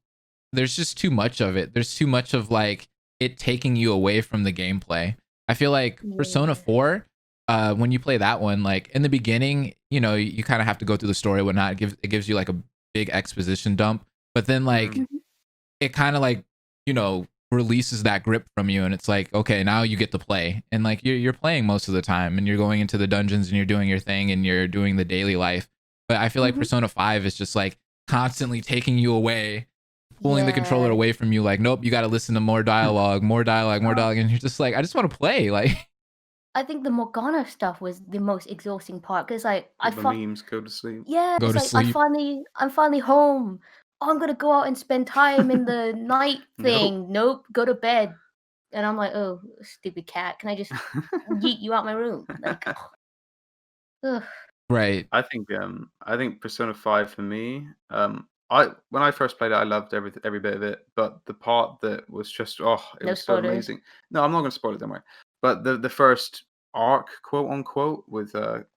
Speaker 1: there's just too much of it. There's too much of like it taking you away from the gameplay. I feel like Persona
Speaker 3: Yeah.
Speaker 1: 4, when you play that one, like in the beginning, you know, you kind of have to go through the story, whatnot. It gives you like a big exposition dump, but then like
Speaker 3: Mhm.
Speaker 1: it kind of like, you know, releases that grip from you, and it's like, okay, now you get to play, and like you're playing most of the time, and you're going into the dungeons, and you're doing your thing, and you're doing the daily life. But I feel like
Speaker 3: Mhm.
Speaker 1: Persona 5 is just like constantly taking you away, pulling the controller
Speaker 3: Yeah.
Speaker 1: away from you. Like, nope, you got to listen to more dialogue, more dialogue, more dialogue, and you're just like, I just want to play. Like,
Speaker 3: I think the Morgana stuff was the most exhausting part because like
Speaker 2: All the memes go to sleep.
Speaker 3: yeah,
Speaker 1: Go
Speaker 3: it's
Speaker 1: to
Speaker 3: like
Speaker 1: sleep.
Speaker 3: I'm finally home. Oh, I'm gonna go out and spend time in the night thing. Nope, go to bed. And I'm like, oh, stupid cat, can I just yeet you out my room? Like, ugh.
Speaker 1: right.
Speaker 2: I think Persona 5 for me, when I first played it, I loved every bit of it, but the part that was just it
Speaker 3: No
Speaker 2: was so
Speaker 3: spoilers.
Speaker 2: amazing. No, I'm not going to spoil it, don't worry. But the first arc, quote unquote, with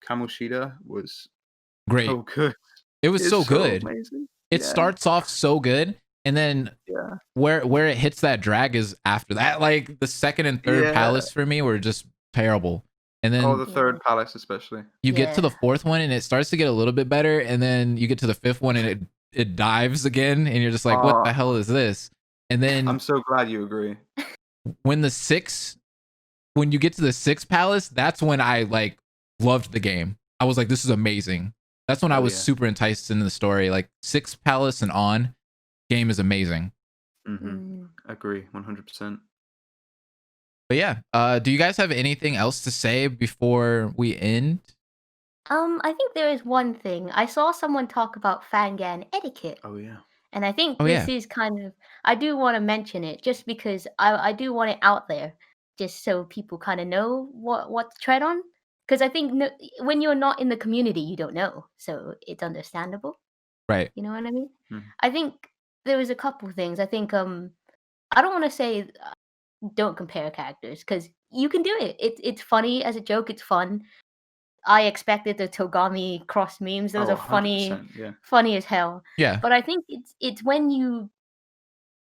Speaker 2: Kamoshida was
Speaker 1: Great.
Speaker 2: so good.
Speaker 1: It was
Speaker 2: It's
Speaker 1: so good.
Speaker 2: amazing.
Speaker 1: It
Speaker 2: Yeah,
Speaker 1: starts off so good, and then
Speaker 2: yeah,
Speaker 1: where it hits that drag is after that. Like the second and third
Speaker 2: yeah.
Speaker 1: palace for me were just terrible. And
Speaker 2: Oh,
Speaker 1: then
Speaker 2: the third palace especially.
Speaker 1: you get to the
Speaker 3: Yeah.
Speaker 1: fourth one and it starts to get a little bit better, and then you get to the fifth one and it dives again, and you're just like, what the hell is this? And then
Speaker 2: I'm so glad you agree.
Speaker 1: when you get to the sixth palace, that's when I like loved the game. I was like, this is amazing. That's when I
Speaker 2: Oh,
Speaker 1: was
Speaker 2: yeah.
Speaker 1: super enticed into the story. Like sixth palace and on, game is amazing.
Speaker 2: Agree, 100%.
Speaker 1: But yeah, do you guys have anything else to say before we end?
Speaker 3: I think there is one thing. I saw someone talk about Fangan etiquette.
Speaker 2: Oh yeah.
Speaker 3: And I think
Speaker 1: Oh,
Speaker 3: this
Speaker 1: yeah.
Speaker 3: is kind of, I do want to mention it just because I do want it out there, just so people kind of know what to tread on. Because I think when you're not in the community, you don't know. So it's understandable.
Speaker 1: Right.
Speaker 3: You know what I mean?
Speaker 2: Mhm.
Speaker 3: I think there was a couple things. I think, I don't want to say don't compare characters because you can do it. It's funny as a joke. It's fun. I expected the Togami cross memes. Those
Speaker 2: Oh,
Speaker 3: are funny,
Speaker 2: 100%, yeah.
Speaker 3: funny as hell.
Speaker 1: Yeah.
Speaker 3: But I think it's when you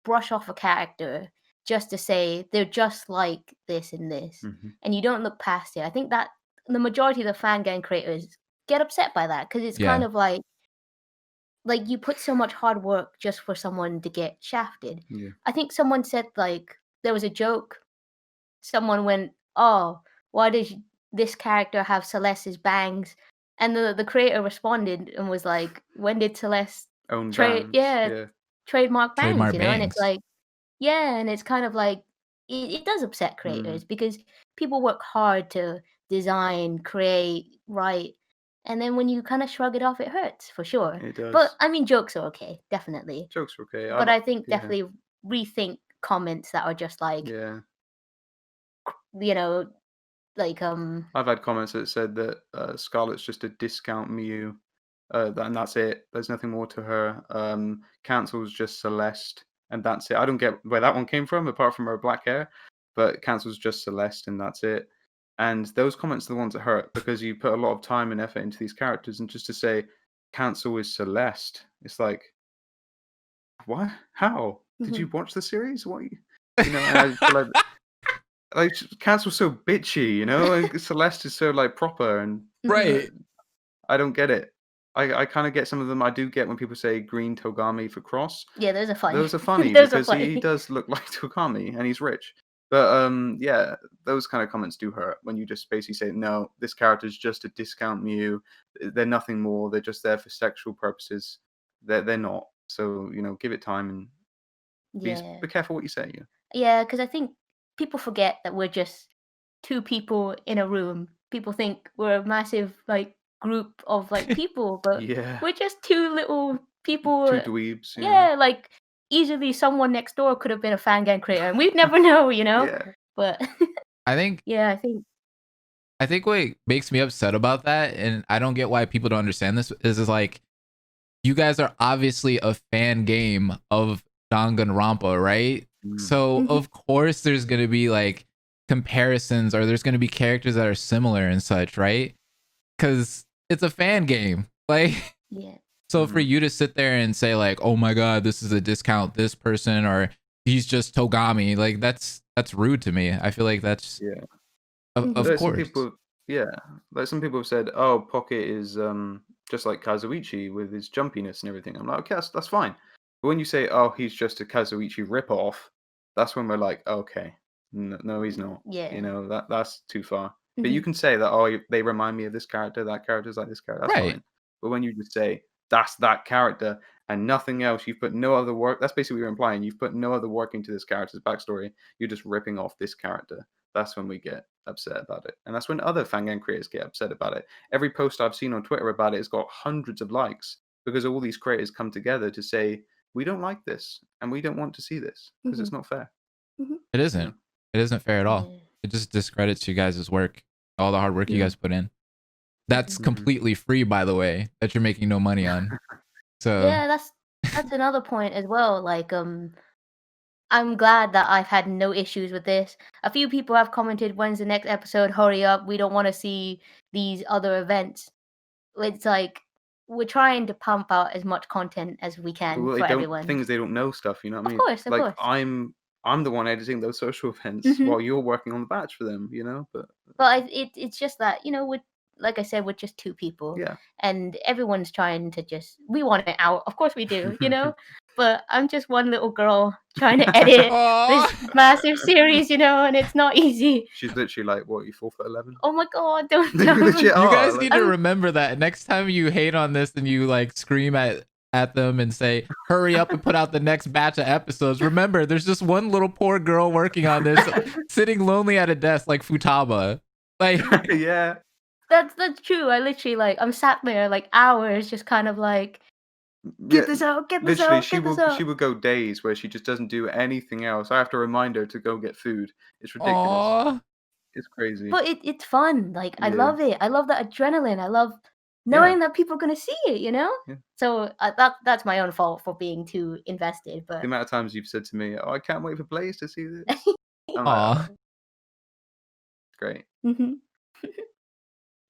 Speaker 3: brush off a character just to say they're just like this and this,
Speaker 2: Mhm.
Speaker 3: and you don't look past it. I think that the majority of the fan game creators get upset by that because it's kind
Speaker 1: Yeah.
Speaker 3: of like you put so much hard work just for someone to get shafted.
Speaker 2: Yeah.
Speaker 3: I think someone said like there was a joke. Someone went, "Oh, why does this character have Celeste's bangs?" And the creator responded and was like, "When did Celeste
Speaker 2: Own bands. Yeah.
Speaker 3: trademark bangs?"
Speaker 1: Trademark
Speaker 3: You know, and it's
Speaker 1: bangs.
Speaker 3: like, yeah, and it's kind of like it does upset creators because people work hard to design, create, write, and then when you kind of shrug it off, it hurts for sure.
Speaker 2: It does.
Speaker 3: But I mean, jokes are okay, definitely.
Speaker 2: Jokes are okay.
Speaker 3: But I think
Speaker 2: yeah.
Speaker 3: definitely rethink comments that are just like,
Speaker 2: Yeah.
Speaker 3: you know, like
Speaker 2: I've had comments that said that Scarlet's just a discount Mew, and that's it. There's nothing more to her. Cancel's just Celeste, and that's it. I don't get where that one came from, apart from her black hair. But Cancel's just Celeste, and that's it. And those comments are the ones that hurt because you put a lot of time and effort into these characters, and just to say Cancel is Celeste, it's like, what? How? Did you watch the series? What? And I feel like Cancel's so bitchy, and Celeste is so like proper, and
Speaker 1: Right.
Speaker 2: I don't get it. I kind of get some of them. I do get when people say green Togami for cross.
Speaker 3: Yeah, those are funny.
Speaker 2: Those are funny
Speaker 3: Those are
Speaker 2: because
Speaker 3: funny.
Speaker 2: he does look like Togami and he's rich. But yeah, those kind of comments do hurt when you just basically say, no, this character is just a discount Mew. They're nothing more. They're just there for sexual purposes. They're not. So give it time and
Speaker 3: Yeah.
Speaker 2: be careful what you say.
Speaker 3: Yeah, because I think people forget that we're just two people in a room. People think we're a massive like group of like people, but
Speaker 2: Yeah.
Speaker 3: we're just two little people.
Speaker 2: Two dweebs.
Speaker 3: Yeah, like easily someone next door could have been a fan game creator, and we'd never know,
Speaker 2: Yeah.
Speaker 3: But
Speaker 1: I think
Speaker 3: yeah,
Speaker 1: I think what makes me upset about that, and I don't get why people don't understand this, is like, you guys are obviously a fan game of Danganronpa, right? So
Speaker 3: Mhm.
Speaker 1: of course there's gonna be like comparisons, or there's gonna be characters that are similar and such, right? Because it's a fan game. Like,
Speaker 3: Yeah.
Speaker 1: so for you to sit there and say like, "Oh my god, this is a discount this person," or "He's just Togami," like that's rude to me. I feel like that's
Speaker 2: Yeah.
Speaker 1: of
Speaker 2: There's some
Speaker 1: course.
Speaker 2: people, yeah, like some people have said, "Oh, Pocket is just like Kazuichi with his jumpiness and everything." I'm like, okay, that's fine. But when you say, "Oh, he's just a Kazuichi ripoff," that's when we're like, okay, no, he's not.
Speaker 3: Yeah.
Speaker 2: You know, that's too far. But you
Speaker 3: Mhm.
Speaker 2: can say that, "Oh, they remind me of this character. That character's like this character." That's
Speaker 1: Right.
Speaker 2: fine. But when you just say that's that character and nothing else, you've put no other work. That's basically what you're implying. You've put no other work into this character's backstory. You're just ripping off this character. That's when we get upset about it. And that's when other fangame creators get upset about it. Every post I've seen on Twitter about it has got hundreds of likes because all these creators come together to say, we don't like this and we don't want to see this because it's
Speaker 3: Mhm.
Speaker 2: not fair.
Speaker 3: Mhm.
Speaker 1: It isn't. It isn't fair at all.
Speaker 3: Yeah.
Speaker 1: It just discredits you guys' work, all the hard work you
Speaker 2: Yeah.
Speaker 1: guys put in. That's
Speaker 3: Mhm.
Speaker 1: completely free, by the way, that you're making no money on. So
Speaker 3: Yeah, that's another point as well. Like, I'm glad that I've had no issues with this. A few people have commented, "When's the next episode? Hurry up! We don't want to see these other events." It's like we're trying to pump out as much content as we can
Speaker 2: Well, they
Speaker 3: for
Speaker 2: don't.
Speaker 3: everyone.
Speaker 2: Things they don't know stuff. You know what I
Speaker 3: Of
Speaker 2: mean?
Speaker 3: course, of
Speaker 2: Like
Speaker 3: course.
Speaker 2: I'm the one editing those social events
Speaker 3: Mhm.
Speaker 2: while you're working on the batch for them. You know, but
Speaker 3: But it's just that, with like I said, we're just two people,
Speaker 2: yeah.
Speaker 3: and everyone's trying to just we want it out. Of course we do, you know? But I'm just one little girl trying to edit this
Speaker 1: Aw.
Speaker 3: massive series, and it's not easy.
Speaker 2: She's literally like, what? You 4'11"?
Speaker 3: Oh my god, don't
Speaker 2: You
Speaker 3: tell me.
Speaker 2: legit
Speaker 1: You
Speaker 2: are.
Speaker 1: guys
Speaker 2: Like,
Speaker 1: need to
Speaker 3: I'm
Speaker 1: remember that next time you hate on this and you like scream at them and say, "Hurry up and put out the next batch of episodes." Remember, there's just one little poor girl working on this, sitting lonely at a desk like Futaba. Like,
Speaker 2: yeah.
Speaker 3: that's true. I literally I'm sat there like hours just kind of like,
Speaker 2: Yeah,
Speaker 3: get this out, get this
Speaker 2: literally,
Speaker 3: out, get this
Speaker 2: she
Speaker 3: out.
Speaker 2: would go days where she just doesn't do anything else. I have to remind her to go get food. It's ridiculous.
Speaker 1: aw.
Speaker 2: It's crazy.
Speaker 3: But it's fun. Like I
Speaker 2: Yeah,
Speaker 3: love it. I love the adrenaline. I love
Speaker 2: yeah,
Speaker 3: knowing that people are gonna see it.
Speaker 2: yeah.
Speaker 3: So that's my own fault for being too invested.
Speaker 2: The
Speaker 3: But
Speaker 2: amount of times you've said to me, "Oh, I can't wait for Blaze to see this." I'm like, "Oh,
Speaker 1: Aw.
Speaker 2: great."
Speaker 3: hmm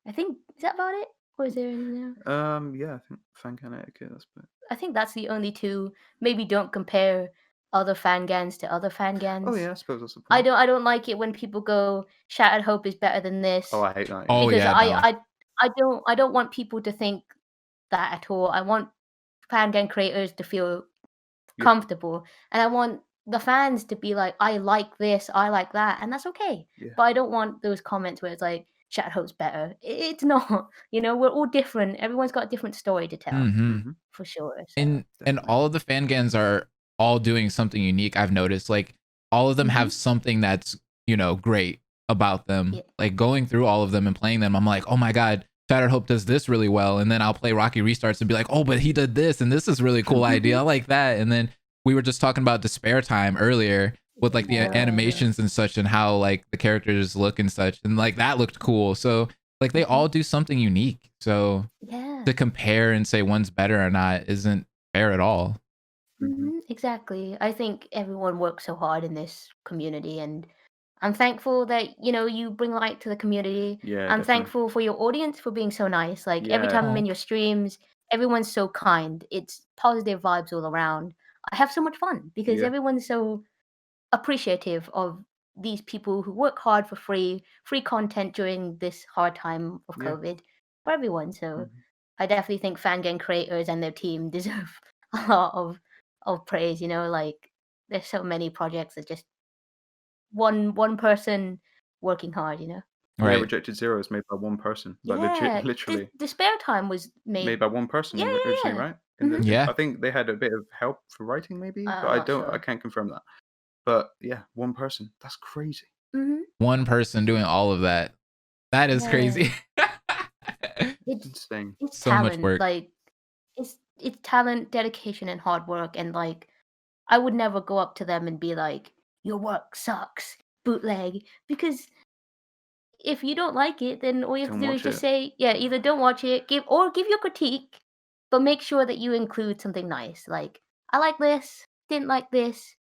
Speaker 3: I think is that about it, or is there anything else?
Speaker 2: Yeah, I think fan can etiquette. That's about.
Speaker 3: I think that's the only two. Maybe don't compare other fangans to other
Speaker 2: Oh
Speaker 3: fangans.
Speaker 2: yeah, I suppose that's the
Speaker 3: I
Speaker 2: point.
Speaker 3: don't like it when people go Shattered Hope is better than
Speaker 2: Oh,
Speaker 3: this
Speaker 2: I hate that. Yeah.
Speaker 1: Oh
Speaker 3: because
Speaker 1: yeah, no.
Speaker 3: I don't want people to think that at all. I want fangan creators to feel
Speaker 2: Yeah,
Speaker 3: comfortable, and I want the fans to be like, I like this, I like that, and that's okay.
Speaker 2: yeah.
Speaker 3: But I don't want those comments where it's like Shattered Hope's better. It's not. We're all different. Everyone's got a different story to tell,
Speaker 1: Mm-hmm.
Speaker 2: Mhm.
Speaker 3: for sure. So
Speaker 1: And
Speaker 2: Definitely.
Speaker 1: all of the fangans are all doing something unique. I've noticed, like, all of them
Speaker 3: Mhm.
Speaker 1: have something that's great about them.
Speaker 3: Yeah.
Speaker 1: Like, going through all of them and playing them, I'm like, oh my god, Shattered Hope does this really well. And then I'll play Rocky Restarts and be like, oh, but he did this, and this is really cool idea. I like that. And then we were just talking about Despair Time earlier with like the
Speaker 3: Yeah.
Speaker 1: animations and such, and how like the characters look and such, and like that looked cool. So like they all do something unique. So
Speaker 3: Yeah.
Speaker 1: to compare and say one's better or not isn't fair at all.
Speaker 2: Mhm.
Speaker 3: Exactly. I think everyone works so hard in this community, and I'm thankful that you bring light to the community.
Speaker 2: Yeah,
Speaker 3: I'm
Speaker 2: definitely.
Speaker 3: thankful for your audience for being so nice. Like every
Speaker 2: Yeah,
Speaker 3: time I'm
Speaker 1: Oh,
Speaker 3: in your streams, everyone's so kind. It's positive vibes all around. I have so much fun because
Speaker 2: yeah,
Speaker 3: everyone's so appreciative of these people who work hard for free content during this hard time of
Speaker 2: yeah.
Speaker 3: COVID for everyone. So
Speaker 2: Mhm.
Speaker 3: I definitely think fangame creators and their team deserve a lot of praise. Like there's so many projects that just one person working hard.
Speaker 2: Yeah,
Speaker 1: right.
Speaker 2: Rejected Zero is made by one person. Like legit,
Speaker 3: Yeah,
Speaker 2: literally
Speaker 3: Despair Time was
Speaker 2: made
Speaker 3: made.
Speaker 2: by one person
Speaker 3: Yeah,
Speaker 2: originally,
Speaker 3: yeah,
Speaker 2: right?
Speaker 3: yeah.
Speaker 2: And then
Speaker 1: Yeah.
Speaker 2: I think they had a bit of help for writing, maybe, but
Speaker 3: I'm not
Speaker 2: I
Speaker 3: sure.
Speaker 2: can't confirm that. But yeah, one person. That's crazy.
Speaker 3: hmm
Speaker 1: One person doing all of that. That is
Speaker 3: Yeah,
Speaker 1: crazy.
Speaker 2: It's
Speaker 3: it's
Speaker 2: insane.
Speaker 3: it's
Speaker 1: So much
Speaker 3: talent.
Speaker 1: work.
Speaker 3: Like it's talent, dedication, and hard work. And I would never go up to them and be like, "Your work sucks, bootleg," because if you don't like it, then all you have to
Speaker 2: Don't
Speaker 3: do is
Speaker 2: watch
Speaker 3: just
Speaker 2: it.
Speaker 3: say, yeah, either don't watch it, give your critique, but make sure that you include something nice. Like, I like this, didn't like this.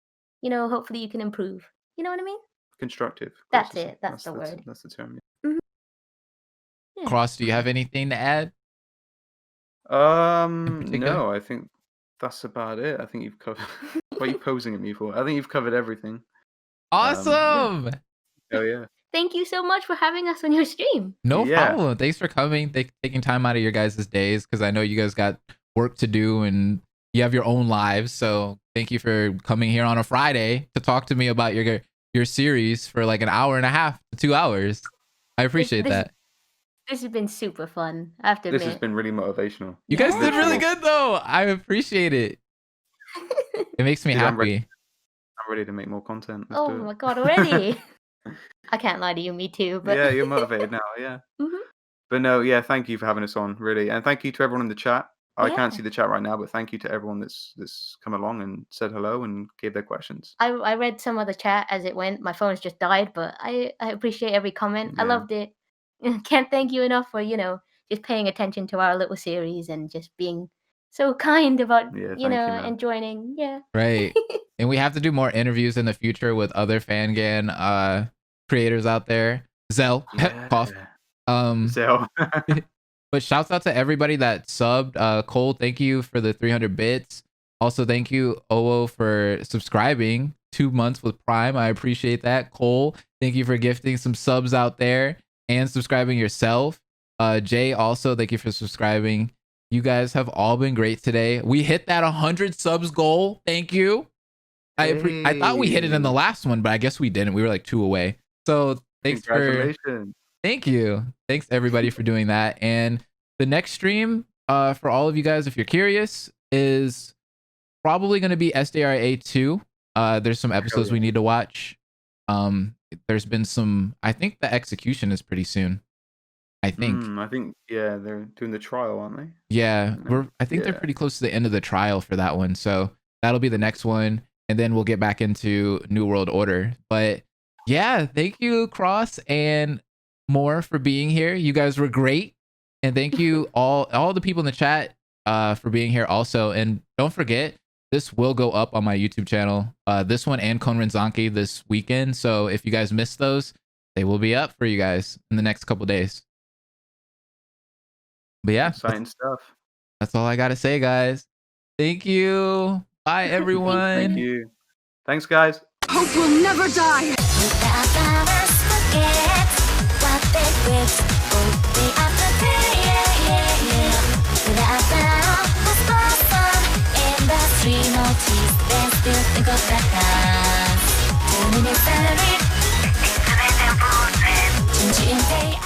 Speaker 3: hopefully you can improve. You know what I mean?
Speaker 2: Constructive.
Speaker 3: That's
Speaker 2: criticism.
Speaker 3: it. That's the word.
Speaker 2: That's the term.
Speaker 3: Yeah.
Speaker 1: Cross, do you have anything to add? particular?
Speaker 2: No, I think that's about it. I think you've covered. What are you posing at me for? I think you've covered everything.
Speaker 1: Awesome.
Speaker 2: Oh yeah.
Speaker 3: Thank you so much for having us on your stream.
Speaker 1: No
Speaker 2: Yeah.
Speaker 1: problem. Thanks for coming. Taking time out of your guys' days, because I know you guys got work to do and you have your own lives. So thank you for coming here on a Friday to talk to me about your series for like an hour and a half to 2 hours. I appreciate that.
Speaker 3: This has been super fun. I have to admit.
Speaker 2: This has been really motivational.
Speaker 1: You guys did
Speaker 3: Yeah.
Speaker 1: really good though. I appreciate it. It makes me
Speaker 2: Dude, I'm
Speaker 1: happy.
Speaker 2: I'm ready to make more content. Let's
Speaker 3: Oh
Speaker 2: do it.
Speaker 3: my god, already? I can't lie to you, me too. But
Speaker 2: Yeah, you're motivated now. Yeah.
Speaker 3: Mhm.
Speaker 2: But no, yeah, thank you for having us on, really, and thank you to everyone in the chat. I
Speaker 3: Yeah.
Speaker 2: can't see the chat right now, but thank you to everyone that's come along and said hello and gave their questions.
Speaker 3: I read some of the chat as it went. My phone's just died, but I appreciate every comment. I
Speaker 2: Yeah.
Speaker 3: loved it. Can't thank you enough for, just paying attention to our little series and just being so kind about,
Speaker 2: Yeah, thank you, man.
Speaker 3: and joining. Yeah.
Speaker 1: Right. And we have to do more interviews in the future with other Fangan creators out there. Zell, cough.
Speaker 2: So,
Speaker 1: But shouts out to everybody that subbed. Cole, thank you for the 300 bits. Also, thank you, Oo, for subscribing 2 months with Prime. I appreciate that. Cole, thank you for gifting some subs out there and subscribing yourself. Jay, also, thank you for subscribing. You guys have all been great today. We hit that 100 subs goal. Thank you. I thought we hit it in the last one, but I guess we didn't. We were like 2 away. So thanks for...
Speaker 2: congratulations.
Speaker 1: Thank you. Thanks everybody for doing that. And the next stream, for all of you guys, if you're curious, is probably going to be SDRA 2. There's some episodes we need to watch. There's been some, I think the execution is pretty soon. I think.
Speaker 2: I think, yeah, they're doing the trial, aren't they?
Speaker 1: Yeah, I think they're pretty close to the end of the trial for that one. So that'll be the next one. And then we'll get back into New World Order. But yeah, thank you, Cross and More, for being here. You guys were great. And thank you all the people in the chat for being here also. And don't forget, this will go up on my YouTube channel. This one and Konrin Zanki this weekend. So if you guys missed those, they will be up for you guys in the next couple days. But yeah,
Speaker 2: Exciting stuff.
Speaker 1: that's all I got to say, guys. Thank you. Bye, everyone.
Speaker 2: Thank you. Thanks, guys.
Speaker 4: Hope will never die.